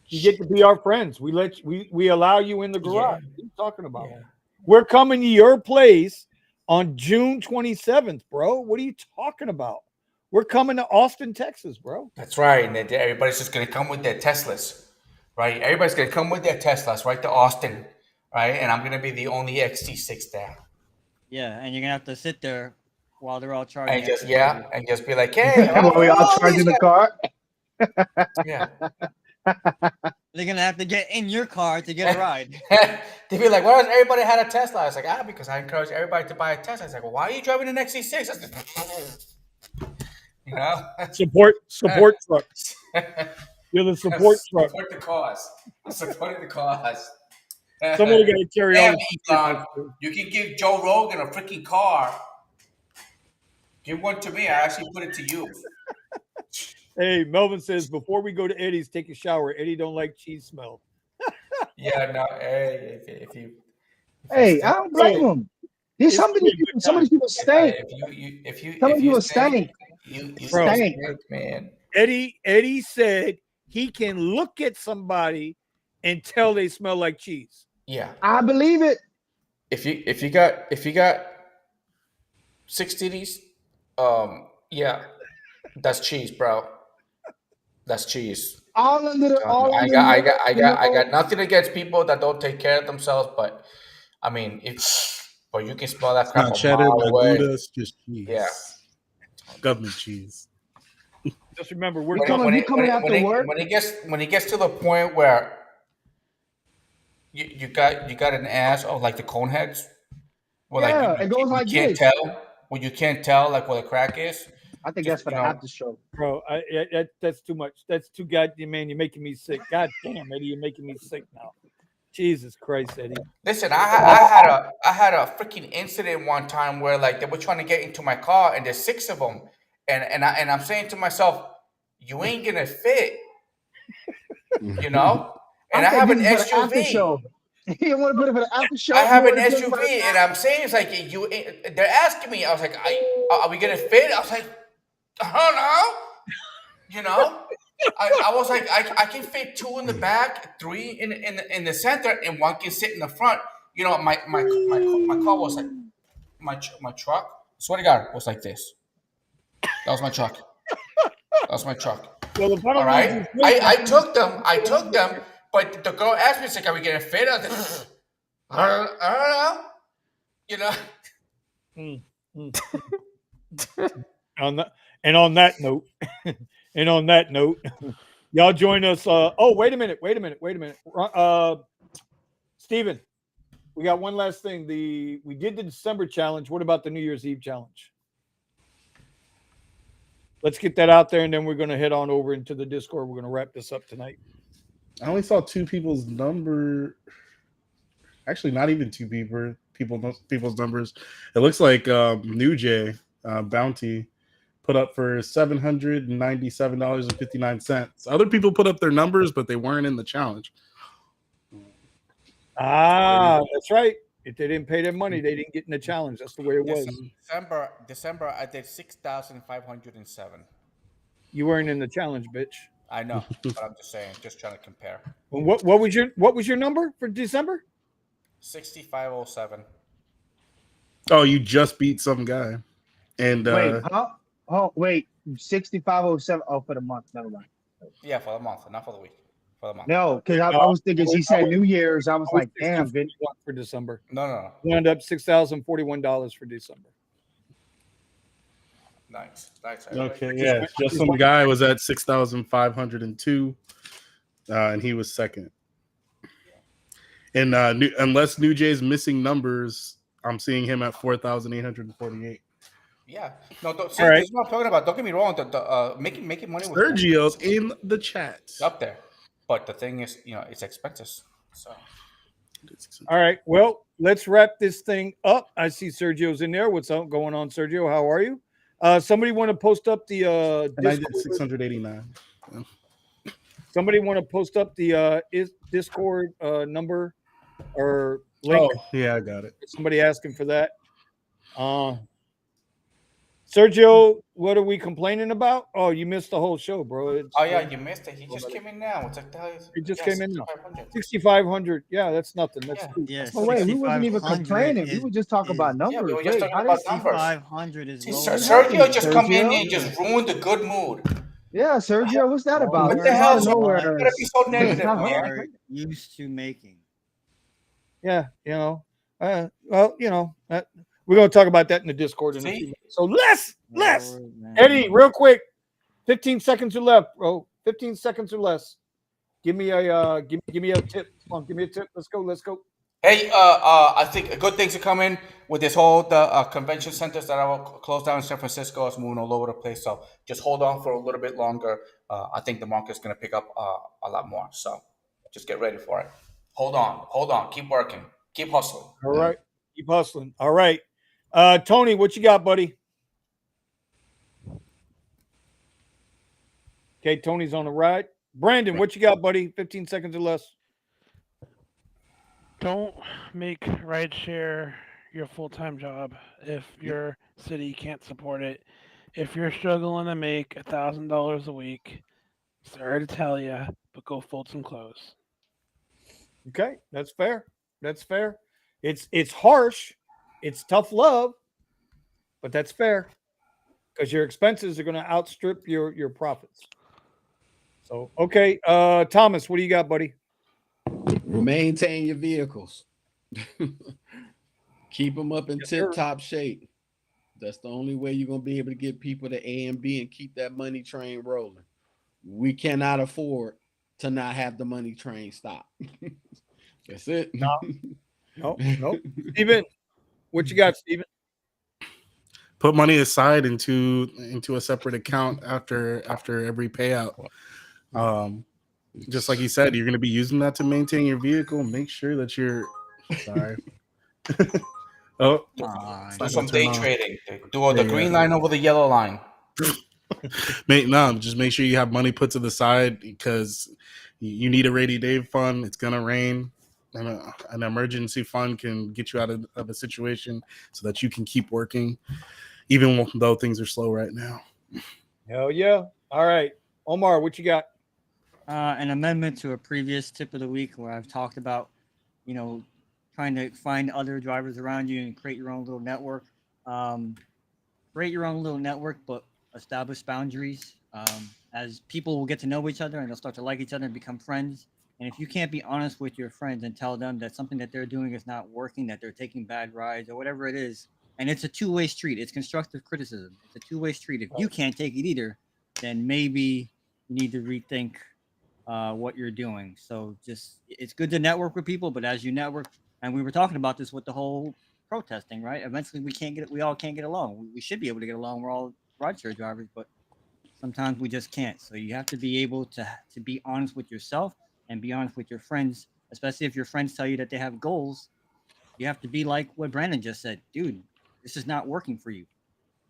You get to be our friends. We allow you in the garage. Yeah. What are you talking about? Yeah. We're coming to your place on June 27th, bro. What are you talking about? We're coming to Austin, Texas, bro. That's right. And everybody's just gonna come with their Teslas, right? Everybody's gonna come with their Teslas right to Austin, right? And I'm gonna be the only XT6 there. Yeah, and you're gonna have to sit there while they're all charging. And just be like, hey, we all charging the car. Yeah. They're gonna have to get in your car to get a ride. They'd be like, why does everybody had a Tesla? I was like, because I encourage everybody to buy a Tesla. I was like, well, why are you driving an XT6? know? Support truck. You're the support truck. Support the cause. I'm supporting the cause. Somebody got to carry Damn, on. Elon, you can give Joe Rogan a freaking car. Give one to me. I actually put it to use. Hey, Melvin says before we go to Eddie's, take a shower. Eddie don't like cheese smell. Yeah, no. Hey, if you Hey, I don't blame him. There's It's some of gonna these be a people. good Some of these people stink. if you stink, you Bro. stink, man. Eddie said he can look at somebody and tell they smell like cheese. Yeah. I believe it. If you got 6 titties, yeah, that's cheese, bro. That's cheese. All under the I got nothing against people that don't take care of themselves, but I mean, but you can smell that It's crap not a cheddar, mile not away. Gouda, it's just cheese. Yeah. Government cheese. Just remember, we're When it gets to the point where you got an ass of like the cone heads, where Yeah, like it goes like can't this. tell. Well, you can't tell like where the crack is. I think Just, that's for the you know, after show. bro. That's too much. That's too goddamn, man. You're making me sick. God damn, Eddie, you're making me sick now. Jesus Christ, Eddie. Listen, I had a freaking incident one time where like they were trying to get into my car and there's 6 of them, and I'm saying to myself, you ain't gonna fit, you know. And I have an SUV. You want to put it for the after show? I have an SUV, and I'm saying it's like they're asking me. I was like, are we gonna fit? I was like, I don't know. You know, I was like, I can fit 2 in the back, 3 in the center, and 1 can sit in the front. You know, my car was like my truck. Swear to God, was like this. That was my truck. Well, all right. I took them, but the girl asked me, she's like, are we gonna fit? I was like, I don't know. You know. On that note, y'all join us. Wait a minute. Steven, we got one last thing. We did the December challenge. What about the New Year's Eve challenge? Let's get that out there, and then we're going to head on over into the Discord. We're going to wrap this up tonight. I only saw 2 people's number. Actually, not even 2 people's numbers. It looks like New Jay Bounty put up for $797.59. Other people put up their numbers, but they weren't in the challenge. That's right. If they didn't pay their money, they didn't get in the challenge. That's the way it was. December, I did 6,507. You weren't in the challenge, bitch. I know, but I'm just saying, just trying to compare. Well, what was your number for December? 6,507. Oh, you just beat some guy. And wait, huh? Oh, wait, 6,507. Oh, for the month. Never mind. Yeah, for the month, not for the week. For the month. No, because I was thinking she said New Year's. I was like, damn, bitch. For December. No. We ended up $6,041 for December. Nice. Okay, yeah. Just some guy was at 6,502, and he was second. And unless New Jay's missing numbers, I'm seeing him at 4,848. Yeah. No, right. this is what I'm talking about. Don't get me wrong. Making money with Sergio's in the chat. up there. But the thing is, it's expenses. So. All right. Well, let's wrap this thing up. I see Sergio's in there. What's going on, Sergio? How are you? Somebody want to post up the and I did 689. Yeah. Somebody want to post up the Discord number or link? Oh, yeah, I got it. Somebody asking for that. Sergio, what are we complaining about? Oh, you missed the whole show, bro. You missed it. He just came in now. It's like the hell is He just came in now. 6,500. 6,500. Yeah, that's nothing. That's cool. Yeah, Oh, wait, we wasn't even complaining. We were just talking about numbers. we were just talking about numbers. 6,500 is low. Sergio just come in and just ruined the good mood. Yeah, Sergio, what's that about? What the hell? You Nowhere. gotta be so negative, man. Are used to making. Yeah, well, we're going to talk about that in the Discord in a few minutes. So less. Eddie, real quick, 15 seconds or left, bro. 15 seconds or less. Give me a tip. Come on, give me a tip. Let's go. Hey, I think good things are coming with this whole the convention centers that are closed down in San Francisco. It's moving all over the place. So just hold on for a little bit longer. I think the market's going to pick up a lot more. So just get ready for it. Hold on, keep working, keep hustling. All right. Keep hustling. All right. Tony, what you got, buddy? Okay, Tony's on the ride. Brandon, what you got, buddy? 15 seconds or less. Don't make rideshare your full-time job if your city can't support it. If you're struggling to make $1,000 a week, sorry to tell you, but go fold some clothes. Okay, that's fair. That's fair. It's harsh. It's tough love, but that's fair because your expenses are going to outstrip your profits. So, okay, Thomas, what do you got, buddy? Maintain your vehicles. Keep them up in tip-top shape. That's the only way you're going to be able to get people to A and B and keep that money train rolling. We cannot afford to not have the money train stop. That's it. No. Steven, what you got, Steven? Put money aside into a separate account after every payout. Just like you said, you're going to be using that to maintain your vehicle. Make sure that you're sorry. Do some day trading. Do the green line over the yellow line. Just make sure you have money put to the side because you need a rainy day fund. It's gonna rain, and an emergency fund can get you out of a situation so that you can keep working, even though things are slow right now. Hell yeah! All right, Omar, what you got? An amendment to a previous tip of the week where I've talked about, trying to find other drivers around you and create your own little network. Create your own little network, but establish boundaries. As people will get to know each other and they'll start to like each other and become friends. And if you can't be honest with your friends and tell them that something that they're doing is not working, that they're taking bad rides or whatever it is, and it's a two-way street. It's constructive criticism. It's a two-way street. If you can't take it either, then maybe you need to rethink what you're doing. So it's good to network with people, but as you network, and we were talking about this with the whole protesting, right? Eventually we all can't get along. We should be able to get along. We're all rideshare drivers, but sometimes we just can't. So you have to be able to be honest with yourself and be honest with your friends, especially if your friends tell you that they have goals. You have to be like what Brandon just said. Dude, this is not working for you.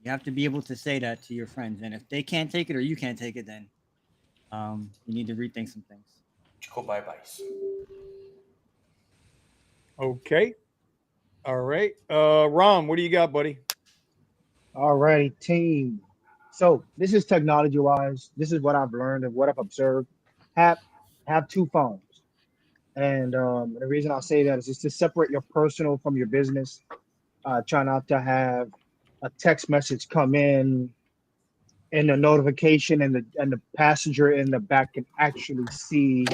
You have to be able to say that to your friends. And if they can't take it or you can't take it, then you need to rethink some things. Go bye-byes. Okay. All right. Ron, what do you got, buddy? All righty, team. So this is technology wise. This is what I've learned and what I've observed. Have two phones. And the reason I say that is just to separate your personal from your business. Try not to have a text message come in and the notification and the passenger in the back can actually see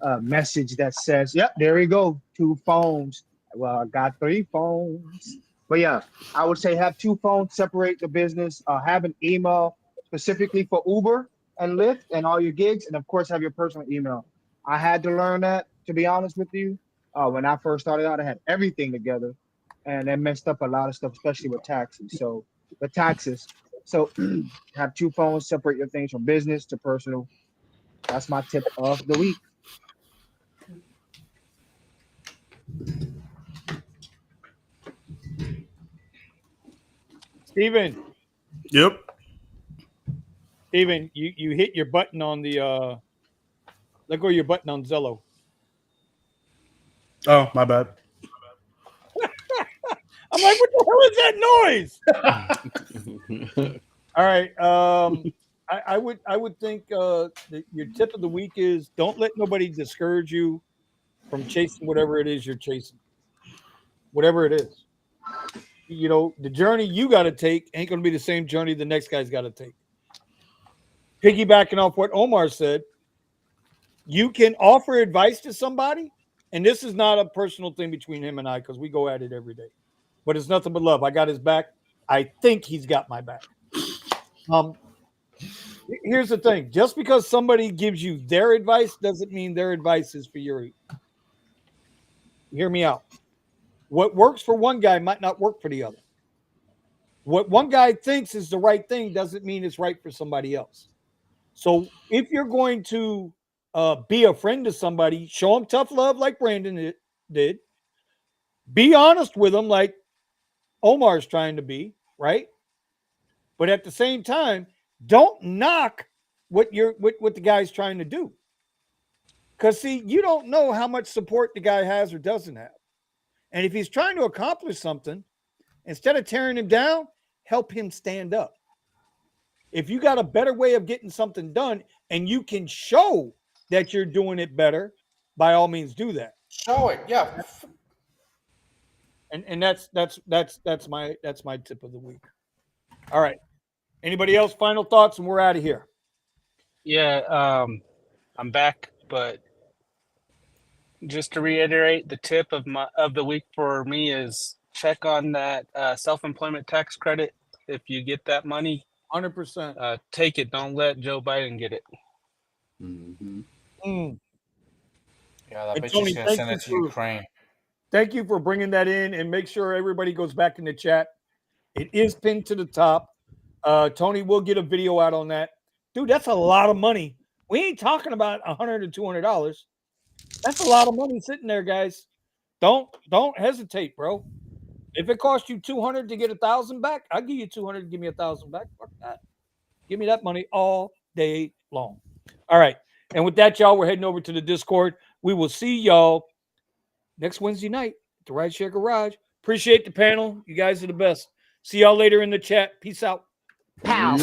a message that says, yep, there we go, two phones. Well, I got three phones. But yeah, I would say have two phones, separate the business, have an email specifically for Uber and Lyft and all your gigs, and of course have your personal email. I had to learn that, to be honest with you. When I first started out, I had everything together and that messed up a lot of stuff, especially with taxes. So the taxes. So have two phones, separate your things from business to personal. That's my tip of the week. Steven. Yep. Steven, you hit your button on the let go of your button on Zello. Oh, my bad. I'm like, what the hell is that noise? All right. I would think that your tip of the week is don't let nobody discourage you from chasing whatever it is you're chasing. Whatever it is. The journey you got to take ain't going to be the same journey the next guy's got to take. Piggybacking off what Omar said, you can offer advice to somebody, and this is not a personal thing between him and I because we go at it every day. But it's nothing but love. I got his back. I think he's got my back. Here's the thing. Just because somebody gives you their advice doesn't mean their advice is for your. Hear me out. What works for one guy might not work for the other. What one guy thinks is the right thing doesn't mean it's right for somebody else. So if you're going to be a friend to somebody, show them tough love like Brandon did. Be honest with them like Omar's trying to be, right? But at the same time, don't knock what the guy's trying to do. Because see, you don't know how much support the guy has or doesn't have. And if he's trying to accomplish something, instead of tearing him down, help him stand up. If you got a better way of getting something done and you can show that you're doing it better, by all means do that. Show it, yeah. And that's my tip of the week. All right. Anybody else? Final thoughts, and we're out of here. Yeah, I'm back, but just to reiterate, the tip of the week for me is check on that self-employment tax credit. If you get that money, 100%. Take it. Don't let Joe Biden get it. Mm. Yeah, I And bet Tony, she's gonna send it to Ukraine. Thank you for bringing that in, and make sure everybody goes back in the chat. It is pinned to the top. Tony will get a video out on that. Dude, that's a lot of money. We ain't talking about $100 to $200. That's a lot of money sitting there, guys. Don't hesitate, bro. If it costs you $200 to get $1,000 back, I'll give you $200 to give me $1,000 back. Fuck that. Give me that money all day long. All right. And with that, y'all, we're heading over to the Discord. We will see y'all next Wednesday night at the Rideshare Garage. Appreciate the panel. You guys are the best. See y'all later in the chat. Peace out. Pow.